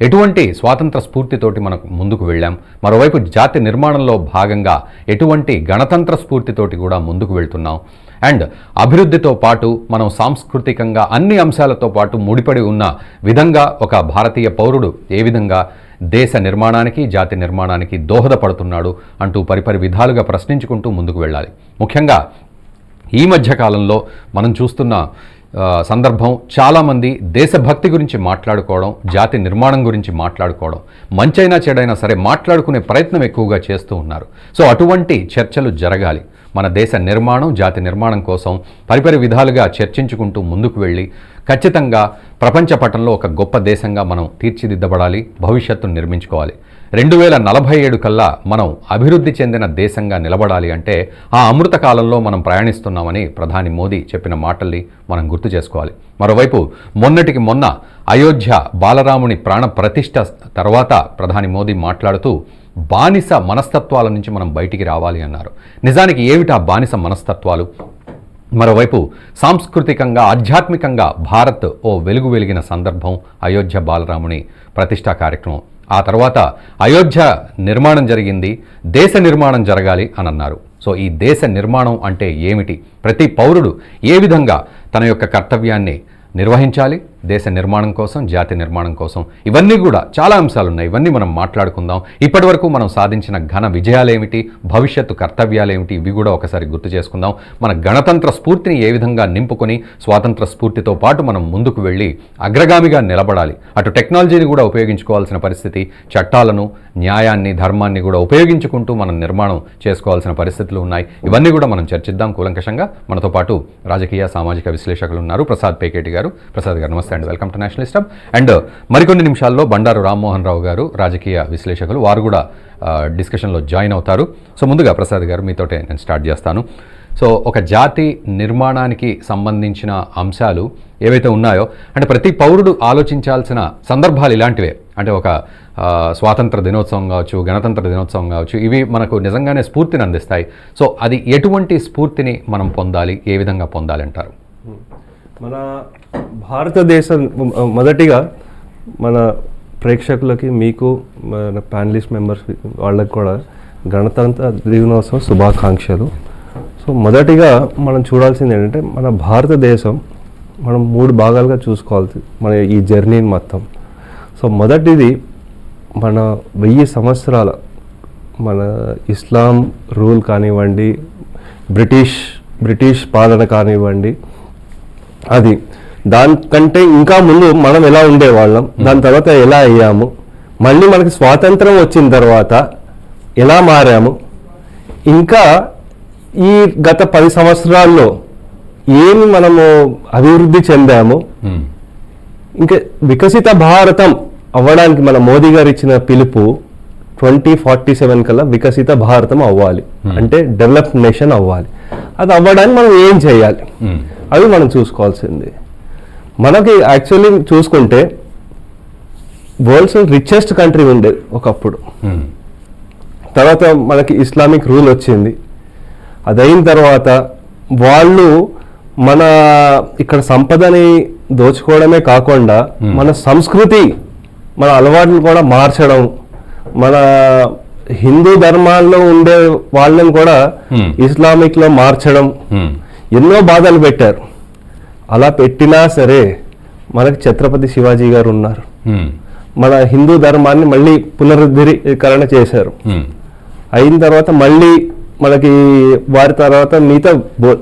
ఎటువంటి స్వాతంత్ర స్ఫూర్తితోటి మనం ముందుకు వెళ్ళాం, మరోవైపు జాతి నిర్మాణంలో భాగంగా ఎటువంటి గణతంత్ర స్ఫూర్తితోటి కూడా ముందుకు వెళ్తున్నాం. అండ్ అభివృద్ధితో పాటు మనం సాంస్కృతికంగా అన్ని అంశాలతో పాటు ముడిపడి ఉన్న విధంగా ఒక భారతీయ పౌరుడు ఏ విధంగా దేశ నిర్మాణానికి, జాతి నిర్మాణానికి దోహదపడుతున్నాడు అంటూ పరిపరి విధాలుగా ప్రశ్నించుకుంటూ ముందుకు వెళ్ళాలి. ముఖ్యంగా ఈ మధ్య కాలంలో మనం చూస్తున్న సందర్భం, చాలామంది దేశభక్తి గురించి మాట్లాడుకోవడం, జాతి నిర్మాణం గురించి మాట్లాడుకోవడం, మంచైనా చెడైనా సరే మాట్లాడుకునే ప్రయత్నం ఎక్కువగా చేస్తూ ఉన్నారు. సో అటువంటి చర్చలు జరగాలి. మన దేశ నిర్మాణం, జాతి నిర్మాణం కోసం పరిపరి విధాలుగా చర్చించుకుంటూ ముందుకు వెళ్ళి ఖచ్చితంగా ప్రపంచ పటంలో ఒక గొప్ప దేశంగా మనం తీర్చిదిద్దబడాలి, భవిష్యత్తును నిర్మించుకోవాలి. 2047 కల్లా మనం అభివృద్ధి చెందిన దేశంగా నిలబడాలి అంటే ఆ అమృత కాలంలో మనం ప్రయాణిస్తున్నామని ప్రధాని మోదీ చెప్పిన మాటల్ని మనం గుర్తు చేసుకోవాలి. మరోవైపు మొన్నటికి మొన్న అయోధ్య బాలరాముని ప్రాణ ప్రతిష్ఠ తర్వాత ప్రధాని మోదీ మాట్లాడుతూ బానిస మనస్తత్వాల నుంచి మనం బయటికి రావాలి అన్నారు. నిజానికి ఏమిటా బానిస మనస్తత్వాలు? మరోవైపు సాంస్కృతికంగా, ఆధ్యాత్మికంగా భారత్ ఓ వెలుగు వెలిగిన సందర్భం అయోధ్య బాలరాముని ప్రతిష్ఠా కార్యక్రమం. ఆ తర్వాత అయోధ్య నిర్మాణం జరిగింది, దేశ నిర్మాణం జరగాలి అని అన్నారు. సో ఈ దేశ నిర్మాణం అంటే ఏమిటి, ప్రతి పౌరుడు ఏ విధంగా తన యొక్క కర్తవ్యాన్ని నిర్వహించాలి, దేశ నిర్మాణం కోసం, జాతి నిర్మాణం కోసం, ఇవన్నీ కూడా చాలా అంశాలు ఉన్నాయి. ఇవన్నీ మనం మాట్లాడుకుందాం. ఇప్పటివరకు మనం సాధించిన ఘన విజయాలేమిటి, భవిష్యత్తు కర్తవ్యాలేమిటి, ఇవి కూడా ఒకసారి గుర్తు చేసుకుందాం. మన గణతంత్ర స్ఫూర్తిని ఏ విధంగా నింపుకొని స్వాతంత్ర స్ఫూర్తితో పాటు మనం ముందుకు వెళ్ళి అగ్రగామిగా నిలబడాలి. అటు టెక్నాలజీని కూడా ఉపయోగించుకోవాల్సిన పరిస్థితి, చట్టాలను, న్యాయాన్ని, ధర్మాన్ని కూడా ఉపయోగించుకుంటూ మనం నిర్మాణం చేసుకోవాల్సిన పరిస్థితులు ఉన్నాయి. ఇవన్నీ కూడా మనం చర్చిద్దాం కూలంకషంగా. మనతో పాటు రాజకీయ, సామాజిక విశ్లేషకులు ఉన్నారు. ప్రసాద్ పేకేటి గారు. ప్రసాద్ గారు నమస్తే అండి, welcome to Nationalist hub. And మరికొన్ని నిమిషాల్లో బండారు రామ్మోహన్ రావు గారు, రాజకీయ విశ్లేషకులు, వారు కూడా డిస్కషన్లో జాయిన్ అవుతారు. సో ముందుగా ప్రసాద్ గారు మీతోటే నేను స్టార్ట్ చేస్తాను. సో ఒక జాతి నిర్మాణానికి సంబంధించిన అంశాలు ఏవైతే ఉన్నాయో, అంటే ప్రతి పౌరుడు ఆలోచించాల్సిన సందర్భాలు ఇలాంటివే. అంటే ఒక స్వాతంత్ర దినోత్సవం కావచ్చు, గణతంత్ర దినోత్సవం కావచ్చు, ఇవి మనకు నిజంగానే స్ఫూర్తిని అందిస్తాయి. సో అది ఎటువంటి స్ఫూర్తిని మనం పొందాలి, ఏ విధంగా పొందాలి అంటారు? మన భారతదేశం మొదటిగా మన ప్రేక్షకులకి, మీకు, మన ప్యానలిస్ట్ మెంబర్స్ వాళ్ళకి కూడా గణతంత్ర దినోత్సవం శుభాకాంక్షలు. సో మొదటిగా మనం చూడాల్సింది ఏంటంటే, మన భారతదేశం మనం 3 భాగాలుగా చూసుకోవాలి మన ఈ జర్నీని మొత్తం. సో మొదటిది మన 1000 సంవత్సరాల మన ఇస్లాం రూల్ కానివ్వండి, బ్రిటిష్ పాలన కానివ్వండి, అది దానికంటే ఇంకా ముందు మనం ఎలా ఉండేవాళ్ళం, దాని తర్వాత ఎలా అయ్యాము, మళ్ళీ మనకి స్వాతంత్రం వచ్చిన తర్వాత ఎలా మారాము, ఇంకా ఈ గత 10 సంవత్సరాల్లో ఏమి మనము అభివృద్ధి చెందాము, ఇంకా వికసిత భారతం అవ్వడానికి మన మోదీ గారు ఇచ్చిన పిలుపు 2047 కల్లా వికసిత భారతం అవ్వాలి, అంటే డెవలప్డ్ నేషన్ అవ్వాలి. అది అవ్వడానికి మనం ఏం చేయాలి, అవి మనం చూసుకోవాల్సింది. మనకి యాక్చువల్లీ చూసుకుంటే వరల్డ్స్ రిచెస్ట్ కంట్రీ ఉండేది ఒకప్పుడు. తర్వాత మనకి ఇస్లామిక్ రూల్ వచ్చింది. అదైన తర్వాత వాళ్ళు మన ఇక్కడ సంపదని దోచుకోవడమే కాకుండా మన సంస్కృతి, మన అలవాట్లు కూడా మార్చడం, మన హిందూ ధర్మాల్లో ఉండే వాళ్ళని కూడా ఇస్లామిక్ లో మార్చడం, ఎన్నో బాధలు పెట్టారు. అలా పెట్టినా సరే మనకి ఛత్రపతి శివాజీ గారు ఉన్నారు. మన హిందూ ధర్మాన్ని మళ్ళీ పునరుద్ధరీకరణ చేశారు. అయిన తర్వాత మళ్ళీ మనకి వారి తర్వాత మిగతా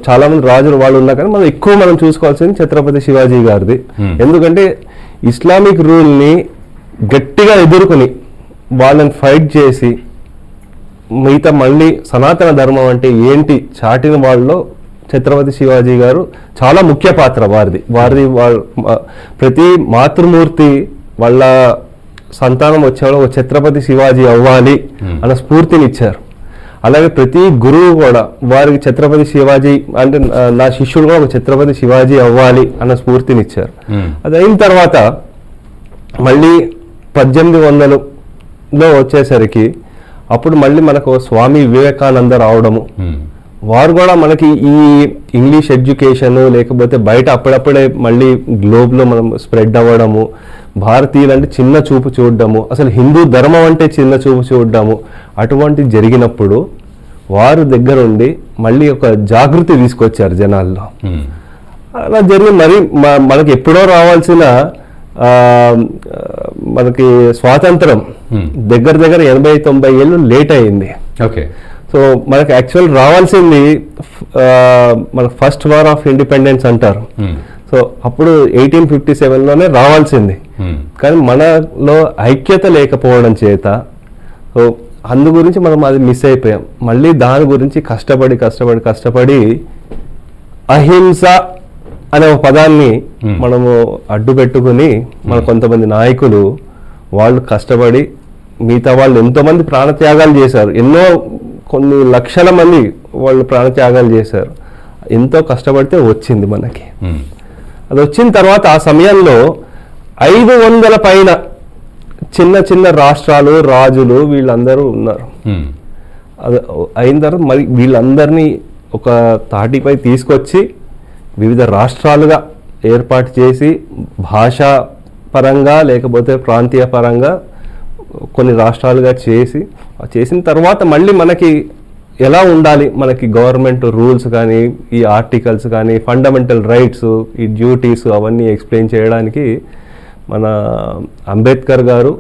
చాలా మంది రాజులు వాళ్ళు ఉన్నా కానీ మనం ఎక్కువ మనం చూసుకోవాల్సింది ఛత్రపతి శివాజీ గారిది. ఎందుకంటే ఇస్లామిక్ రూల్ని గట్టిగా ఎదుర్కొని వాళ్ళని ఫైట్ చేసి మిగతా మళ్ళీ సనాతన ధర్మం అంటే ఏంటి చాటిన వాళ్ళలో ఛత్రపతి శివాజీ గారు చాలా ముఖ్య పాత్ర వారిది. ప్రతి మాతృమూర్తి వాళ్ళ సంతానం వచ్చేవాళ్ళు ఒక ఛత్రపతి శివాజీ అవ్వాలి అన్న స్ఫూర్తిని ఇచ్చారు. అలాగే ప్రతి గురువు కూడా వారికి ఛత్రపతి శివాజీ అంటే నా శిష్యుడు కూడా ఒక ఛత్రపతి శివాజీ అవ్వాలి అన్న స్ఫూర్తిని ఇచ్చారు. అది అయిన తర్వాత మళ్ళీ 1800లో వచ్చేసరికి అప్పుడు మళ్ళీ మనకు స్వామి వివేకానంద రావడము, వారు కూడా మనకి ఈ ఇంగ్లీష్ ఎడ్యుకేషన్ లేకపోతే బయట అప్పుడప్పుడే మళ్ళీ గ్లోబ్లో మనం స్ప్రెడ్ అవ్వడము, భారతీయులు అంటే చిన్న చూపు చూడడము, అసలు హిందూ ధర్మం అంటే చిన్న చూపు చూడడము, అటువంటి జరిగినప్పుడు వారు దగ్గరుండి మళ్ళీ ఒక జాగృతి తీసుకొచ్చారు జనాల్లో. అలా జరిగి మరి మనకి ఎప్పుడో రావాల్సిన మనకి స్వాతంత్రం దగ్గర 80-90 ఏళ్ళు లేట్ అయింది. ఓకే. సో మనకి యాక్చువల్ రావాల్సింది మన ఫస్ట్ వార్ ఆఫ్ ఇండిపెండెన్స్ అంటారు. సో అప్పుడు 1857లోనే రావాల్సింది, కానీ మనలో ఐక్యత లేకపోవడం చేత సో అందు గురించి మనం అది మిస్ అయిపోయాం. మళ్ళీ దాని గురించి కష్టపడి అహింస అనే ఒక పదాన్ని మనము అడ్డు పెట్టుకుని మన కొంతమంది నాయకులు వాళ్ళు కష్టపడి మిగతా వాళ్ళు ఎంతోమంది ప్రాణత్యాగాలు చేశారు, కొన్ని లక్షల మంది వాళ్ళు ప్రాణత్యాగాలు చేశారు. ఎంతో కష్టపడితే వచ్చింది మనకి. అది వచ్చిన తర్వాత ఆ సమయంలో 500 పైన చిన్న రాష్ట్రాలు, రాజులు వీళ్ళందరూ ఉన్నారు. అది అయిన తర్వాత మరి వీళ్ళందరినీ ఒక తాటిపై తీసుకొచ్చి వివిధ రాష్ట్రాలుగా ఏర్పాటు చేసి భాషా పరంగా లేకపోతే ప్రాంతీయ పరంగా కొన్ని రాష్ట్రాలుగా చేసిన తర్వాత మళ్ళీ మనకి ఎలా ఉండాలి, మనకి గవర్నమెంట్ రూల్స్ కానీ ఈ ఆర్టికల్స్ కానీ ఫండమెంటల్ రైట్స్ ఈ డ్యూటీస్ అవన్నీ ఎక్స్ప్లెయిన్ చేయడానికి మన అంబేద్కర్ గారు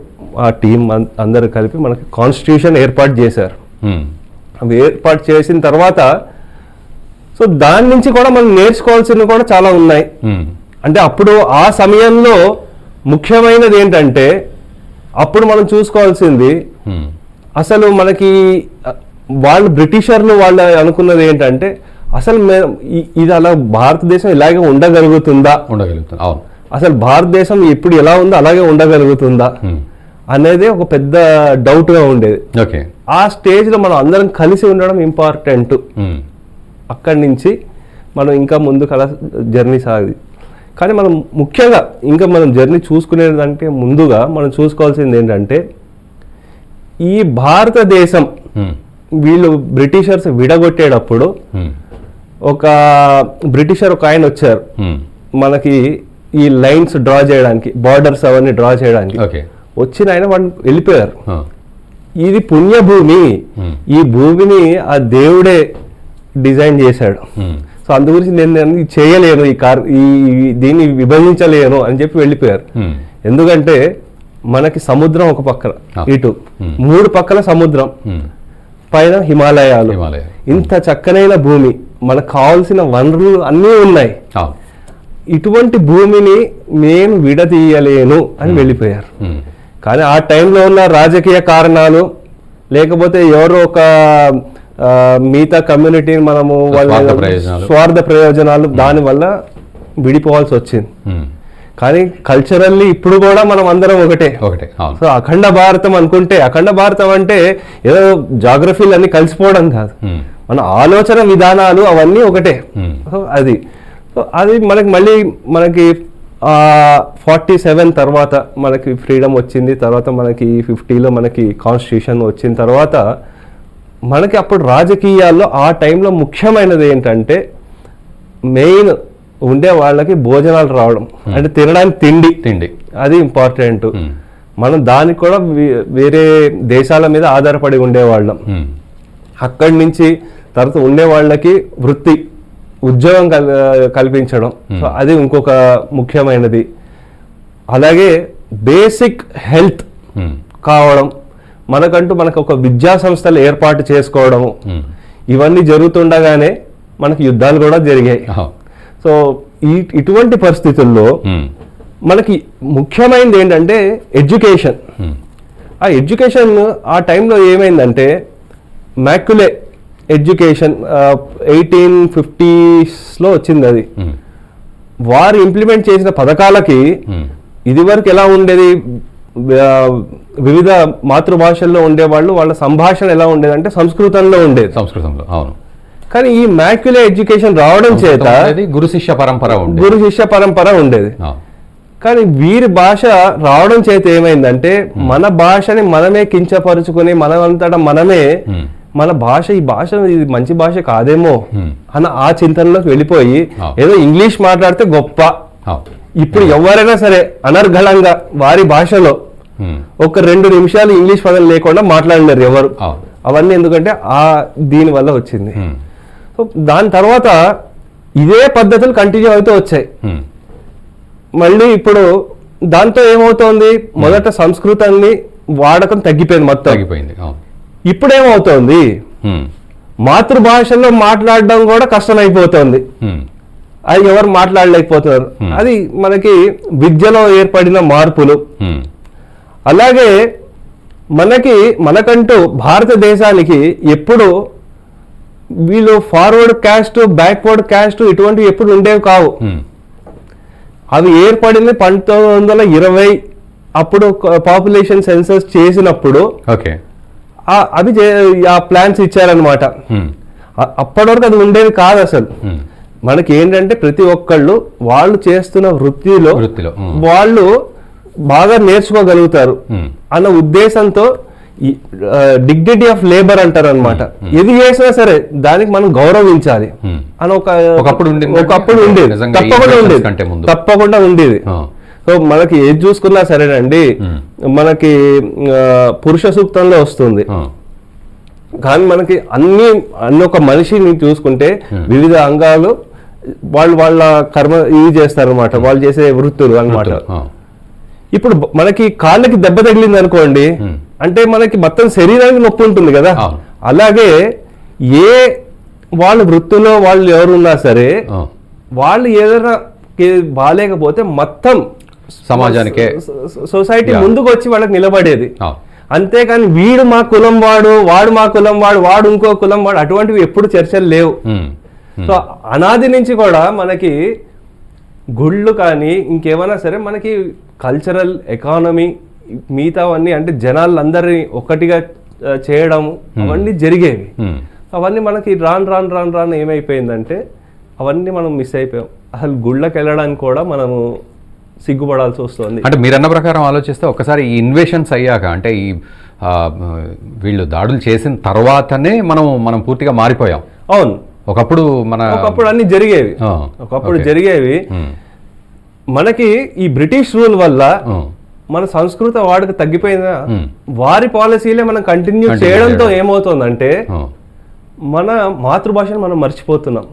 ఆ టీం అందరు కలిపి మనకి కాన్స్టిట్యూషన్ ఏర్పాటు చేశారు. అవి ఏర్పాటు చేసిన తర్వాత సో దాని నుంచి కూడా మనం నేర్చుకోవాల్సినవి కూడా చాలా ఉన్నాయి. అంటే అప్పుడు ఆ సమయంలో ముఖ్యమైనది ఏంటంటే అప్పుడు మనం చూసుకోవాల్సింది అసలు మనకి వాళ్ళు బ్రిటిషర్లు వాళ్ళు అనుకున్నది ఏంటంటే అసలు ఇది అలా భారతదేశం ఇలాగే ఉండగలుగుతుందా, అసలు భారతదేశం ఇప్పుడు ఎలా ఉందో అలాగే ఉండగలుగుతుందా అనేది ఒక పెద్ద డౌట్గా ఉండేది. ఆ స్టేజ్లో మనం అందరం కలిసి ఉండడం ఇంపార్టెంట్. అక్కడి నుంచి మనం ఇంకా ముందుకు అలా జర్నీ సాగింది. కానీ మనం ముఖ్యంగా ఇంకా మనం జర్నీ చూసుకునేదానికి ముందుగా మనం చూసుకోవాల్సింది ఏంటంటే ఈ భారతదేశం వీళ్ళు బ్రిటిషర్స్ విడగొట్టేటప్పుడు ఒక బ్రిటిషర్ ఒక ఆయన వచ్చారు మనకి ఈ లైన్స్ డ్రా చేయడానికి, బార్డర్స్ అవన్నీ డ్రా చేయడానికి వచ్చిన ఆయన వాళ్ళు వెళ్ళిపోయారు. ఇది పుణ్యభూమి, ఈ భూమిని ఆ దేవుడే డిజైన్ చేశాడు, సో అందు గురించి నేను చేయలేను, దీన్ని విభజించలేను అని చెప్పి వెళ్ళిపోయారు. ఎందుకంటే మనకి సముద్రం ఒక పక్కన, ఇటు 3 పక్కల సముద్రం, పైన హిమాలయాలు, ఇంత చక్కనైన భూమి, మనకు కావాల్సిన వనరులు అన్నీ ఉన్నాయి. ఇటువంటి భూమిని నేను విడదీయలేను అని వెళ్ళిపోయారు. కానీ ఆ టైంలో ఉన్న రాజకీయ కారణాలు లేకపోతే ఎవరో ఒక మిగతా కమ్యూనిటీని మనము వాళ్ళ స్వార్థ ప్రయోజనాలు దానివల్ల విడిపోవాల్సి వచ్చింది. కానీ కల్చరల్లీ ఇప్పుడు కూడా మనం అందరం ఒకటే. సో అఖండ భారతం అనుకుంటే, అఖండ భారతం అంటే ఏదో జాగ్రఫీలు అన్ని కలిసిపోవడం కాదు, మన ఆలోచన విధానాలు అవన్నీ ఒకటే. సో అది మనకి 47 తర్వాత మనకి ఫ్రీడమ్ వచ్చింది. తర్వాత మనకి 50లో మనకి కాన్స్టిట్యూషన్ వచ్చిన తర్వాత మనకి అప్పుడు రాజకీయాల్లో ఆ టైంలో ముఖ్యమైనది ఏంటంటే మెయిన్ ఉండే వాళ్ళకి భోజనాలు రావడం, అంటే తినడానికి తిండి అది ఇంపార్టెంట్. మనం దానికి కూడా వేరే దేశాల మీద ఆధారపడి ఉండేవాళ్ళం. అక్కడి నుంచి తర్వాత ఉండే వాళ్ళకి వృత్తి ఉద్యోగం కల్పించడం, సో అది ఇంకొక ముఖ్యమైనది. అలాగే బేసిక్ హెల్త్ కావడం, మనకు ఒక విద్యా సంస్థలు ఏర్పాటు చేసుకోవడము, ఇవన్నీ జరుగుతుండగానే మనకి యుద్ధాలు కూడా జరిగాయి. సో ఇటువంటి పరిస్థితుల్లో మనకి ముఖ్యమైనది ఏంటంటే ఎడ్యుకేషన్. ఆ ఎడ్యుకేషన్ ఆ టైంలో ఏమైందంటే మ్యాక్యులే ఎడ్యుకేషన్ 1850s వచ్చింది. అది వారు ఇంప్లిమెంట్ చేసిన పథకాలకి ఇదివరకు ఎలా ఉండేది, వివిధ మాతృభాషల్లో ఉండేవాళ్ళు, వాళ్ళ సంభాషణ ఎలా ఉండేది అంటే సంస్కృతంలో ఉండేది. అవును. కానీ ఈ మ్యాక్యులే ఎడ్యుకేషన్ రావడం చేత గురు శిష్య పరంపర ఉండేది. కానీ వీరి భాష రావడం చేత ఏమైందంటే మన భాషని మనమే కించపరుచుకుని మనమంతటా మనమే మన భాష ఈ భాష ఇది మంచి భాష కాదేమో అన్న ఆ చింతనలోకి వెళ్ళిపోయి ఏదో ఇంగ్లీష్ మాట్లాడితే గొప్ప. ఇప్పుడు ఎవరైనా సరే అనర్గళంగా వారి భాషలో ఒక 2 నిమిషాలు ఇంగ్లీష్ పదం లేకుండా మాట్లాడలేరు ఎవరు. అవన్నీ ఎందుకంటే దీని వల్ల వచ్చింది. సో దాని తర్వాత ఇదే పద్ధతులు కంటిన్యూ అవుతూ వచ్చాయి. మళ్ళీ ఇప్పుడు దాంతో ఏమవుతోంది, మొదట సంస్కృతాన్ని వాడకం తగ్గిపోయింది, మొత్తం తగ్గిపోయింది. ఇప్పుడు ఏమవుతోంది, మాతృభాషలో మాట్లాడడం కూడా కష్టమైపోతుంది. అది ఎవరు మాట్లాడలేకపోతున్నారు. అది మనకి విద్యలో ఏర్పడిన మార్పులు. అలాగే మనకంటూ భారతదేశానికి ఎప్పుడు వీళ్ళు ఫార్వర్డ్ క్యాస్ట్ బ్యాక్వర్డ్ క్యాస్ట్ ఇటువంటివి ఎప్పుడు ఉండేవి కావు. అవి ఏర్పడింది 1920 అప్పుడు పాపులేషన్ సెన్సస్ చేసినప్పుడు అవి ఆ ప్లాన్స్ ఇచ్చారనమాట. అప్పటి వరకు అది ఉండేది కాదు అసలు. మనకి ఏంటంటే ప్రతి ఒక్కళ్ళు వాళ్ళు చేస్తున్న వృత్తిలో వాళ్ళు బాగా నేర్చుకోగలుగుతారు అన్న ఉద్దేశంతో డిగ్నిటీ ఆఫ్ లేబర్ అంటారు అనమాట. ఏది చేసినా సరే దానికి మనం గౌరవించాలి అని ఒకప్పుడు ఉండేది, తప్పకుండా ఉండేది. సో మనకి ఏది చూసుకున్నా సరేనండి, మనకి పురుష సూక్తంలో వస్తుంది కానీ మనకి అన్ని ఒక మనిషిని చూసుకుంటే వివిధ అంగాలు వాళ్ళ కర్మ ఇవి చేస్తారనమాట, వాళ్ళు చేసే వృత్తులు అనమాట. ఇప్పుడు మనకి కాళ్ళకి దెబ్బ తగిలింది అనుకోండి అంటే మనకి మొత్తం శరీరానికి నొప్పి ఉంటుంది కదా, అలాగే ఏ వాళ్ళ వృత్తిలో వాళ్ళు ఎవరున్నా సరే వాళ్ళు ఏదైనా బాగాలేకపోతే మొత్తం సమాజానికే సొసైటీ ముందుకు వచ్చి వాళ్ళకి నిలబడేది. అంతేకాని వీడు మా కులం వాడు, వాడు మా కులం వాడు, వాడు ఇంకో కులం వాడు, అటువంటివి ఎప్పుడు చర్చలు లేవు. సో అనాది నుంచి కూడా మనకి గుళ్ళు కానీ ఇంకేమైనా సరే మనకి కల్చరల్, ఎకానమీ, మిగతావన్నీ అంటే జనాలందరినీ ఒక్కటిగా చేయడము అవన్నీ జరిగేవి. అవన్నీ మనకి రాను ఏమైపోయిందంటే అవన్నీ మనం మిస్ అయిపోయాం. అసలు గుళ్ళకి వెళ్ళడానికి కూడా మనము సిగ్గుపడాల్సి వస్తుంది. అంటే మీరన్న ప్రకారం ఆలోచిస్తే ఒకసారి ఈ ఇన్వేషన్స్ అయ్యాక అంటే ఈ వీళ్ళు దాడులు చేసిన తర్వాతనే మనం పూర్తిగా మారిపోయాం. అవును, ఒకప్పుడు అన్ని జరిగేవి, ఒకప్పుడు జరిగేవి. మనకి ఈ బ్రిటిష్ రూల్ వల్ల మన సంస్కృత వాడుక తగ్గిపోయిందా, వారి పాలసీలే మనం కంటిన్యూ చేయడంతో ఏమవుతుందంటే మన మాతృభాషను మనం మర్చిపోతున్నాం.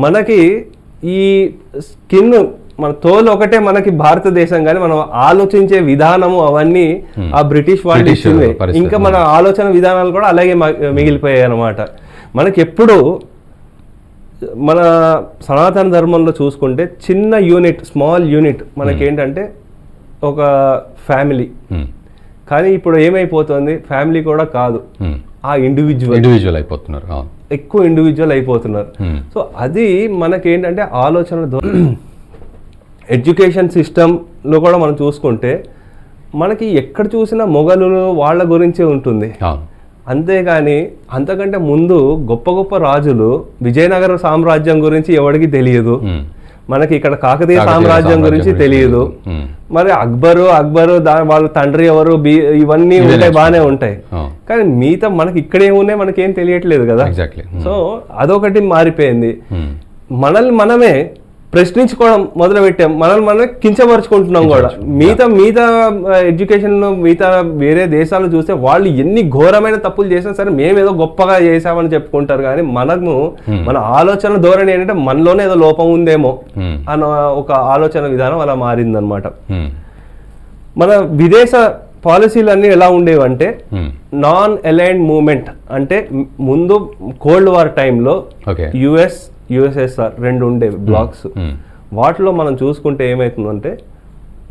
మనకి ఈ స్కిన్, మన తోలు ఒకటే మనకి భారతదేశం, కానీ మనం ఆలోచించే విధానము అవన్నీ ఆ బ్రిటిష్ వాళ్ళు ఇచ్చింది. ఇంకా మన ఆలోచన విధానాలు కూడా అలాగే మిగిలిపోయాయి అన్నమాట. మనకి ఎప్పుడు మన సనాతన ధర్మంలో చూసుకుంటే చిన్న యూనిట్, స్మాల్ యూనిట్ మనకేంటంటే ఒక ఫ్యామిలీ. కానీ ఇప్పుడు ఏమైపోతుంది, ఫ్యామిలీ కూడా కాదు, ఆ ఇండివిజువల్ అయిపోతున్నారు, ఎక్కువ ఇండివిజువల్ అయిపోతున్నారు. సో అది మనకేంటంటే ఆలోచన ఎడ్యుకేషన్ సిస్టంలో కూడా మనం చూసుకుంటే మనకి ఎక్కడ చూసినా మొఘలులు వాళ్ళ గురించే ఉంటుంది. అంతేగాని అంతకంటే ముందు గొప్ప గొప్ప రాజులు, విజయనగర సామ్రాజ్యం గురించి ఎవరికి తెలియదు, మనకి ఇక్కడ కాకతీయ సామ్రాజ్యం గురించి తెలియదు. మరి అక్బరు వాళ్ళ తండ్రి ఎవరు, ఇవన్నీ ఉంటాయి, బాగానే ఉంటాయి. కానీ మిగతా మనకి ఇక్కడే ఉన్నాయి, మనకేం తెలియట్లేదు కదా. సో అదొకటి మారిపోయింది. మనల్ని మనమే ప్రశ్నించుకోవడం మొదలు పెట్టాం, మనల్ని మనమే కించపరుచుకుంటున్నాం కూడా. మిగతా ఎడ్యుకేషన్ మిగతా వేరే దేశాలు చూస్తే వాళ్ళు ఎన్ని ఘోరమైన తప్పులు చేసినా సరే మేమేదో గొప్పగా చేసామని చెప్పుకుంటారు. కానీ మనము మన ఆలోచన ధోరణి ఏంటంటే మనలోనే ఏదో లోపం ఉందేమో అన్న ఒక ఆలోచన విధానం అలా మారిందనమాట. మన విదేశ పాలసీలు అన్నీ ఎలా ఉండేవంటే నాన్ అలైన్డ్ మూవ్మెంట్, అంటే ముందు కోల్డ్ వార్ టైంలో యుఎస్ఎస్ఆర్ రెండు ఉండేవి బ్లాక్స్. వాటిలో మనం చూసుకుంటే ఏమవుతుందంటే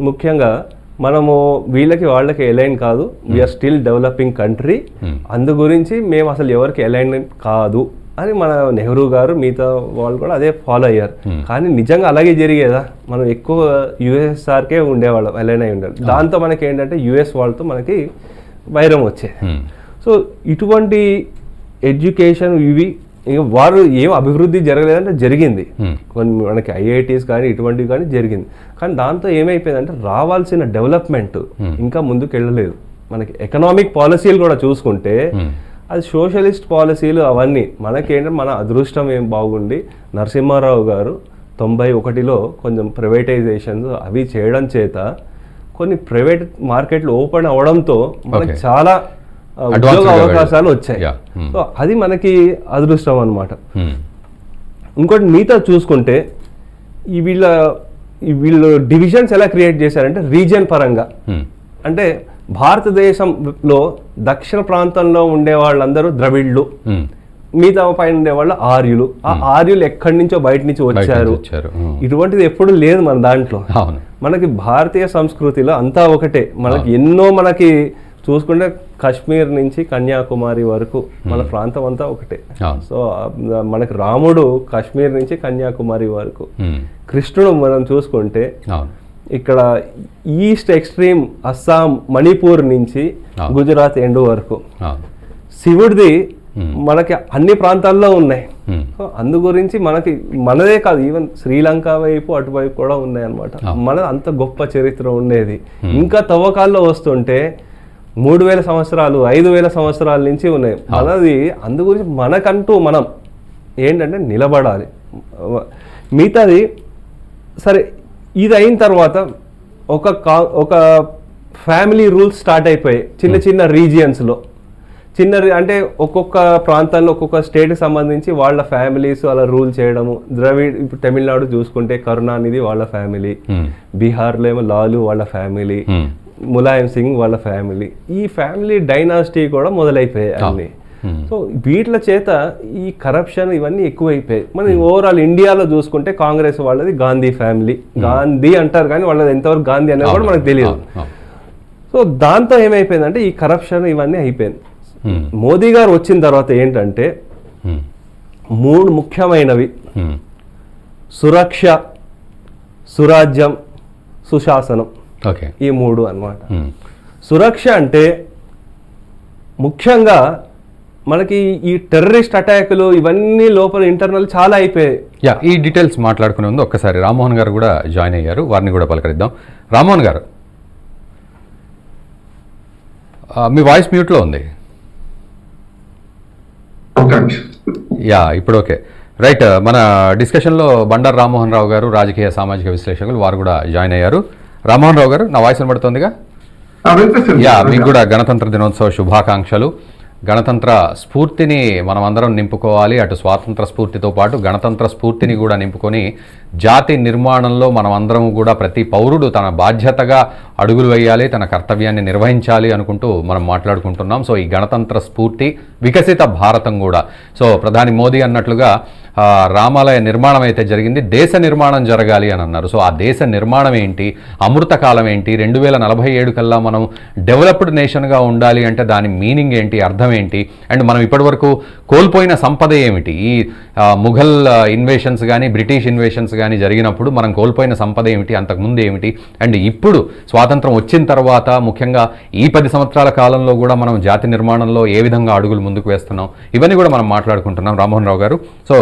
ముఖ్యంగా మనము వీళ్ళకి వాళ్ళకి అలైన్ కాదు, వీఆర్ స్టిల్ డెవలపింగ్ కంట్రీ, అందు గురించి మేము అసలు ఎవరికి అలైన్ కాదు అని మన నెహ్రూ గారు మిగతా వాళ్ళు కూడా అదే ఫాలో అయ్యారు. కానీ నిజంగా అలాగే జరిగేదా, మనం ఎక్కువ యుఎస్ఆర్కే ఉండేవాళ్ళం, అలైన్ అయి ఉండేది. దాంతో మనకి ఏంటంటే యుఎస్ వాళ్ళతో మనకి వైరం వచ్చేది. సో ఇటువంటి ఎడ్యుకేషన్ ఇవి ఇంకా వారు ఏం అభివృద్ధి జరగలేదంటే జరిగింది, కొన్ని మనకి ఐఐటీస్ కానీ ఇటువంటివి కానీ జరిగింది. కానీ దాంతో ఏమైపోయిందంటే రావాల్సిన డెవలప్మెంట్ ఇంకా ముందుకు వెళ్ళలేదు. మనకి ఎకనామిక్ పాలసీలు కూడా చూసుకుంటే అది సోషలిస్ట్ పాలసీలు అవన్నీ. మనకేంటంటే మన అదృష్టం ఏం బాగుండి నరసింహారావు గారు 91లో కొంచెం ప్రైవేటైజేషన్స్ అవి చేయడం చేత కొన్ని ప్రైవేట్ మార్కెట్లు ఓపెన్ అవడంతో మనకి చాలా ఉద్యోగ అవకాశాలు వచ్చాయి. సో అది మనకి అదృష్టం అన్నమాట. ఇంకోటి మిగతా చూసుకుంటే వీళ్ళు డివిజన్స్ ఎలా క్రియేట్ చేశారంటే రీజియన్ పరంగా. అంటే భారతదేశంలో దక్షిణ ప్రాంతంలో ఉండే వాళ్ళందరూ ద్రవిడ్లు, మిగతా పైన ఉండే వాళ్ళు ఆర్యులు. ఆ ఆర్యులు ఎక్కడి నుంచో బయట నుంచి వచ్చారు. ఇటువంటిది ఎప్పుడు లేదు మన దాంట్లో. మనకి భారతీయ సంస్కృతిలో అంతా ఒకటే. మనకి ఎన్నో మనకి చూసుకుంటే కాశ్మీర్ నుంచి కన్యాకుమారి వరకు మన ప్రాంతం అంతా ఒకటే. సో మనకి రాముడు కాశ్మీర్ నుంచి కన్యాకుమారి వరకు, కృష్ణుడు మనం చూసుకుంటే ఇక్కడ ఈస్ట్ ఎక్స్ట్రీమ్ అస్సాం మణిపూర్ నుంచి గుజరాత్ ఎండ్ వరకు, శివుడిది మనకి అన్ని ప్రాంతాల్లో ఉన్నాయి. సో అందు గురించి మనకి మనదే కాదు, ఈవెన్ శ్రీలంక వైపు అటువైపు కూడా ఉన్నాయి అన్నమాట. మనది అంత గొప్ప చరిత్ర ఉండేది. ఇంకా తవ్వకాల్లో వస్తుంటే 3000 సంవత్సరాలు 5000 సంవత్సరాల నుంచి ఉన్నాయి మనది. అందు గురించి మనకంటూ మనం ఏంటంటే నిలబడాలి. మిగతాది సరే ఇది అయిన తర్వాత ఒక ఫ్యామిలీ రూల్స్ స్టార్ట్ అయిపోయాయి చిన్న చిన్న రీజియన్స్లో. అంటే ఒక్కొక్క ప్రాంతాల్లో ఒక్కొక్క స్టేట్కి సంబంధించి వాళ్ళ ఫ్యామిలీస్ అలా రూల్ చేయడము. ద్రవిడ్ ఇప్పుడు తమిళనాడు చూసుకుంటే కరుణానిధి వాళ్ళ ఫ్యామిలీ, బీహార్లో ఏమో లాలు వాళ్ళ ఫ్యామిలీ, ములాయం సింగ్ వాళ్ళ ఫ్యామిలీ, ఈ ఫ్యామిలీ డైనాసిటీ కూడా మొదలైపోయాయి అన్ని. సో వీటిల చేత ఈ కరప్షన్ ఇవన్నీ ఎక్కువైపోయాయి. మనం ఓవరాల్ ఇండియాలో చూసుకుంటే కాంగ్రెస్ వాళ్ళది గాంధీ ఫ్యామిలీ, గాంధీ అంటారు కానీ వాళ్ళది ఎంతవరకు గాంధీ అనేది కూడా మనకు తెలియదు. సో దాంతో ఏమైపోయిందంటే ఈ కరప్షన్ ఇవన్నీ అయిపోయింది. మోదీ గారు వచ్చిన తర్వాత ఏంటంటే 3 ముఖ్యమైనవి: సురక్ష, సురాజ్యం, సుశాసనం. ఈ 3 అన్నమాట. సురక్ష అంటే ముఖ్యంగా మనకి ఈ టెర్రరిస్ట్ అటాకులు ఇవన్నీ లోపల ఇంటర్నల్ చాలా అయిపోయాయి. ఈ డీటెయిల్స్ మాట్లాడుకునే ముందు ఒక్కసారి రామ్మోహన్ గారు కూడా జాయిన్ అయ్యారు, వారిని కూడా పలకరిద్దాం. రామ్మోహన్ గారు, మీ వాయిస్ మ్యూట్లో ఉంది. ఇప్పుడు ఓకే, రైట్. మన డిస్కషన్లో బండారు రామ్మోహన్ రావు గారు, రాజకీయ సామాజిక విశ్లేషకులు, వారు కూడా జాయిన్ అయ్యారు. రామ్మోహన్ రావు గారు, నా వాయిస్ వినబడుతోందిగా? మీకు కూడా గణతంత్ర దినోత్సవ శుభాకాంక్షలు. గణతంత్ర స్ఫూర్తిని మనం అందరం నింపుకోవాలి. అటు స్వాతంత్ర స్ఫూర్తితో పాటు గణతంత్ర స్ఫూర్తిని కూడా నింపుకొని జాతి నిర్మాణంలో మనం అందరం కూడా ప్రతి పౌరుడు తన బాధ్యతగా అడుగులు వేయాలి, తన కర్తవ్యాన్ని నిర్వహించాలి అనుకుంటూ మనం మాట్లాడుకుంటున్నాం. సో ఈ గణతంత్ర స్ఫూర్తి, వికసిత భారతం కూడా. సో ప్రధాని మోదీ అన్నట్లుగా రామాలయ నిర్మాణం అయితే జరిగింది, దేశ నిర్మాణం జరగాలి అని అన్నారు. సో ఆ దేశ నిర్మాణం ఏంటి, అమృత కాలం ఏంటి, 2047 కల్లా మనం డెవలప్డ్ నేషన్గా ఉండాలి అంటే దాని మీనింగ్ ఏంటి, అర్థం ఏంటి, అండ్ మనం ఇప్పటివరకు కోల్పోయిన సంపద ఏమిటి, ఈ ముఘల్ ఇన్వేషన్స్ కానీ బ్రిటిష్ ఇన్వేషన్స్ కానీ జరిగినప్పుడు మనం కోల్పోయిన సంపద ఏమిటి, అంతకుముందు ఏమిటి, అండ్ ఇప్పుడు స్వాతంత్రం వచ్చిన తర్వాత ముఖ్యంగా ఈ 10 సంవత్సరాల కాలంలో కూడా మనం జాతి నిర్మాణంలో ఏ విధంగా అడుగులు ముందుకు వేస్తున్నాం, ఇవన్నీ కూడా మనం మాట్లాడుకుంటున్నాం. రామ్మోహన్ రావు గారు, సో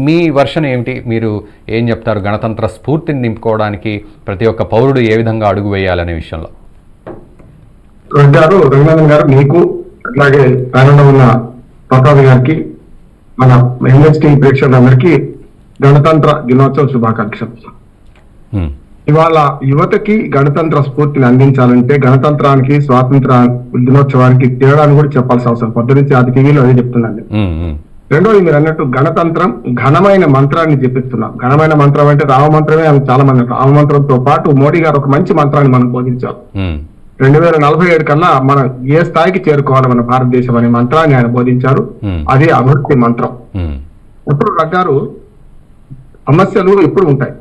మీ వర్షన్ ఏమిటి, మీరు ఏం చెప్తారు గణతంత్ర స్ఫూర్తిని నింపుకోవడానికి ప్రతి ఒక్క పౌరుడు ఏ విధంగా అడుగు వేయాలనే విషయంలో? రఘునందన్ గారు, మీకు అట్లాగే ప్యానెల్లో ఉన్న ప్రసాద్ గారికి, మన NHTV ప్రేక్షకులందరికీ గణతంత్ర దినోత్సవ శుభాకాంక్షలు. ఇవాళ యువతకి గణతంత్ర స్ఫూర్తిని అందించాలంటే గణతంత్రానికి స్వాతంత్ర దినోత్సవానికి తేడాను కూడా చెప్పాల్సిన అవసరం. పొద్దునుంచి అది టీవీలో అదే చెప్తున్నాను. రెండోది, మీరు అన్నట్టు గణతంత్రం ఘనమైన మంత్రాన్ని చెప్పిస్తున్నాం. ఘనమైన మంత్రం అంటే రామమంత్రమే అని చాలా మంది. రామమంత్రంతో పాటు మోడీ గారు ఒక మంచి మంత్రాన్ని మనం బోధించారు. 2047 కల్లా మనం ఏ స్థాయికి చేరుకోవాలి మన భారతదేశం అనే మంత్రాన్ని ఆయన బోధించారు. అది అభివృద్ధి మంత్రం. ఎప్పుడు రగ్గారు సమస్యలు ఎప్పుడు ఉంటాయి,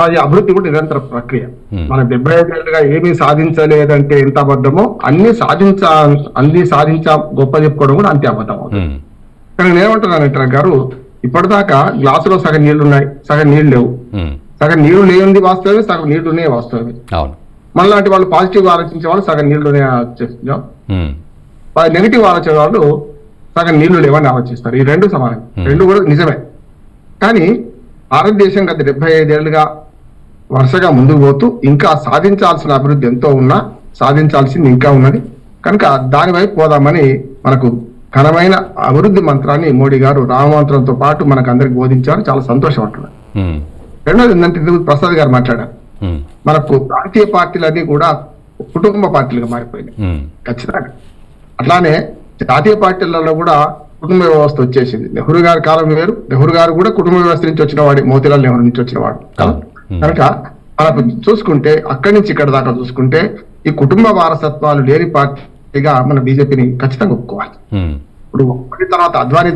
అది అభివృద్ధి కూడా నిరంతర ప్రక్రియ. మన 75 ఏళ్ళుగా ఏమీ సాధించలేదంటే ఎంత అబద్ధమో, అన్ని సాధించా గొప్ప చెప్పుకోవడం కూడా అంతే అబద్ధం అవుతుంది. కానీ నేనేమంటున్నానంటే గారు, ఇప్పటిదాకా గ్లాసులో సగం నీళ్లు ఉన్నాయి, సగం నీళ్లు లేవు. సగం నీళ్లు లేనిది వాస్తవమే, సగం నీళ్లు ఉన్నాయి వాస్తవమే. మనలాంటి వాళ్ళు పాజిటివ్ ఆలోచించే వాళ్ళు సగం నీళ్లు నెగిటివ్ ఆలోచన వాళ్ళు సగం నీళ్లు లేవని ఆలోచిస్తారు. ఈ రెండు సమానం, రెండు కూడా నిజమే. కానీ భారతదేశం గత 75 ఏళ్ళుగా వరుసగా ముందుకు పోతూ ఇంకా సాధించాల్సిన అభివృద్ధి ఎంతో ఉన్నా సాధించాల్సింది ఇంకా ఉన్నది. కనుక దాని వైపు పోదామని మనకు ఘనమైన అభివృద్ధి మంత్రాన్ని మోడీ గారు రామమంత్రంతో పాటు మనకు అందరికి బోధించారు. చాలా సంతోషం అంటున్నారు. రెండోది ఏంటంటే, ప్రసాద్ గారు మాట్లాడారు, మనకు ప్రాంతీయ పార్టీలన్నీ కూడా కుటుంబ పార్టీలుగా మారిపోయినాయి. ఖచ్చితంగా అట్లానే జాతీయ పార్టీలలో కూడా కుటుంబ వ్యవస్థ వచ్చేసింది. నెహ్రూ గారి కాలం వేరు. నెహ్రూ గారు కూడా కుటుంబ వ్యవస్థ నుంచి వచ్చిన వాడు, మోతీలాల్ నెహ్రూ నుంచి వచ్చిన వాడు. కనుక మనకు చూసుకుంటే అక్కడి నుంచి ఇక్కడ దాకా చూసుకుంటే ఈ కుటుంబ వారసత్వాలు లేని పార్టీగా మన బీజేపీని ఖచ్చితంగా ఒప్పుకోవాలి. ఇప్పుడు మోడీ తర్వాత అద్వానీ,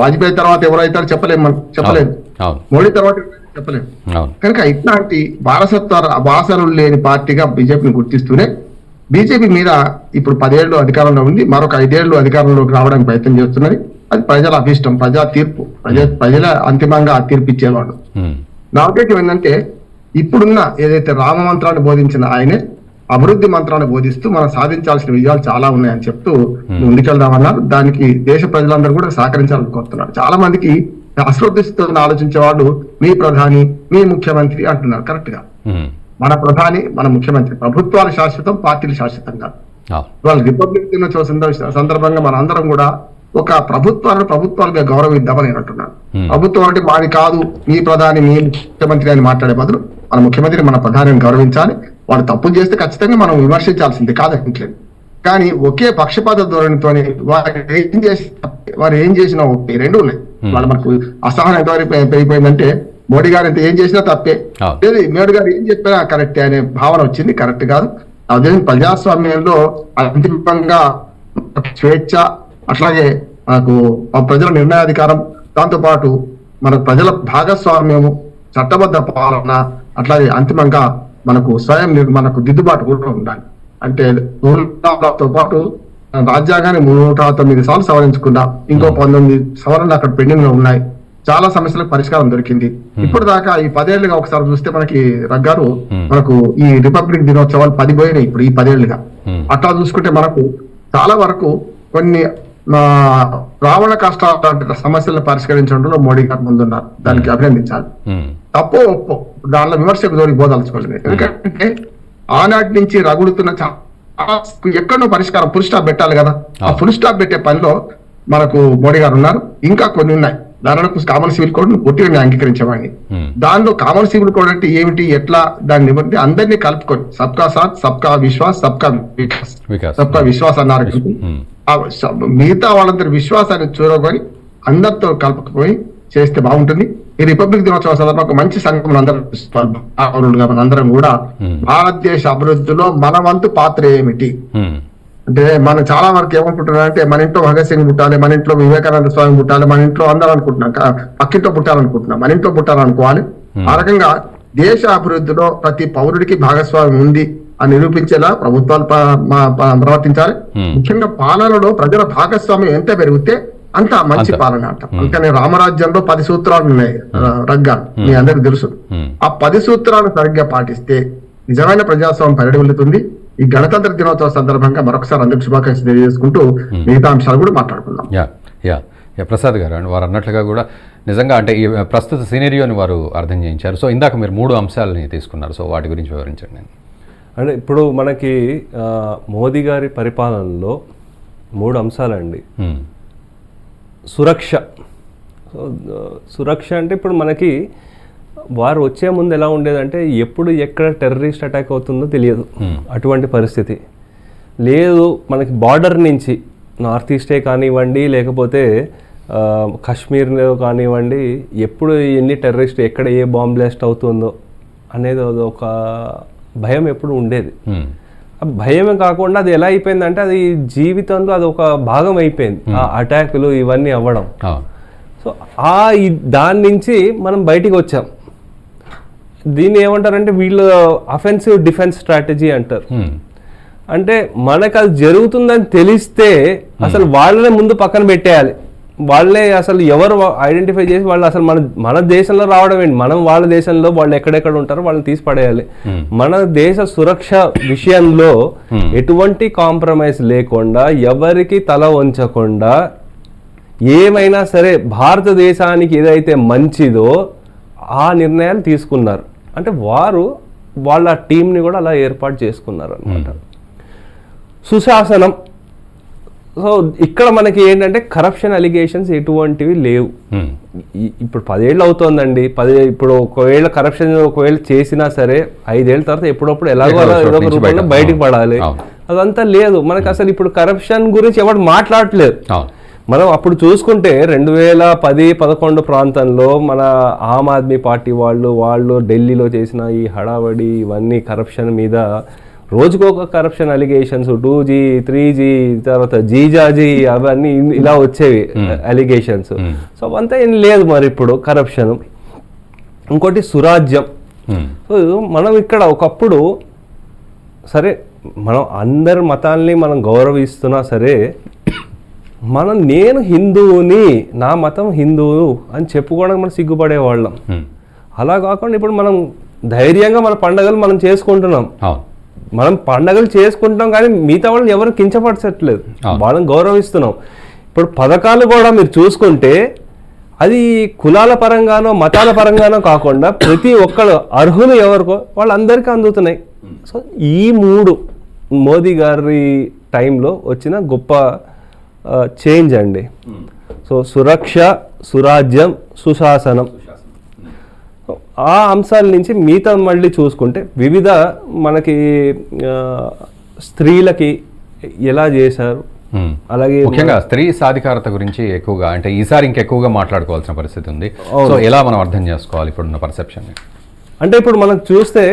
వాజ్పేయి తర్వాత ఎవరైతారో చెప్పలేము, మనం చెప్పలేదు. మోడీ తర్వాత చెప్పలేము. కనుక ఇట్లాంటి వారసత్వాలు లేని పార్టీగా బీజేపీని గుర్తిస్తూనే బీజేపీ మీద ఇప్పుడు 10 ఏళ్ళు అధికారంలో ఉంది, మరొక 5 ఏళ్ళు అధికారంలోకి రావడానికి ప్రయత్నం చేస్తున్నది. అది ప్రజల అభిష్టం, ప్రజా తీర్పు, ప్రజల అంతిమంగా తీర్పు ఇచ్చేవాడు. నా ఉద్దేశం ఏంటంటే, ఇప్పుడున్న ఏదైతే రామ మంత్రాన్ని బోధించిన ఆయనే అభివృద్ధి మంత్రాన్ని బోధిస్తూ మనం సాధించాల్సిన విజయాలు చాలా ఉన్నాయని చెప్తూ ముందుకెళ్దామన్నారు. దానికి దేశ ప్రజలందరూ కూడా సహకరించాలని కోరుతున్నారు. చాలా మందికి అశ్రద్ధతో ఆలోచించే వాళ్ళు మీ ప్రధాని, మీ ముఖ్యమంత్రి అంటున్నారు. కరెక్ట్ గా మన ప్రధాని, మన ముఖ్యమంత్రి, ప్రభుత్వాలు శాశ్వతం, పార్టీలు శాశ్వతం కాదు. వాళ్ళు రిపబ్లిక్ దినోత్సవ సందర్భంగా మన అందరం కూడా ఒక ప్రభుత్వాలుగా గౌరవిద్దామని నేను అంటున్నాను. ప్రభుత్వం అంటే మాది కాదు, మీ ప్రధాని, మీ ముఖ్యమంత్రి అని మాట్లాడే బదులు మన ముఖ్యమంత్రి, మన ప్రధానిని గౌరవించాలి. వాడు తప్పు చేస్తే ఖచ్చితంగా మనం విమర్శించాల్సింది కాదనట్లేదు. కానీ ఒకే పక్షపాత ధోరణితోని వారు ఏం చేసినా ఒప్పే, రెండు ఉన్నాయి. వాళ్ళు మనకు అసహనం ఎంతవరకు పెరిగిపోయిందంటే మోడీ గారు ఎంత ఏం చేసినా తప్పే, లేదు మోడీ గారు ఏం చెప్పినా కరెక్టే అనే భావన వచ్చింది. కరెక్ట్ కాదు. అదే ప్రజాస్వామ్యంలో అంతిమంగా స్వేచ్ఛ, అట్లాగే మనకు ప్రజల నిర్ణయాధికారం, దాంతో పాటు మన ప్రజల భాగస్వామ్యము, చట్టబద్ధ పాలన, అట్లాగే అంతిమంగా మనకు మనకు దిద్దుబాటు కూడా ఉండాలి. అంటే 100తో పాటు రాజ్యాంగాన్ని 109 సార్లు సవరించుకున్నా, ఇంకో 19 సవరణలు అక్కడ పెండింగ్ లో ఉన్నాయి. చాలా సమస్యలకు పరిష్కారం దొరికింది. ఇప్పుడు దాకా ఈ 10 ఏళ్లుగా ఒకసారి చూస్తే మనకి రగ్గారు మనకు ఈ రిపబ్లిక్ దినోత్సవాలు 10 పోయినాయి ఇప్పుడు ఈ 10 ఏళ్లుగా. అట్లా చూసుకుంటే మనకు చాలా వరకు కొన్ని రావణ కష్టాల సమస్యలను పరిష్కరించడంలో మోడీ గారు ముందున్నారు. దానికి అభినందించాలి. తప్పో ఒప్పో దానిలో విమర్శకు జోలికి పోదలుచుకోలేదు. ఎందుకంటే ఆనాటి నుంచి రగులుతున్న ఎక్కడో పరిష్కారం ఫుల్ స్టాప్ పెట్టాలి కదా. ఆ ఫుల్ స్టాప్ పెట్టే పనిలో మనకు మోడీ గారు ఉన్నారు. ఇంకా కొన్ని ఉన్నాయి. దానిలో కామన్ సివిల్ కోడ్ పూర్తిగా అంగీకరించేవాడిని. దానిలో కామన్ సివిల్ కోడ్ అంటే ఏమిటి, ఎట్లా దాన్ని అందరినీ కలుపుకొని సబ్కా సాత్ సబ్కా విశ్వాస్ సబ్కా వికాస్, సబ్కా విశ్వాస్ అన్నారు. మిగతా వాళ్ళందరి విశ్వాసాన్ని చూరగొని అందరితో కలుపుకుపోయి చేస్తే బాగుంటుంది. ఈ రిపబ్లిక్ దినోత్సవం సందర్భంగా మంచి సంఘం అందరం కూడా భారతదేశ అభివృద్ధిలో మన వంతు పాత్ర ఏమిటి అంటే, మనం చాలా వరకు ఏమనుకుంటున్నాం అంటే మన ఇంట్లో భగత్ సింగ్ పుట్టాలి, మన ఇంట్లో వివేకానంద స్వామి పుట్టాలి, మన ఇంట్లో అందరూ అనుకుంటున్నాం, పక్కింట్లో పుట్టాలనుకుంటున్నాం, మన ఇంట్లో పుట్టాలనుకోవాలి. ఆ రకంగా దేశ అభివృద్ధిలో ప్రతి పౌరుడికి భాగస్వామ్యం ఉంది అని నిరూపించేలా ప్రభుత్వాలు ప్రవర్తించాలి. ముఖ్యంగా పాలనలో ప్రజల భాగస్వామ్యం ఎంత పెరిగితే అంత మంచి పాలన అంట. అందుకని రామరాజ్యంలో 10 సూత్రాలు ఉన్నాయి రగ్గా, మీ అందరికి తెలుసు. ఆ 10 సూత్రాలు సరిగ్గా పాటిస్తే నిజమైన ప్రజాస్వామ్యం పరిడవిల్లుతుంది. ఈ గణతంత్ర దినోత్సవ సందర్భంగా మరొకసారి అందరికి శుభాకాంక్షలు తెలియజేసుకుంటూ మిగతా అంశాలు కూడా మాట్లాడుకుందాం. ప్రసాద్ గారు అండ్ వారు అన్నట్లుగా కూడా నిజంగా అంటే ఈ ప్రస్తుత సినేరియోని వారు అర్థం చేయించారు. సో ఇందాక మీరు 3 అంశాలని తీసుకున్నారు. సో వాటి గురించి వివరించండి. అంటే ఇప్పుడు మనకి మోదీ గారి పరిపాలనలో 3 అంశాలండి. సురక్ష. సురక్ష అంటే ఇప్పుడు మనకి వారు వచ్చే ముందు ఎలా ఉండేదంటే ఎప్పుడు ఎక్కడ టెర్రరిస్ట్ అటాక్ అవుతుందో తెలియదు. అటువంటి పరిస్థితి లేదు. మనకి బార్డర్ నుంచి నార్త్ ఈస్టే కానివ్వండి, లేకపోతే కాశ్మీర్లో కానివ్వండి, ఎప్పుడు ఎన్ని టెర్రరిస్ట్ ఎక్కడ ఏ బాంబ్ బ్లాస్ట్ అవుతుందో అనేది ఒక భయం ఎప్పుడు ఉండేది. ఆ భయమే కాకుండా అది ఎలా అయిపోయిందంటే అది జీవితంలో అది ఒక భాగం అయిపోయింది. ఆ అటాకులు ఇవన్నీ అవ్వడం. సో దాని నుంచి మనం బయటికి వచ్చాం. దీన్ని ఏమంటారంటే వీళ్ళు అఫెన్సివ్ డిఫెన్స్ స్ట్రాటజీ అంటారు. అంటే మనకు అది జరుగుతుందని తెలిస్తే అసలు వాళ్ళనే ముందు పక్కన పెట్టేయాలి. వాళ్ళే అసలు ఎవరు ఐడెంటిఫై చేసి వాళ్ళు అసలు మన దేశంలో రావడం ఏంటి, మనం వాళ్ళ దేశంలో వాళ్ళు ఎక్కడెక్కడ ఉంటారో వాళ్ళని తీసి పడేయాలి. మన దేశ సురక్ష విషయంలో ఎటువంటి కాంప్రమైజ్ లేకుండా, ఎవరికి తల వంచకుండా, ఏమైనా సరే భారతదేశానికి ఏదైతే మంచిదో ఆ నిర్ణయాలు తీసుకున్నారు. అంటే వారు వాళ్ళ టీంని కూడా అలా ఏర్పాటు చేసుకున్నారు అనమాట. సుశాసనం. సో ఇక్కడ మనకి ఏంటంటే కరప్షన్ అలిగేషన్స్ ఎటువంటివి లేవు. ఇప్పుడు 10 ఏళ్ళు అవుతోందండి. ఇప్పుడు ఒకవేళ కరప్షన్ ఒకవేళ చేసినా సరే 5 ఏళ్ళ తర్వాత ఎప్పుడప్పుడు ఎలాగో ఏదో ఒక రూపంలో బయటకు పడాలి. అదంతా లేదు మనకు. అసలు ఇప్పుడు కరప్షన్ గురించి ఎవరు మాట్లాడట్లేదు. మనం అప్పుడు చూసుకుంటే 2010-11 ప్రాంతంలో మన ఆమ్ ఆద్మీ పార్టీ వాళ్ళు ఢిల్లీలో చేసిన ఈ హడావడి ఇవన్నీ కరప్షన్ మీద రోజుకొక కరప్షన్ అలిగేషన్స్, 2G 3G తర్వాత జీజాజీ అవన్నీ ఇలా వచ్చేవి అలిగేషన్స్. సో అవంతా ఏం లేదు మరి ఇప్పుడు కరప్షన్. ఇంకోటి సురాజ్యం. సో మనం ఇక్కడ ఒకప్పుడు సరే మనం అందరి మతాల్ని మనం గౌరవిస్తున్నా సరే నేను హిందువుని, నా మతం హిందువు అని చెప్పుకోవడానికి మనం సిగ్గుపడేవాళ్ళం. అలా కాకుండా ఇప్పుడు మనం ధైర్యంగా మన పండుగలు మనం చేసుకుంటున్నాం. మనం పండుగలు చేసుకుంటాం కానీ మిగతా వాళ్ళని ఎవరు కించపరచట్లేదు, వాళ్ళని గౌరవిస్తున్నాం. ఇప్పుడు పథకాలు కూడా మీరు చూసుకుంటే అది కులాల పరంగానో మతాల పరంగానో కాకుండా ప్రతి ఒక్కరు అర్హులు ఎవరికో వాళ్ళందరికీ అందుతున్నాయి. సో ఈ 3 మోదీ గారి టైంలో వచ్చిన గొప్ప చేంజ్ అండి. సో సురక్ష, సురాజ్యం, సుశాసనం ఆ అంశాల నుంచి మిగతా మళ్ళీ చూసుకుంటే వివిధ మనకి స్త్రీలకి ఎలా చేశారు, అలాగే ముఖ్యంగా స్త్రీ సాధికారత గురించి ఎక్కువగా అంటే ఈసారి ఇంకెక్కువగా మాట్లాడుకోవాల్సిన పరిస్థితి ఉంది. సో ఎలా మనం అర్థం చేసుకోవాలి ఇప్పుడున్న పర్సెప్షన్? అంటే ఇప్పుడు మనం చూస్తే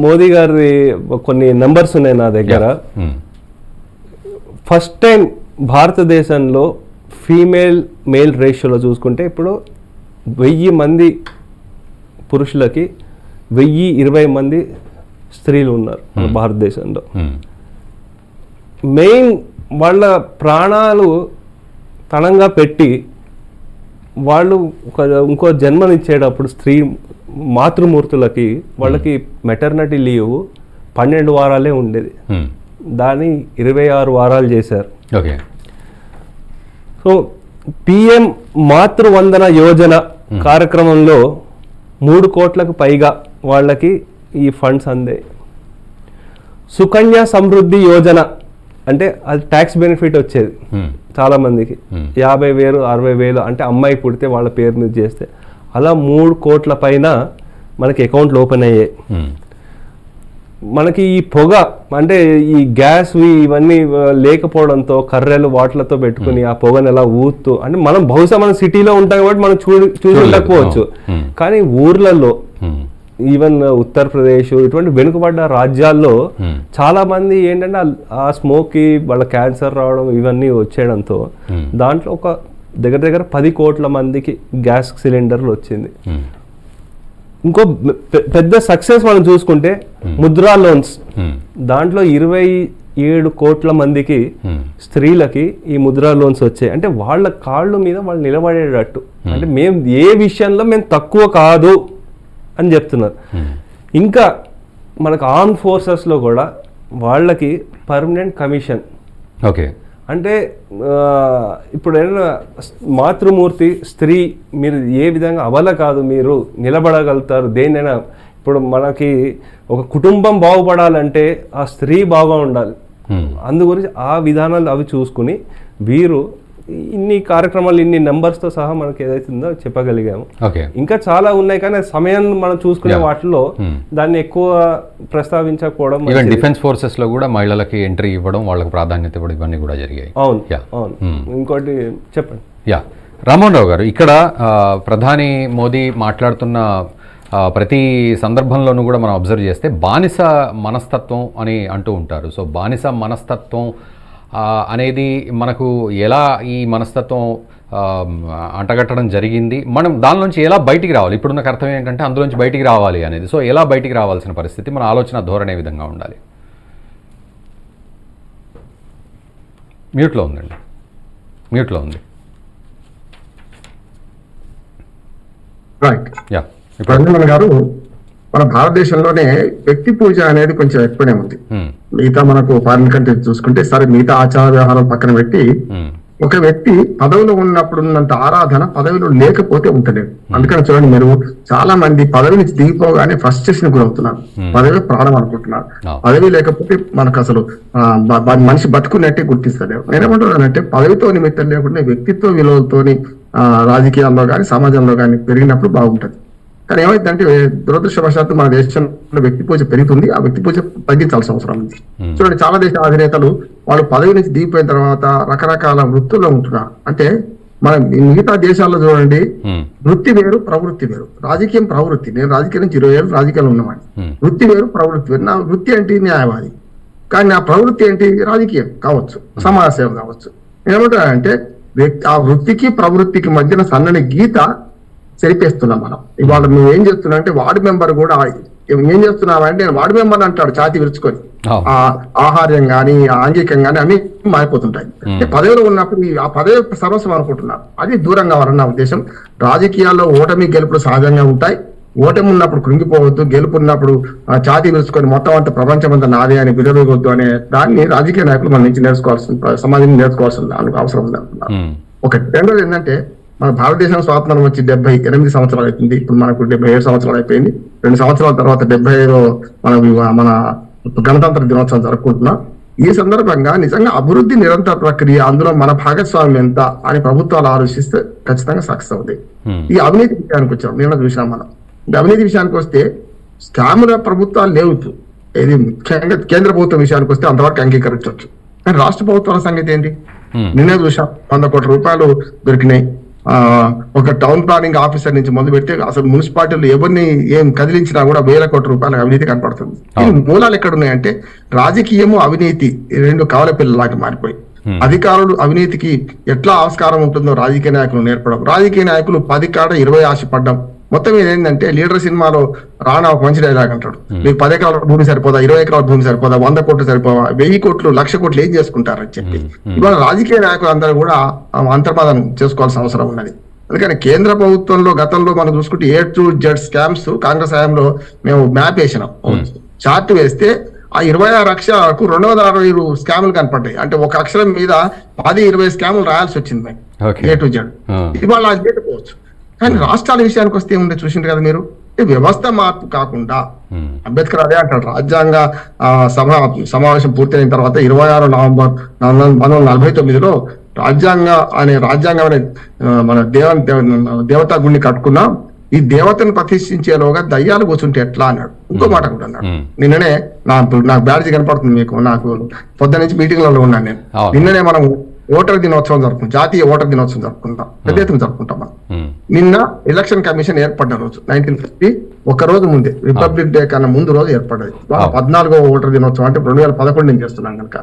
మోదీ గారి కొన్ని నెంబర్స్ ఉన్నాయి నా దగ్గర. ఫస్ట్ టైం భారతదేశంలో ఫీమేల్ మేల్ రేషియోలో చూసుకుంటే ఇప్పుడు 1000 మంది పురుషులకి 1020 మంది స్త్రీలు ఉన్నారు భారతదేశంలో. మెయిన్ వాళ్ళ ప్రాణాలు తనంగా పెట్టి వాళ్ళు ఇంకో జన్మనిచ్చేటప్పుడు స్త్రీ మాతృమూర్తులకి వాళ్ళకి మెటర్నిటీ లీవ్ 12 వారాలే ఉండేది, దాన్ని 26 వారాలు చేశారు. Okay. So PM Matru Vandana Yojana కార్యక్రమంలో 3 కోట్లకు పైగా వాళ్ళకి ఈ ఫండ్స్ అందాయి. సుకన్య సమృద్ధి యోజన అంటే అది ట్యాక్స్ బెనిఫిట్ వచ్చేది చాలా మందికి, 50,000 60,000 అంటే అమ్మాయి పుడితే వాళ్ళ పేరు మీద చేస్తే అలా 3 కోట్ల పైన మనకి అకౌంట్లు ఓపెన్ అయ్యాయి. మనకి ఈ పొగ అంటే ఈ గ్యాస్ ఇవన్నీ లేకపోవడంతో కర్రెలు వాటిలతో పెట్టుకుని ఆ పొగను ఎలా ఊతూ, అంటే మనం బహుశా మనం సిటీలో ఉంటాం కాబట్టి మనం చూసి ఉండకపోవచ్చు, కానీ ఊర్లలో ఈవెన్ ఉత్తరప్రదేశ్ ఇటువంటి వెనుకబడ్డ రాజ్యాల్లో చాలా మంది ఏంటంటే ఆ స్మోక్ కి వాళ్ళ క్యాన్సర్ రావడం ఇవన్నీ వచ్చేయడంతో దాంట్లో ఒక దగ్గర 10 కోట్ల మందికి గ్యాస్ సిలిండర్లు వచ్చింది. ఇంకో పెద్ద సక్సెస్ మనం చూసుకుంటే ముద్రా లోన్స్, దాంట్లో 27 కోట్ల మందికి స్త్రీలకి ఈ ముద్రా లోన్స్ వచ్చాయి. అంటే వాళ్ళ కాళ్ళ మీద వాళ్ళు నిలబడేటట్టు, అంటే మేము ఏ విషయంలో మేము తక్కువ కాదు అని చెప్తున్నారు. ఇంకా మనకు ఆర్మ్ ఫోర్సెస్లో కూడా వాళ్ళకి పర్మనెంట్ కమిషన్. ఓకే. అంటే ఇప్పుడు ఏదైనా మాతృమూర్తి స్త్రీ మీరు ఏ విధంగా అవల కాదు, మీరు నిలబడగలుగుతారు దేన్నైనా. ఇప్పుడు మనకి ఒక కుటుంబం బాగుపడాలంటే ఆ స్త్రీ బాగా ఉండాలి, అందుగురించి ఆ విధానాలు అవి చూసుకుని వీరు ఇన్ని కార్యక్రమాలు ఇన్ని నెంబర్స్తో సహా మనకి ఏదైతుందో చెప్పగలిగాము. ఇంకా చాలా ఉన్నాయి కానీ సమయం మనం చూసుకునే వాటిలో దాన్ని ఎక్కువ ప్రస్తావించకపోవడం. ఈవెన్ డిఫెన్స్ ఫోర్సెస్ లో కూడా మహిళలకి ఎంట్రీ ఇవ్వడం, వాళ్ళకి ప్రాధాన్యత ఇవ్వడం ఇవన్నీ కూడా జరిగాయి. అవును అవును. ఇంకోటి చెప్పండి. రామ్మోహన్ రావు గారు, ఇక్కడ ప్రధాని మోదీ మాట్లాడుతున్న ప్రతి సందర్భంలోనూ కూడా మనం అబ్జర్వ్ చేస్తే బానిస మనస్తత్వం అని అంటూ ఉంటారు. సో బానిస మనస్తత్వం అనేది మనకు ఎలా ఈ మనస్తత్వం అంటగట్టడం జరిగింది, మనం దానిలోంచి ఎలా బయటికి రావాలి? ఇప్పుడున్న అర్థం ఏంటంటే అందులోంచి బయటికి రావాలి అనేది. సో ఎలా బయటికి రావాల్సిన పరిస్థితి, మన ఆలోచన ధోరణి ఏ విధంగా ఉండాలి? మ్యూట్లో ఉందండి, మ్యూట్లో ఉంది. రఘునందన్ గారు, మన భారతదేశంలోనే వ్యక్తి పూజ అనేది కొంచెం ఎక్కువనే ఉంది. మిగతా మనకు ఫారిన్ కంట్రీస్ చూసుకుంటే సరే మిగతా ఆచార వ్యవహారం పక్కన పెట్టి ఒక వ్యక్తి పదవిలో ఉన్నప్పుడు ఉన్నంత ఆరాధన పదవిలో లేకపోతే ఉంటలేదు. అందుకని చూడండి, మీరు చాలా మంది పదవి నుంచి దిగిపోగానే ఫ్రస్ట్రేషన్ గురవుతున్నారు, పదవి ప్రాణం అనుకుంటున్నారు. పదవి లేకపోతే మనకు అసలు మనిషి బతుకున్నట్టే గుర్తిస్తలేవు. నేనేమంటున్నానంటే పదవితో నిమిత్తం లేకుండా వ్యక్తిత్వ విలువలతోని రాజకీయాల్లో కానీ సమాజంలో కానీ పెరిగినప్పుడు బాగుంటది. కానీ ఏమైందంటే దురదృష్టవశాత్తు మన దేశంలో వ్యక్తి పూజ పెరుగుతుంది, ఆ వ్యక్తి పూజ తగ్గించాల్సిన అవసరం ఉంది. చూడండి, చాలా దేశ అధినేతలు వాళ్ళు పదవి నుంచి దిగిపోయిన తర్వాత రకరకాల వృత్తుల్లో ఉంటున్నారు. అంటే మన మిగతా దేశాల్లో చూడండి, వృత్తి వేరు ప్రవృత్తి వేరు. రాజకీయం ప్రవృత్తి, నేను రాజకీయం నుంచి 20 ఏళ్ళు రాజకీయాలు ఉన్నవాడిని. వృత్తి వేరు ప్రవృత్తి వేరు. నా వృత్తి ఏంటి? న్యాయవాది. కానీ నా ప్రవృత్తి ఏంటి? రాజకీయం కావచ్చు, సమాజ సేవ కావచ్చు. ఏమంటారంటే ఆ వృత్తికి ప్రవృత్తికి మధ్యన సన్నని గీత సరిపేస్తున్నాం మనం. ఇవాళ నువ్వు ఏం చేస్తున్నా అంటే వార్డు మెంబర్ కూడా ఏం చేస్తున్నావంటే నేను వార్డు మెంబర్ అంటాడు ఛాతీ విరుచుకొని. ఆ ఆహార్యం గాని ఆంగికం గాని అన్ని మారిపోతుంటాయి. పదవిలో ఉన్నప్పుడు ఆ పదవి సర్వస్వం అనుకుంటున్నారు. అది దూరం కావాలన్న ఉద్దేశం. రాజకీయాల్లో ఓటమి గెలుపులు సహజంగా ఉంటాయి. ఓటమి ఉన్నప్పుడు కృంగిపోవద్దు, గెలుపు ఉన్నప్పుడు ఛాతీ విరుచుకొని మొత్తం అంతా ప్రపంచం అంతా నాదే అని విరవగొద్దు అనే దాన్ని రాజకీయ నాయకులు మన నుంచి నేర్చుకోవాల్సిన, సమాజం నేర్చుకోవాల్సిన అవసరం ఉంది అనుకున్నారు. ఒకటి. రెండోది ఏంటంటే మన భారతదేశం స్వాతంత్రం వచ్చి 78 సంవత్సరాలు అవుతుంది. ఇప్పుడు మనకు 77 సంవత్సరాలు అయిపోయింది. 2 సంవత్సరాల తర్వాత 75వ మన గణతంత్ర దినోత్సవం జరుపుకుంటున్నాం. ఈ సందర్భంగా నిజంగా అభివృద్ధి నిరంతర ప్రక్రియ, అందులో మన భాగస్వామ్యం ఎంత అని ప్రభుత్వాలు ఆలోచిస్తే ఖచ్చితంగా సక్సెస్ అవుతాయి. ఈ అవినీతి విషయానికి వచ్చాం, నేను చూసినాం మనం. అవినీతి విషయానికి వస్తే స్కాముల ప్రభుత్వాలు లేవు. ఇది ముఖ్యంగా కేంద్ర ప్రభుత్వం విషయానికి వస్తే అంతవరకు అంగీకరించవచ్చు. కానీ రాష్ట్ర ప్రభుత్వాల సంగతి ఏంటి? నిన్నే చూసాం 100 కోట్ల రూపాయలు దొరికినాయి. ఒక టౌన్ ప్లానింగ్ ఆఫీసర్ నుంచి మొదలు పెడితే అసలు మున్సిపాలిటీలు ఎవరిని ఏం కదిలించినా కూడా 1000 కోట్ల రూపాయల అవినీతి కనపడుతుంది. మూలాలు ఎక్కడున్నాయంటే రాజకీయము అవినీతి రెండు కవల పిల్లలాగా మారిపోయి అధికారులు అవినీతికి ఎట్లా ఆస్కారం ఉంటుందో రాజకీయ నాయకులు నేర్పడం, రాజకీయ నాయకులు 10 కాడ 20 ఆశపడ్డం. మొత్తం ఏంటంటే లీడర్ సినిమాలో రాణా ఒక మంచి డైలాగ్ అంటాడు, మీకు 10 ఎకరాల భూమి సరిపోదా, 20 ఎకరాల భూమి సరిపోదా, 100 కోట్లు సరిపోదా, 1000 కోట్లు 1,00,000 కోట్లు ఏం చేసుకుంటారని చెప్పి ఇవాళ రాజకీయ నాయకులు అందరూ కూడా అంతర్మాదం చేసుకోవాల్సిన అవసరం ఉన్నది. అందుకని కేంద్ర ప్రభుత్వంలో గతంలో మనం చూసుకుంటే A to Z scams Congress హయాంలో మేము మ్యాప్ వేసినాం, చార్ట్ వేస్తే ఆ 26 అక్షరాలకు 260 స్కాములు కనపడ్డాయి. అంటే ఒక అక్షరం మీద 10-20 స్కాములు రాయాల్సి వచ్చింది A to Z. ఇవాళ అది లేకపోవచ్చు. కానీ రాష్ట్రాల విషయానికి వస్తే ఏముంది చూసిండ్రు కదా మీరు, వ్యవస్థ మార్పు కాకుండా అంబేద్కర్ అదే అంటాడు, రాజ్యాంగ సమావేశం పూర్తయిన తర్వాత 26 నవంబర్ 1949లో రాజ్యాంగం అనే మన దేవతా గుడిని కట్టుకున్నాం, ఈ దేవతను ప్రతిష్ఠించేలోగా దయ్యాలు కూర్చుంటే ఎట్లా అన్నాడు. ఇంకో మాట కూడా అన్నాడు. నిన్ననే నాకు బ్యాడ్జీ కనపడుతుంది మీకు, నాకు పొద్దు నుంచి మీటింగ్లలో ఉన్నాను నేను. నిన్ననే మనం ఓటర్ దినోత్సవం జరుపుకుంటాం, జాతీయ ఓటర్ దినోత్సవం జరుపుకుంటాం, పెద్ద ఎత్తున జరుపుకుంటాం మనం. నిన్న ఎలక్షన్ కమిషన్ ఏర్పడ్డ రోజు 1950, ఒక రోజు ముందే రిపబ్లిక్ డే కన్నా ముందు రోజు ఏర్పడ్డది. 14వ ఓటర్ దినోత్సవం అంటే 2011 నుంచి చేస్తున్నాం కనుక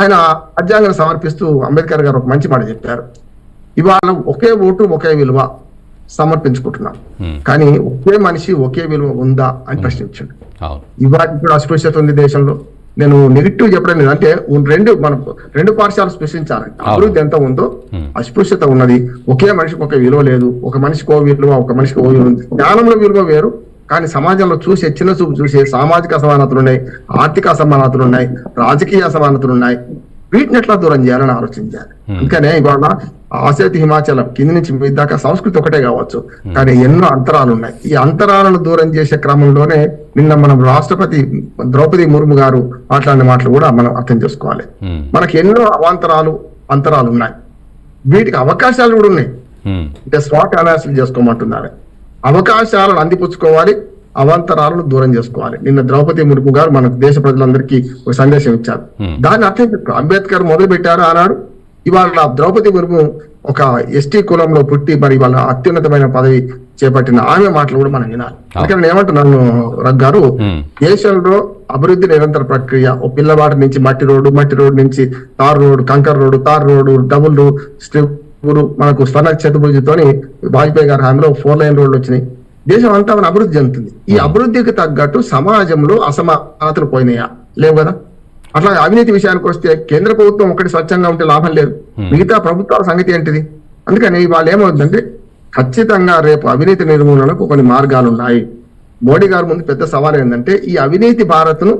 ఆయన రాజ్యాంగాన్ని సమర్పిస్తూ అంబేద్కర్ గారు ఒక మంచి మాట చెప్పారు, ఇవాళ ఒకే ఓటు ఒకే విలువ సమర్పించుకుంటున్నాం, కానీ ఒకే మనిషి ఒకే విలువ ఉందా అని ప్రశ్నించాడు. ఇవాళ కూడా అస్పృశ్యత ఉంది దేశంలో. నేను నెగిటివ్ చెప్పడం లేదు, అంటే మనం రెండు పార్శ్వాలు స్పృశించాలంటే అభివృద్ధి ఎంత ఉందో అస్పృశ్యత ఉన్నది. ఒకే మనిషికి ఒక విలువ లేదు, ఒక మనిషికి ఓ విలువ, ఒక మనిషికి ఓ విలువ ఉంది. జ్ఞానంలో విలువ వేరు, కానీ సమాజంలో చూసే చిన్న చూపు చూసే సామాజిక అసమానతలు ఉన్నాయి, ఆర్థిక అసమానతలు ఉన్నాయి, రాజకీయ అసమానతలు ఉన్నాయి. వీటిని ఎట్లా దూరం చేయాలని ఆలోచించాలి. అందుకనే ఇవాళ ఆసేతు హిమాచలం కింది నుంచి మీద దాకా సంస్కృతి ఒకటే కావచ్చు, కానీ ఎన్నో అంతరాలు ఉన్నాయి. ఈ అంతరాలను దూరం చేసే క్రమంలోనే నిన్న మనం రాష్ట్రపతి ద్రౌపది ముర్ము గారు మాట్లాడిన మాటలు కూడా మనం అర్థం చేసుకోవాలి. మనకి ఎన్నో అంతరాలు ఉన్నాయి, వీటికి అవకాశాలు కూడా ఉన్నాయి. అంటే స్వాట్ అనాలిసిస్ చేసుకోమంటున్నారు. అవకాశాలను అందిపుచ్చుకోవాలి, అవాంతరాలను దూరం చేసుకోవాలి. నిన్న ద్రౌపది ముర్ము గారు మన దేశ ప్రజలందరికీ ఒక సందేశం ఇచ్చారు. దాన్ని అర్థం చేసుకో. అంబేద్కర్ మొదలు పెట్టారు ఆనాడు, ఇవాళ ద్రౌపది ముర్ము ఒక ఎస్టీ కులంలో పుట్టి మరి వాళ్ళ అత్యున్నతమైన పదవి చేపట్టిన ఆమె మాటలు కూడా మనం వినాలి. అందుకని నేను ఏమంటున్నాను గారు, దేశంలో అభివృద్ధి నిరంతర ప్రక్రియ. ఓ పిల్లవాడి నుంచి మట్టి రోడ్డు నుంచి తార్ రోడ్డు, కంకర్ road, tar road, double strip, మనకు స్వర్ణ చతుర్భుజితోని వాజ్పేయి గారి హామీలో 4 లైన్ రోడ్లు వచ్చినాయి. దేశం అంతా మన అభివృద్ధి చెందుతుంది. ఈ అభివృద్ధికి తగ్గట్టు సమాజంలో అసమానతలు పోయినాయా? లేవు కదా. అట్లా అవినీతి విషయానికి వస్తే కేంద్ర ప్రభుత్వం ఒకటి స్వచ్ఛంగా ఉంటే లాభం లేదు, మిగతా ప్రభుత్వాల సంగతి ఏంటిది? అందుకని వాళ్ళు ఏమవుతుందంటే ఖచ్చితంగా రేపు అవినీతి నిర్మూలనకు కొన్ని మార్గాలు ఉన్నాయి. మోడీ గారు ముందు పెద్ద సవాల్ ఏంటంటే ఈ అవినీతి భారత్ను,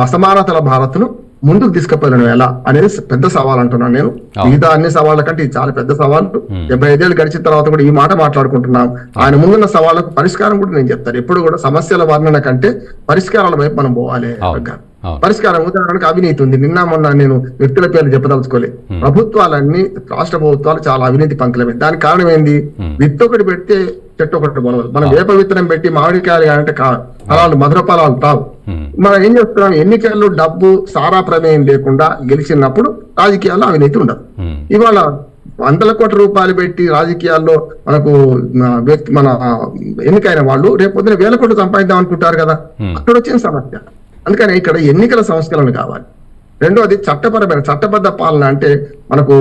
అసమానతల భారత్ను ముందుకు తీసుకుపోయిన ఎలా అనేది పెద్ద సవాల్ అంటున్నాను నేను. మిగతా అన్ని సవాళ్ళ కంటే ఇది చాలా పెద్ద సవాల్. 75 ఏళ్ళు గడిచిన తర్వాత కూడా ఈ మాట మాట్లాడుకుంటున్నాం. ఆయన ముందున్న సవాళ్ళకు పరిష్కారం కూడా నేను చెప్తాను. ఎప్పుడు కూడా సమస్యల వర్ణన కంటే పరిష్కారాల వైపు మనం పోవాలి. పరిష్కారం ఉదాహరణకు అవినీతి ఉంది. నిన్న మొన్న నేను వ్యక్తుల పేర్లు చెప్పదలుచుకోలేదు. ప్రభుత్వాలన్నీ, రాష్ట్ర ప్రభుత్వాలు చాలా అవినీతి పంకులమే. దానికి కారణం ఏంది? విత్తు ఒకటి పెడితే చెట్టు ఒకటి కొనవదు. మనం వేప విత్తనం పెట్టి మామిడికాయలు అంటే ఫలాలు మధుర ఫలాలు తావు. మనం ఏం చేస్తున్నాం? ఎన్నికల్లో డబ్బు సారా ప్రమేయం లేకుండా గెలిచినప్పుడు రాజకీయాల్లో అవినీతి ఉండదు. ఇవాళ 100 కోట్ల రూపాయలు పెట్టి రాజకీయాల్లో మనకు మన ఎన్నికైన వాళ్ళు రేపు పొద్దున 1000 కోట్లు సంపాదిద్దాం అనుకుంటారు కదా, అక్కడ వచ్చిన సమస్య. అందుకని ఇక్కడ ఎన్నికల సంస్కరణ కావాలి. రెండోది చట్టబద్ధ పాలన. అంటే మనకు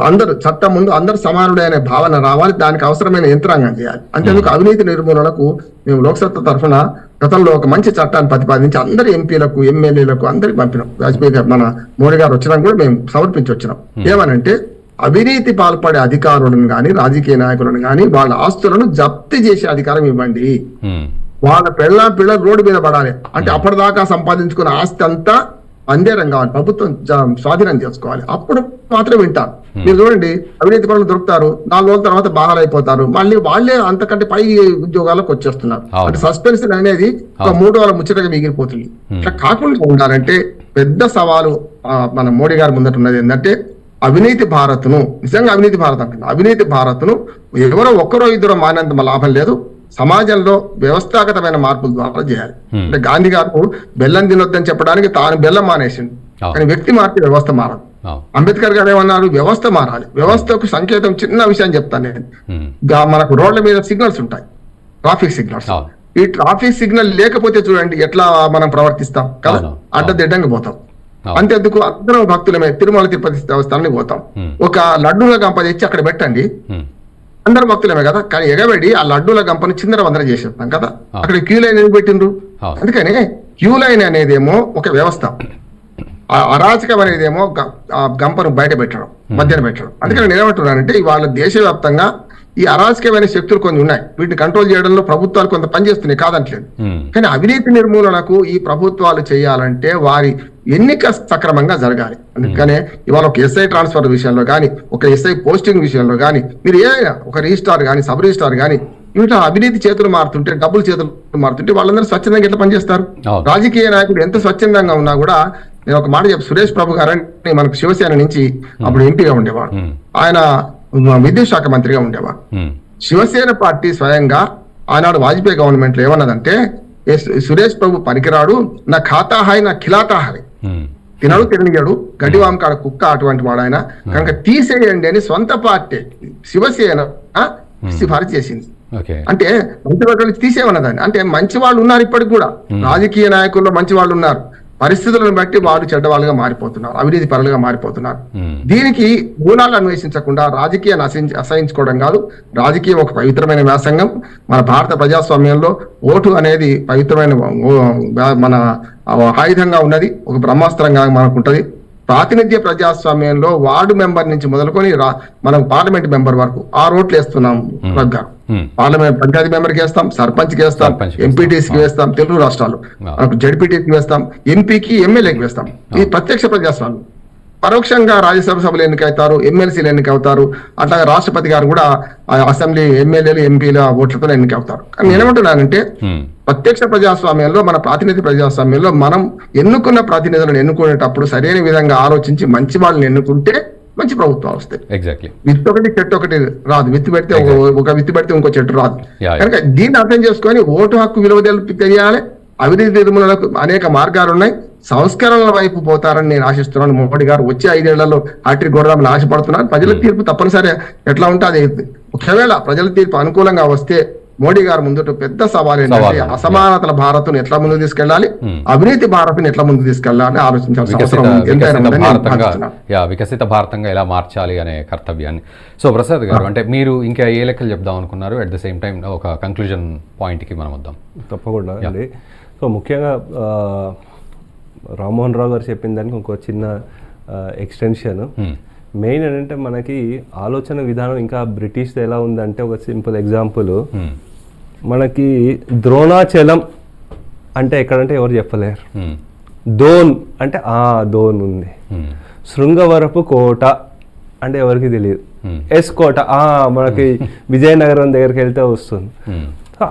అందరు చట్టం ముందు అందరు సమానుడే అనే భావన రావాలి. దానికి అవసరమైన యంత్రాంగం చేయాలి. అంతేందుకు అవినీతి నిర్మూలనకు మేము లోక్సత్తా తరఫున గతంలో ఒక మంచి చట్టాన్ని ప్రతిపాదించి అందరి ఎంపీలకు, ఎమ్మెల్యేలకు అందరికి పంపినాం. వాజ్పేయి గారు, మన మోడీ గారు వచ్చినా కూడా మేము సమర్పించి వచ్చినాం. ఏమనంటే అవినీతి పాల్పడే అధికారులను గాని, రాజకీయ నాయకులను గాని వాళ్ళ ఆస్తులను జప్తు చేసే అధికారం ఇవ్వండి. వాళ్ళ పిల్లలు రోడ్డు మీద పడాలి. అంటే అప్పటిదాకా సంపాదించుకున్న ఆస్తి అంతా అందేరం కావాలి, ప్రభుత్వం స్వాధీనం చేసుకోవాలి. అప్పుడు మాత్రం వింటారు. మీరు చూడండి, అవినీతి పనులు దొరుకుతారు, 4 రోజుల తర్వాత బాగాలైపోతారు, మళ్ళీ వాళ్ళే అంతకంటే పై ఉద్యోగాలకు వచ్చేస్తున్నారు. అంటే సస్పెన్షన్ అనేది ఒక 3 రోజుల ముచ్చటగా మిగిలిపోతుంది. ఇట్లా కాకుండా ఉండాలంటే పెద్ద సవాలు మన మోడీ గారి ముందట ఉన్నది ఏంటంటే అవినీతి భారత్ను, నిజంగా అవినీతి భారత్ అంటున్నారు, అవినీతి భారత్ను ఎవరో ఒక్కరో ఇద్దరో మానేంత లాభం లేదు, సమాజంలో వ్యవస్థాగతమైన మార్పుల ద్వారా చేయాలి. అంటే గాంధీ గారు బెల్లం తినొద్దని చెప్పడానికి తాను బెల్లం మానేసిండు. కానీ వ్యక్తి మారితే వ్యవస్థ మారదు. అంబేద్కర్ గారు ఏమన్నారు, వ్యవస్థ మారాలి. వ్యవస్థకు సంకేతం చిన్న విషయం చెప్తాను నేను. మనకు రోడ్ల మీద సిగ్నల్స్ ఉంటాయి, ట్రాఫిక్ సిగ్నల్స్. ఈ ట్రాఫిక్ సిగ్నల్ లేకపోతే చూడండి ఎట్లా మనం ప్రవర్తిస్తాం కదా, అడ్డదిడ్డంగా పోతాం. అంతేందుకు అందరం భక్తులమే తిరుమల తిరుపతి దేవస్థానానికి పోతాం. ఒక లడ్డూల గంప తెచ్చి అక్కడ పెట్టండి, అందరం భక్తులమే కదా. కానీ ఎగబడి ఆ లడ్డూల గంపను చిందర వందర చేసేస్తాం కదా. అక్కడ క్యూ లైన్ ఎందుకు పెట్టిండ్రు? అందుకని క్యూ లైన్ అనేదేమో ఒక వ్యవస్థ, అరాచకం అనేదేమో గంపను బయట పెట్టడం, మధ్యన పెట్టడం. అందుకని నేను ఏమంటున్నానంటే ఇవాళ దేశవ్యాప్తంగా ఈ అరాచకమైన శక్తులు కొన్ని ఉన్నాయి. వీటిని కంట్రోల్ చేయడంలో ప్రభుత్వాలు కొంత పనిచేస్తున్నాయి, కాదంటలేదు. కానీ అవినీతి నిర్మూలనకు ఈ ప్రభుత్వాలు చేయాలంటే వారి ఎన్నిక సక్రమంగా జరగాలి. అందుకనే ఇవాళ ఒక ఎస్ఐ ట్రాన్స్ఫర్ విషయంలో కానీ, ఒక ఎస్ఐ పోస్టింగ్ విషయంలో కానీ, మీరు ఏదైనా ఒక రిజిస్ట్రార్ కానీ, సబ్ రిజిస్ట్రార్ కానీ, ఇట్లా అవినీతి చేతులు మారుతుంటే, డబ్బులు చేతులు మారుతుంటే వాళ్ళందరూ స్వచ్ఛందంగా ఎట్లా పనిచేస్తారు? రాజకీయ నాయకులు ఎంత స్వచ్ఛందంగా ఉన్నా కూడా, నేను ఒక మాట చెప్పి, సురేష్ ప్రభు గారని మనకు శివసేన నుంచి అప్పుడు ఎంపీగా ఉండేవాడు, ఆయన విద్యుత్ శాఖ మంత్రిగా ఉండేవాడు. శివసేన పార్టీ స్వయంగా ఆనాడు వాజ్పేయి గవర్నమెంట్ లో ఏమన్నదంటే, సురేష్ ప్రభు పనికిరాడు, నా ఖాతా హాయ్ నా ఖిలాతా హాయ్, తినడు తిననియడు, గడ్డివాం కాడ కుక్క అటువంటి వాడు ఆయన, కనుక తీసేయండి అని సొంత పార్టీ శివసేన సిఫారసు చేసింది. అంటే మంత్రివర్గం నుంచి తీసేమన్నదాన్ని. అంటే మంచి వాళ్ళు ఉన్నారు ఇప్పటికి కూడా, రాజకీయ నాయకుల్లో మంచి వాళ్ళు ఉన్నారు. పరిస్థితులను బట్టి వాళ్ళు చెడ్డవాళ్ళుగా మారిపోతున్నారు, అవినీతి పరులుగా మారిపోతున్నారు. దీనికి మూలాలు అన్వేషించకుండా రాజకీయాన్ని అసహించుకోవడం కాదు. రాజకీయం ఒక పవిత్రమైన వ్యాసంగం. మన భారత ప్రజాస్వామ్యంలో ఓటు అనేది పవిత్రమైన మన ఆయుధంగా ఉన్నది, ఒక బ్రహ్మాస్త్రంగా మనకు ఉంటది. ప్రాతినిధ్య ప్రజాస్వామ్యంలో వార్డు మెంబర్ నుంచి మొదలుకొని మనం పార్లమెంట్ మెంబర్ వరకు 6 ఓట్లు వేస్తున్నాం. పార్లమెంట్ పంచాయతీ మెంబర్కి వేస్తాం, సర్పంచ్కి వేస్తాం, ఎంపీటీసీకి వేస్తాం, తెలుగు రాష్ట్రాలు జడ్పీటీసీకి వేస్తాం, ఎంపీకి ఎమ్మెల్యేకి వేస్తాం. ఇది ప్రత్యక్ష ప్రజాస్వామ్యం. పరోక్షంగా రాజ్యసభ సభలు ఎన్నికవుతారు, ఎమ్మెల్సీలు ఎన్నికవుతారు, అట్లాగే రాష్ట్రపతి గారు కూడా అసెంబ్లీ ఎమ్మెల్యేలు ఎంపీల ఓట్లతో ఎన్నికవుతారు. కానీ నేనేమంటున్నానంటే ప్రత్యక్ష ప్రజాస్వామ్యంలో, మన ప్రాతినిధ్య ప్రజాస్వామ్యంలో మనం ఎన్నుకున్న ప్రతినిధులను ఎన్నుకునేటప్పుడు సరైన విధంగా ఆలోచించి మంచి వాళ్ళని ఎన్నుకుంటే మంచి ప్రభుత్వాలు వస్తాయి. ఎగ్జాక్ట్లీ. విత్తు ఒకటి చెట్టు ఒకటి రాదు, విత్తు పెడితే ఒక విత్తు పెడితే ఇంకో చెట్టు రాదు. కనుక దీన్ని అర్థం చేసుకొని ఓటు హక్కు విలువ తెలియాలి. అవినీతి నిర్మూలనకు అనేక మార్గాలు ఉన్నాయి. సంస్కరణల వైపు పోతారని నేను ఆశిస్తున్నాను. మోడీ గారు వచ్చే 5 ఏళ్లలో హ్యాట్రిక్ కొడదామని ఆశపడుతున్నాను. ప్రజల తీర్పు తప్పనిసరి ఎట్లా ఉంటే అది, ఒకవేళ ప్రజల తీర్పు అనుకూలంగా వస్తే మోడీ గారు ముందు పెద్ద సవాల్ ఏంటంటే అసమానతల భారత్ను ఎట్లా ముందుకు తీసుకెళ్లాలి, అవినీతి భారత్ని ఎట్లా ముందుకు తీసుకెళ్లాలి ఆలోచించాల్సిన అవసరం వికసిత భారతంగా ఎలా మార్చాలి అనే కర్తవ్యాన్ని. సో ప్రసాద్ గారు, అంటే మీరు ఇంకా ఏ లెక్కలు చెప్దాం అనుకున్నారు? అట్ ద సేమ్ టైం ఒక కంక్లూజన్ పాయింట్కి మనం వద్దాం. తప్పకుండా అండి. సో ముఖ్యంగా రామ్మోహన్ రావు గారు చెప్పిన దానికి ఇంకో చిన్న ఎక్స్టెన్షన్. మెయిన్ ఏంటంటే మనకి ఆలోచన విధానం ఇంకా బ్రిటిష్ది ఎలా ఉందంటే, ఒక సింపుల్ ఎగ్జాంపుల్, మనకి ద్రోణాచలం అంటే ఎక్కడంటే ఎవరు చెప్పలేరు. దోన్ అంటే దోన్ ఉంది. శృంగవరపు కోట అంటే ఎవరికి తెలియదు. ఎస్ కోట మనకి విజయనగరం దగ్గరికి వెళ్తే వస్తుంది.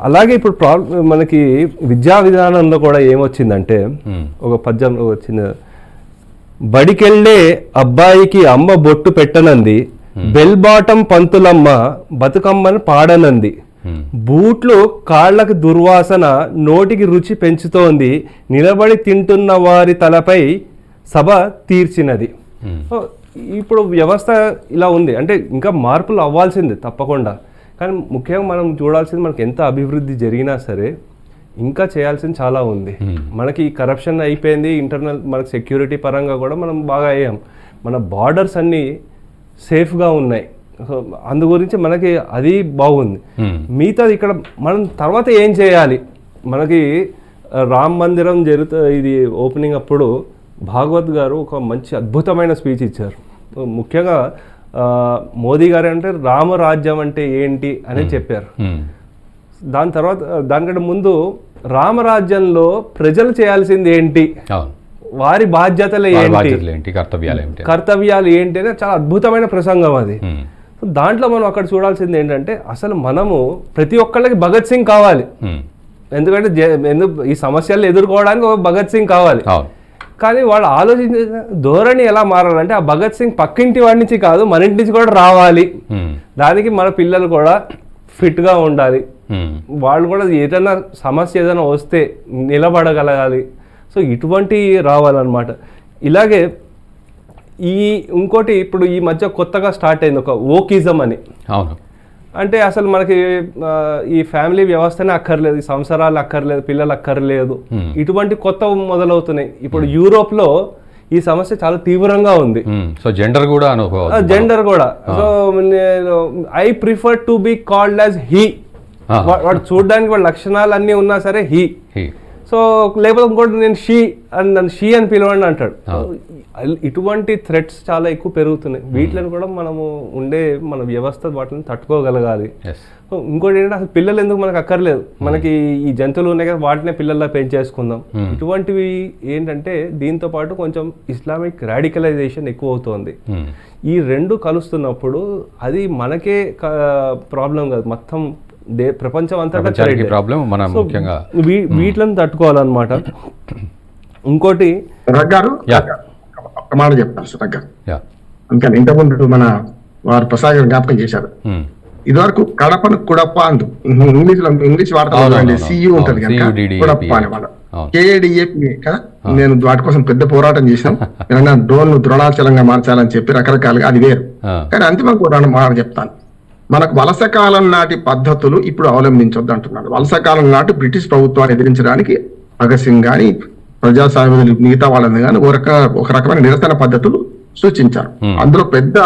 అలాగే ఇప్పుడు మనకి విద్యా విధానంలో కూడా ఏమొచ్చిందంటే, ఒక పద్యంలో వచ్చింది, బడికెళ్ళే అబ్బాయికి అమ్మ బొట్టు పెట్టనంది, బెల్ బాటం పంతులమ్మ బతుకమ్మని పాడనంది, బూట్లు కాళ్లకు దుర్వాసన నోటికి రుచి పెంచుతోంది, నిలబడి తింటున్న వారి తలపై సభ తీర్చినది. ఇప్పుడు వ్యవస్థ ఇలా ఉంది. అంటే ఇంకా మార్పులు అవ్వాల్సింది తప్పకుండా. కానీ ముఖ్యంగా మనం చూడాల్సింది, మనకి ఎంత అభివృద్ధి జరిగినా సరే ఇంకా చేయాల్సింది చాలా ఉంది. మనకి కరప్షన్ అయిపోయింది, ఇంటర్నల్ మనకి సెక్యూరిటీ పరంగా కూడా మనం బాగా అయ్యాం. మన బార్డర్స్ అన్నీ సేఫ్గా ఉన్నాయి. సో అందు గురించి మనకి అది బాగుంది. మిగతాది ఇక్కడ మనం తర్వాత ఏం చేయాలి? మనకి రామ్ మందిరం ఇది ఓపెనింగ్ అప్పుడు భాగవత్ గారు ఒక మంచి అద్భుతమైన స్పీచ్ ఇచ్చారు. ముఖ్యంగా మోదీ గారు అంటే రామరాజ్యం అంటే ఏంటి అని చెప్పారు. దాని తర్వాత దానికంటే ముందు రామరాజ్యంలో ప్రజలు చేయాల్సింది ఏంటి, వారి బాధ్యతలు ఏంటి, కర్తవ్యాలు ఏంటి అనేది చాలా అద్భుతమైన ప్రసంగం అది. దాంట్లో మనం అక్కడ చూడాల్సింది ఏంటంటే, అసలు మనము ప్రతి ఒక్కళ్ళకి భగత్ సింగ్ కావాలి. ఎందుకంటే ఈ సమస్యలు ఎదుర్కోవడానికి ఒక భగత్ సింగ్ కావాలి. కానీ వాళ్ళు ఆలోచించే ధోరణి ఎలా మారాలంటే, ఆ భగత్ సింగ్ పక్కింటి వాడి నుంచి కాదు, మన ఇంటి నుంచి కూడా రావాలి. దానికి మన పిల్లలు కూడా ఫిట్గా ఉండాలి. వాళ్ళు కూడా ఏదైనా సమస్య ఏదైనా వస్తే నిలబడగలగాలి. సో ఇటువంటి రావాలన్నమాట. ఇలాగే ఇంకోటి ఇప్పుడు ఈ మధ్య కొత్తగా స్టార్ట్ అయింది ఒక ఓకిజం అని. అవును, అంటే అసలు మనకి ఈ ఫ్యామిలీ వ్యవస్థనే అక్కర్లేదు, ఈ సంసారాలు అక్కర్లేదు, పిల్లలు అక్కర్లేదు, ఇటువంటి కొత్త మొదలవుతున్నాయి. ఇప్పుడు యూరోప్లో ఈ సమస్య చాలా తీవ్రంగా ఉంది. సో జెండర్ కూడా so I prefer to be called as he. వాడు చూడడానికి వాడు లక్షణాలు అన్నీ ఉన్నా సరే హీ. సో లేకపోతే ఇంకోటి నేను షీ అని పిలవండి అంటాడు. ఇటువంటి థ్రెట్స్ చాలా ఎక్కువ పెరుగుతున్నాయి. వీటిని కూడా మనము మన వ్యవస్థ వాటిని తట్టుకోగలగాలి. సో ఇంకోటి ఏంటంటే అసలు పిల్లలు ఎందుకు మనకు అక్కర్లేదు, మనకి ఈ జంతువులు ఉన్నాయి కదా వాటినే పిల్లల్లా పెంచేసుకుందాం. ఇటువంటివి ఏంటంటే దీంతో పాటు కొంచెం ఇస్లామిక్ రాడికలైజేషన్ ఎక్కువ అవుతోంది. ఈ రెండు కలుస్తున్నప్పుడు అది మనకే ప్రాబ్లం కాదు, మొత్తం ప్రపంచం అంతటా ప్రాబ్లం. మనం ముఖ్యంగా వీటిని తట్టుకోవాలన్నమాట. ఇంకోటి రగ్గారు ఒక మాట చెప్తాను సురగ్ గారు, అందుకని ఇంతకుముందు మన వారు ప్రసాద్ గారు జ్ఞాపకం చేశారు. ఇదివరకు కడపను కుడప్ప అందు ఇంగ్లీష్ వాడతాం, సియు ఉంటది కనుక కుడప్ప అనేవాళ్ళు, KDAP కదా. నేను వాటి కోసం పెద్ద పోరాటం చేసినాం. డ్రోన్ ద్రోణాచలంగా మార్చాలని చెప్పి రకరకాలుగా, అది వేరు. కానీ అంతిమంగా మాట చెప్తాను, మనకు వలస కాలం నాటి పద్ధతులు ఇప్పుడు అవలంబించొద్దు అంటున్నాడు. వలస కాలం నాటి బ్రిటిష్ ప్రభుత్వాన్ని ఎదిరించడానికి భగత్ సింగ్ గాని ప్రజాస్వామ్య మిగతా వాళ్ళని కానీ ఒక రకమైన నిరసన పద్ధతులు సూచించారు. అందులో పెద్ద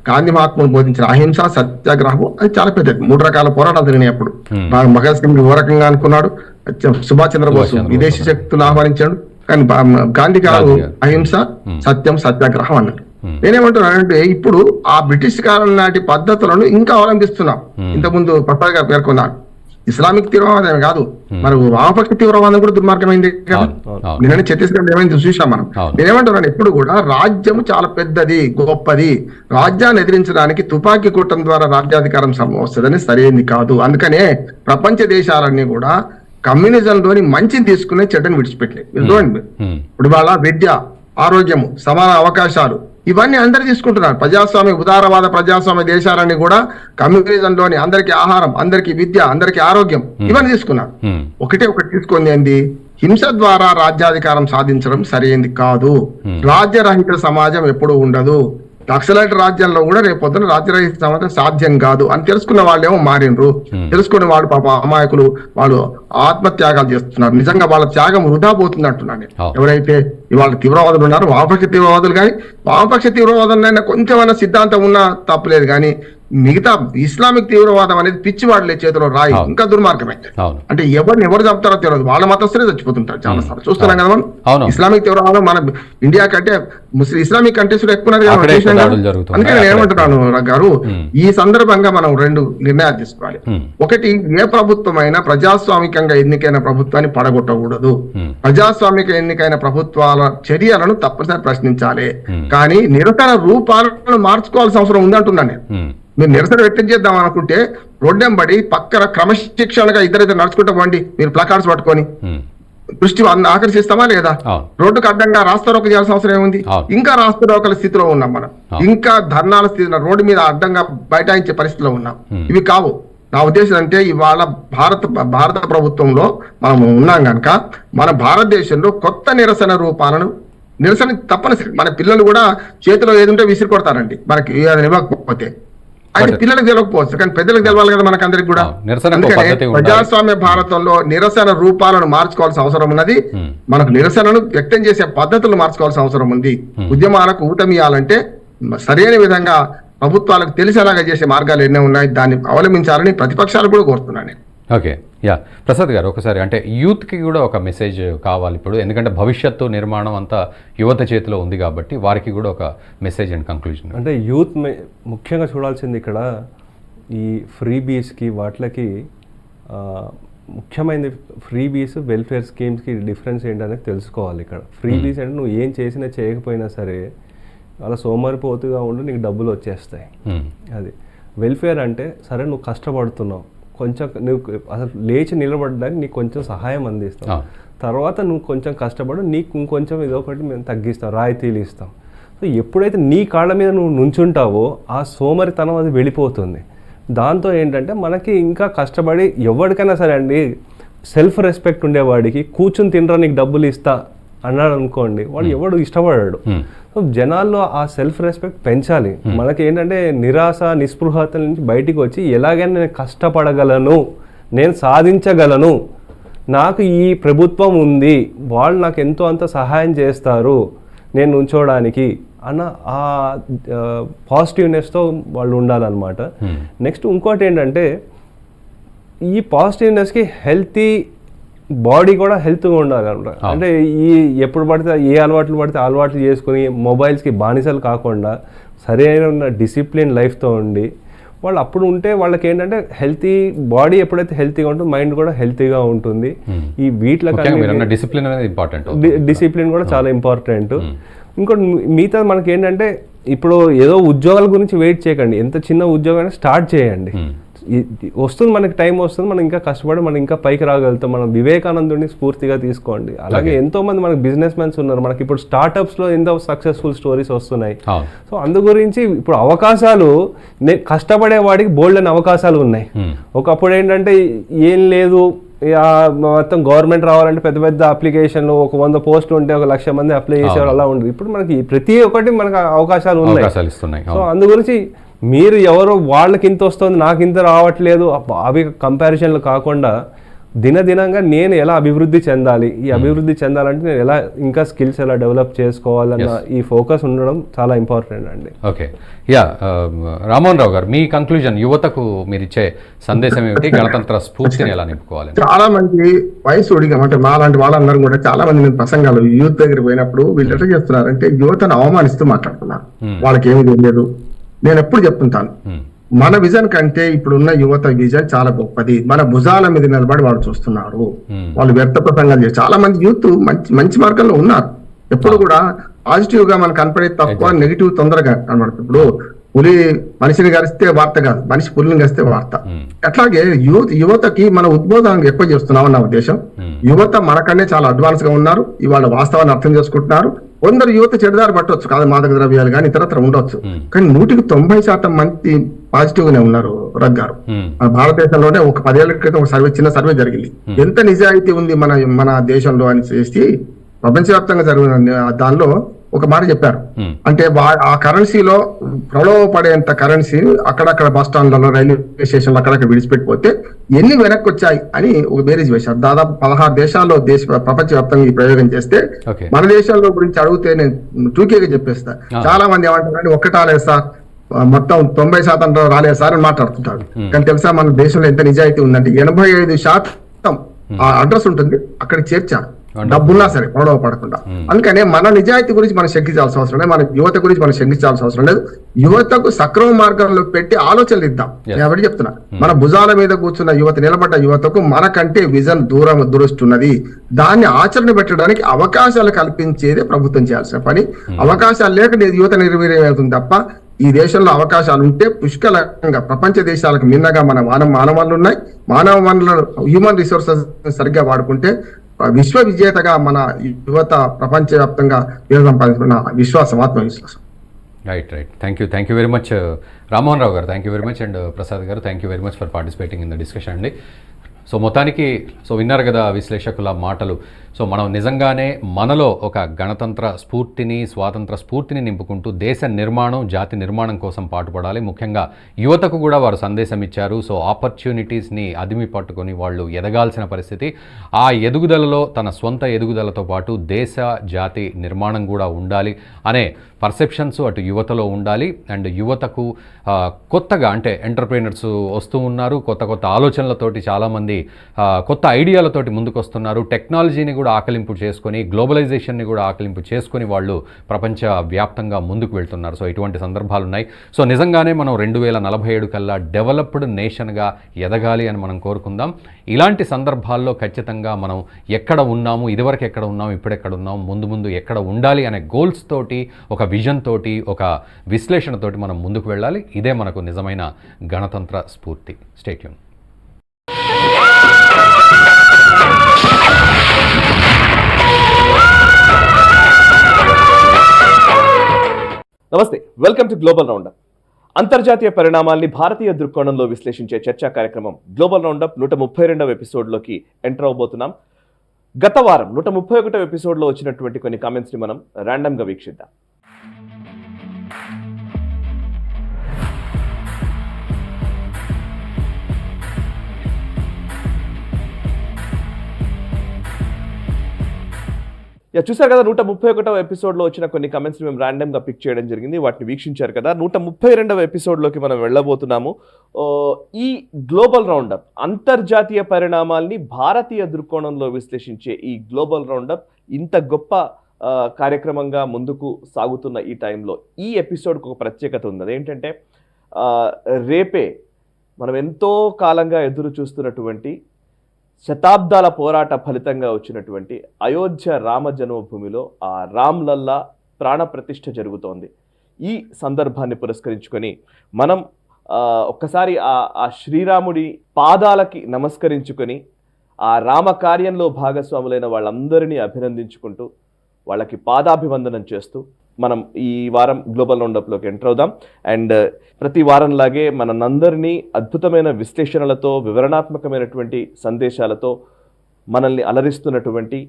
గాంధీ మహాత్ములు బోధించిన అహింస సత్యాగ్రహం అది చాలా పెద్దది. 3 రకాల పోరాటాలు జరిగినాయి అప్పుడు. భగత్ సింగ్ ఓ రకంగా అనుకున్నాడు, సుభాష్ చంద్రబోస్ విదేశీ శక్తులు ఆహ్వానించాడు, కానీ గాంధీ గారు అహింస సత్యం సత్యాగ్రహం అన్నారు. నేనేమంటున్నానంటే ఇప్పుడు ఆ బ్రిటిష్ కాలం నాటి పద్ధతులను ఇంకా అవలంబిస్తున్నాం. ఇంతకుముందు ప్రసాద్ గారు పేర్కొన్నారు, ఇస్లామిక్ తీవ్రవాదమే కాదు, మరి వామపక్ష తీవ్రవాదం కూడా దుర్మార్గమైంది కదా. నిన్న ఛత్తీస్గఢ్ ఏమైంది చూసాం మనం. నేనేమంటున్నాను, ఎప్పుడు కూడా రాజ్యం చాలా పెద్దది గొప్పది, రాజ్యాన్ని ఎదిరించడానికి తుపాకీ కూటం ద్వారా రాజ్యాధికారం వస్తుందని సరైనది కాదు. అందుకనే ప్రపంచ దేశాలన్నీ కూడా కమ్యూనిజంలోని మంచిని తీసుకునే చెడ్డని విడిచిపెట్టినాయి. చూడండి, ఇప్పుడు వాళ్ళ విద్య, ఆరోగ్యము, సమాన అవకాశాలు ఇవన్నీ అందరు తీసుకుంటున్నారు. ప్రజాస్వామ్య ఉదారవాద ప్రజాస్వామ్య దేశాలన్నీ కూడా కమ్యూనిజంలోని అందరికీ ఆహారం, అందరికీ విద్య, అందరికీ ఆరోగ్యం ఇవన్నీ తీసుకున్నారు. ఒకటి తీసుకుంది ఏంది, హింస ద్వారా రాజ్యాధికారం సాధించడం సరైనది కాదు. రాజ్యరహిత సమాజం ఎప్పుడు ఉండదు. నక్సలైట్ రాజ్యంలో కూడా రేపొద్దున రాజ్యరహిత సమాజం సాధ్యం కాదు అని తెలుసుకున్న వాళ్ళేమో మారిండ్రు. తెలుసుకునే వాళ్ళు పాప అమాయకులు, వాళ్ళు ఆత్మత్యాగాలు చేస్తున్నారు. నిజంగా వాళ్ళ త్యాగం వృధా పోతుంది అంటున్నాను. ఎవరైతే ఇవాళ తీవ్రవాదులు ఉన్నారో వామపక్ష తీవ్రవాదులు, కానీ వామపక్ష తీవ్రవాదులైనా కొంచెమైనా సిద్ధాంతం ఉన్నా తప్పులేదు, కానీ మిగతా ఇస్లామిక్ తీవ్రవాదం అనేది పిచ్చివాడులే చేతిలో రాయి, ఇంకా దుర్మార్గమైంది. అంటే ఎవరు చంపుతారో తెలియదు, వాళ్ళ మతస్థులే చచ్చిపోతుంటారు చాలా సార్లు చూస్తున్నాం కదా మనం. ఇస్లామిక్ తీవ్రవాదం మన ఇండియా కంటే ఇస్లామిక్ కంట్రీస్ లో ఎక్కువ. అందుకే నేను ఏమంటున్నాను గారు, ఈ సందర్భంగా మనం 2 నిర్ణయాలు తీసుకోవాలి. ఒకటి, ఏ ప్రభుత్వమైనా ప్రజాస్వామికంగా ఎన్నికైన ప్రభుత్వాన్ని పడగొట్టకూడదు. ప్రజాస్వామిక ఎన్నికైన ప్రభుత్వాల చర్యలను తప్పనిసరి ప్రశ్నించాలి, కానీ నిరసన రూపాలను మార్చుకోవాల్సిన అవసరం ఉందంటున్నాను నేను. మీరు నిరసన వ్యక్తం చేద్దాం అనుకుంటే రోడ్డెంబడి పక్కన క్రమశిక్షణగా ఇద్దరైతే నడుచుకుంటా పోండి, మీరు ప్లకార్డ్స్ పట్టుకొని దృష్టి ఆకర్షిస్తామా లేదా? రోడ్డుకు అడ్డంగా రాస్తారోక చేయాల్సిన అవసరం ఏముంది? ఇంకా రాస్తారోకల స్థితిలో ఉన్నాం మనం, ఇంకా ధర్నాల స్థితిలో, రోడ్డు మీద అడ్డంగా బైఠాయించే పరిస్థితిలో ఉన్నాం. ఇవి కావు. నా ఉద్దేశం అంటే ఇవాళ భారత ప్రభుత్వంలో మనం ఉన్నాం కనుక మన భారతదేశంలో కొత్త నిరసన రూపాలను, నిరసన తప్పనిసరి. మన పిల్లలు కూడా చేతిలో ఏదుంటే విసిరి కొడతారండి మనకి అది ఇవ్వకపోతే. అయితే పిల్లలకు తెలియకపోవచ్చు, కానీ పెద్దలకు తెలవాలి కదా మనకు అందరికి కూడా. ప్రజాస్వామ్య భారతంలో నిరసన రూపాలను మార్చుకోవాల్సిన అవసరం ఉన్నది. మనకు నిరసనను వ్యక్తం చేసే పద్ధతులు మార్చుకోవాల్సిన అవసరం ఉంది. ఉద్యమాలకు ఊతమియాలంటే సరైన విధంగా ప్రభుత్వాలకు తెలిసేలాగా చేసే మార్గాలు ఎన్నో ఉన్నాయి, దాన్ని అవలంబించాలని ప్రతిపక్షాలు కూడా కోరుతున్నాను. ఓకే, యా ప్రసాద్ గారు, ఒకసారి అంటే యూత్కి కూడా ఒక మెసేజ్ కావాలి ఇప్పుడు, ఎందుకంటే భవిష్యత్తు నిర్మాణం అంతా యువత చేతిలో ఉంది కాబట్టి వారికి కూడా ఒక మెసేజ్ అండ్ కంక్లూజన్. అంటే యూత్ ముఖ్యంగా చూడాల్సింది ఇక్కడ ఈ ఫ్రీబీస్కి వాటికి ముఖ్యమైనది. ఫ్రీబీస్ వెల్ఫేర్ స్కీమ్స్కి డిఫరెన్స్ ఏంటనేది తెలుసుకోవాలి. ఇక్కడ ఫ్రీబీస్ అంటే నువ్వు ఏం చేసినా చేయకపోయినా సరే అలా సోమరిపోతుగా ఉండి నీకు డబ్బులు వచ్చేస్తాయి. అది వెల్ఫేర్ అంటే సరే నువ్వు కష్టపడుతున్నావు, కొంచెం నువ్వు అసలు లేచి నిలబడడానికి నీకు కొంచెం సహాయం అందిస్తాం, తర్వాత నువ్వు కొంచెం కష్టపడు, నీకు ఇంకొంచెం ఇదొకటి మేము తగ్గిస్తాం, రాయితీలు ఇస్తాం. సో ఎప్పుడైతే నీ కాళ్ళ మీద నువ్వు నుంచుంటావో ఆ సోమరితనం అది వెళ్ళిపోతుంది. దాంతో ఏంటంటే మనకి ఇంకా కష్టపడి ఎవరికైనా సరే అండి, సెల్ఫ్ రెస్పెక్ట్ ఉండేవాడికి కూర్చుని తినరా నీకు డబ్బులు ఇస్తా అన్నాడు అనుకోండి, వాడు ఎవడు ఇష్టపడాడు. సో జనాల్లో ఆ సెల్ఫ్ రెస్పెక్ట్ పెంచాలి. మనకి ఏంటంటే నిరాశ నిస్పృహత నుంచి బయటికి వచ్చి ఎలాగైనా నేను కష్టపడగలను, నేను సాధించగలను, నాకు ఈ ప్రభుత్వం ఉంది, వాళ్ళు నాకు ఎంతో అంత సహాయం చేస్తారు నేను ఉంచోడానికి అన్న ఆ పాజిటివ్నెస్తో వాళ్ళు ఉండాలన్నమాట. నెక్స్ట్ ఇంకోటి ఏంటంటే ఈ పాజిటివ్నెస్కి హెల్తీ బాడీ కూడా హెల్త్గా ఉండాలి అనమాట. అంటే ఈ ఎప్పుడు పడితే ఏ అలవాట్లు పడితే అలవాట్లు చేసుకుని మొబైల్స్కి బానిసలు కాకుండా సరైన డిసిప్లిన్ లైఫ్తో ఉండి వాళ్ళు అప్పుడు ఉంటే వాళ్ళకి ఏంటంటే హెల్తీ బాడీ ఎప్పుడైతే హెల్తీగా ఉంటుందో మైండ్ కూడా హెల్తీగా ఉంటుంది. ఈ వీటిలో డిసిప్లిన్ అనేది ఇంపార్టెంట్, డిసిప్లిన్ కూడా చాలా ఇంపార్టెంట్. ఇంకోటి మిగతా మనకి ఏంటంటే ఇప్పుడు ఏదో ఉద్యోగాల గురించి వెయిట్ చేయకండి, ఎంత చిన్న ఉద్యోగం స్టార్ట్ చేయండి, వస్తుంది మనకి టైం వస్తుంది, మనం ఇంకా కష్టపడి మనం ఇంకా పైకి రాగలుగుతాం. మనం వివేకానందుని స్ఫూర్తిగా తీసుకోండి. అలాగే ఎంతో మంది మనకి బిజినెస్ మెన్స్ ఉన్నారు, మనకి ఇప్పుడు స్టార్ట్అప్స్లో ఎంతో సక్సెస్ఫుల్ స్టోరీస్ వస్తున్నాయి. సో అందు గురించి ఇప్పుడు అవకాశాలు కష్టపడే వాడికి బోల్డ్ అని అవకాశాలు ఉన్నాయి. ఒకప్పుడు ఏంటంటే ఏం లేదు, మొత్తం గవర్నమెంట్ రావాలంటే పెద్ద పెద్ద అప్లికేషన్లు, ఒక 100 పోస్టులు ఉంటే 1,00,000 మంది అప్లై చేసేవారు, అలా ఉండదు. ఇప్పుడు మనకి ప్రతి ఒక్కటి మనకు అవకాశాలు ఉన్నాయి. సో అందు గురించి మీరు ఎవరో వాళ్ళకి ఇంత వస్తుంది నాకు ఇంత రావట్లేదు అవి కంపారిజన్లు కాకుండా దినదినంగా నేను ఎలా అభివృద్ధి చెందాలి, ఈ అభివృద్ధి చెందాలంటే నేను ఎలా ఇంకా స్కిల్స్ ఎలా డెవలప్ చేసుకోవాలన్న ఈ ఫోకస్ ఉండడం చాలా ఇంపార్టెంట్ అండి. ఓకే, యా రామ్మోహన్ రావు గారు, మీ కంక్లూజన్, యువతకు మీరు ఇచ్చే సందేశం ఏమిటి? గణతంత్ర స్ఫూర్తిని ఎలా నింపుకోవాలి? చాలా మంది వయసు ఉడిగా అంటే మాలాంటి వాళ్ళందరూ కూడా చాలా మంది నేను ప్రసంగాలు యూత్ దగ్గర పోయినప్పుడు వీళ్ళు ఎట్లా చేస్తున్నారంటే యువతను అవమానిస్తూ మాట్లాడుతున్నారు. వాళ్ళకి ఏమీ తెలియదు. నేను ఎప్పుడు చెప్తుంటాను, మన విజన్ కంటే ఇప్పుడున్న యువత విజన్ చాలా గొప్పది. మన భుజాల మీద నిలబడి వాళ్ళు చూస్తున్నారు. వాళ్ళు వ్యర్థ ప్రసంగాలు చేసి చాలా మంది యూత్ మంచి మార్గంలో ఉన్నారు. ఎప్పుడు కూడా పాజిటివ్ గా మనకు కనపడేది తక్కువ, నెగిటివ్ తొందరగా కనబడుతుంది. ఇప్పుడు పులి మనిషిని గరిస్తే వార్త కాదు, మనిషి పులిని గరిస్తే వార్త. అట్లాగే యువతకి మన ఉద్బోధన ఎక్కువ చేస్తున్నామని నా ఉద్దేశం. యువత మనకనే చాలా అడ్వాన్స్ గా ఉన్నారు. ఇవాళ వాస్తవాన్ని అర్థం చేసుకుంటున్నారు. కొందరు యువత చెడుదారి పట్టవచ్చు, కాదు మాదక ద్రవ్యాలు కానీ ఇతరత్ర ఉండొచ్చు, కానీ 100% మంది పాజిటివ్ గానే ఉన్నారు. రగ్ గారు, భారతదేశంలోనే ఒక 10 ఏళ్ల క్రితం ఒక చిన్న సర్వే జరిగింది, ఎంత నిజాయితీ ఉంది మన దేశంలో అని చేసి ప్రపంచవ్యాప్తంగా జరిగిన దానిలో ఒక మాట చెప్పారు. అంటే ఆ కరెన్సీలో ప్రలోభపడేంత కరెన్సీ అక్కడక్కడ బస్ స్టాండ్లలో, రైల్వే స్టేషన్లో అక్కడక్కడ విడిచిపెట్టిపోతే ఎన్ని వెనక్కి వచ్చాయి అని ఒక బేరీజ్ వేశారు. దాదాపు 16 దేశాల్లో ప్రపంచవ్యాప్తంగా ఈ ప్రయోగం చేస్తే మన దేశంలో గురించి అడిగితే నేను టూకేగా చెప్పేస్తా. చాలా మంది ఏమంటారు, ఒక్కటాలేదు సార్, మొత్తం 90% రాలేదు సార్ అని మాట్లాడుతుంటారు. కానీ తెలుసా మన దేశంలో ఎంత నిజాయితీ ఉందంటే 85% ఆ అడ్రస్ ఉంటుంది, అక్కడికి చేర్చారు. డబ్బున్నా సరే గొడవ పడకుండా. అందుకనే మన నిజాయితీ గురించి మనం శంకించాల్సిన అవసరం లేదు, మన యువత గురించి మనం శంకించాల్సిన అవసరం లేదు. యువతకు సక్రమ మార్గంలో పెట్టి ఆలోచనలు ఇద్దాం. నేను ఎవరికి చెప్తున్నా, మన భుజాల మీద కూర్చున్న యువత, నిలబడ్డ యువతకు మనకంటే విజన్ దూరస్తున్నది. దాన్ని ఆచరణ పెట్టడానికి అవకాశాలు కల్పించేదే ప్రభుత్వం చేయాల్సిన పని. అవకాశాలు లేక యువత నిర్వీర్యం అవుతుంది తప్ప ఈ దేశంలో అవకాశాలు ఉంటే పుష్కలంగా ప్రపంచ దేశాలకు మిన్నగా మన మానవ వనరులు ఉన్నాయి. మానవ వనరులు, హ్యూమన్ రిసోర్సెస్ సరిగ్గా వాడుకుంటే విశ్వ విజేతగా మన యువత ప్రపంచవ్యాప్తంగా పేరు సంపాదించుకున్న విశ్వాసం, ఆత్మవిశ్వాసం. Right. Thank you very much Rammohan Rao గారు, thank you very much. And Prasad గారు, thank you very much for participating in the discussion అండి. సో మొత్తానికి విన్నారు కదా విశ్లేషకుల మాటలు. సో మనం నిజంగానే మనలో ఒక గణతంత్ర స్ఫూర్తిని, స్వాతంత్ర స్ఫూర్తిని నింపుకుంటూ దేశ నిర్మాణం, జాతి నిర్మాణం కోసం పాటుపడాలి. ముఖ్యంగా యువతకు కూడా వారు సందేశం ఇచ్చారు. సో ఆపర్చునిటీస్ని అదిమి పట్టుకొని వాళ్ళు ఎదగాల్సిన పరిస్థితి. ఆ ఎదుగుదలలో తన సొంత ఎదుగుదలతో పాటు దేశ జాతి నిర్మాణం కూడా ఉండాలి అనే పర్సెప్షన్స్ అటు యువతలో ఉండాలి. అండ్ యువతకు కొత్తగా అంటే ఎంటర్ప్రైనర్స్ వస్తూ ఉన్నారు, కొత్త ఆలోచనలతోటి చాలామంది కొత్త ఐడియాలతోటి ముందుకు వస్తున్నారు. టెక్నాలజీని కూడా ఆకలింపు చేసుకొని, గ్లోబలైజేషన్ని కూడా ఆకలింపు చేసుకొని వాళ్ళు ప్రపంచ వ్యాప్తంగా ముందుకు వెళ్తున్నారు. సో ఇటువంటి సందర్భాలు ఉన్నాయి. సో నిజంగానే మనం 2047 కల్లా డెవలప్డ్ నేషన్గా ఎదగాలి అని మనం కోరుకుందాం. ఇలాంటి సందర్భాల్లో ఖచ్చితంగా మనం ఎక్కడ ఉన్నాము, ఇదివరకు ఎక్కడ ఉన్నాము, ఇప్పుడెక్కడ ఉన్నాము, ముందు ఎక్కడ ఉండాలి అనే గోల్స్ తోటి, ఒక విజన్ తోటి, ఒక విశ్లేషణతోటి మనం ముందుకు వెళ్ళాలి. ఇదే మనకు నిజమైన గణతంత్ర స్ఫూర్తి. Stay tune. నమస్తే, వెల్కమ్ టు గ్లోబల్ రౌండప్. అంతర్జాతీయ పరిణామాల్ని భారతీయ దృక్కోణంలో విశ్లేషించే చర్చా కార్యక్రమం గ్లోబల్ రౌండప్ 132వ ఎపిసోడ్లోకి ఎంటర్ అవబోతున్నాం. గత వారం 131వ ఎపిసోడ్లో వచ్చినటువంటి కొన్ని కామెంట్స్ని మనం ర్యాండమ్గా వీక్షిద్దాం. చూసారు కదా, 131వ ఎపిసోడ్లో వచ్చిన కొన్ని కమెంట్స్ని మేము ర్యాండమ్గా పిక్ చేయడం జరిగింది. వాటిని వీక్షించారు కదా. 132వ ఎపిసోడ్లోకి మనం వెళ్ళబోతున్నాము. ఈ గ్లోబల్ రౌండప్, అంతర్జాతీయ పరిణామాల్ని భారతీయ దృక్కోణంలో విశ్లేషించే ఈ గ్లోబల్ రౌండప్ ఇంత గొప్ప కార్యక్రమంగా ముందుకు సాగుతున్న ఈ టైంలో ఈ ఎపిసోడ్కి ఒక ప్రత్యేకత ఉంది. అదేంటంటే రేపే మనం ఎంతో కాలంగా ఎదురు చూస్తున్నటువంటి శతాబ్దాల పోరాట ఫలితంగా వచ్చినటువంటి అయోధ్య రామ జన్మభూమిలో ఆ రామ్లల్లా ప్రాణప్రతిష్ఠ జరుగుతోంది. ఈ సందర్భాన్ని పురస్కరించుకొని మనం ఒక్కసారి ఆ శ్రీరాముడి పాదాలకి నమస్కరించుకొని ఆ రామ కార్యంలో భాగస్వాములైన వాళ్ళందరినీ అభినందించుకుంటూ వాళ్ళకి పాదాభివందనం చేస్తూ మనం ఈ వారం గ్లోబల్ రౌండప్లోకి ఎంటర్ అవుదాం. అండ్ ప్రతి వారంలాగే మనందరినీ అద్భుతమైన విశ్లేషణలతో, వివరణాత్మకమైనటువంటి సందేశాలతో మనల్ని అలరిస్తున్నటువంటి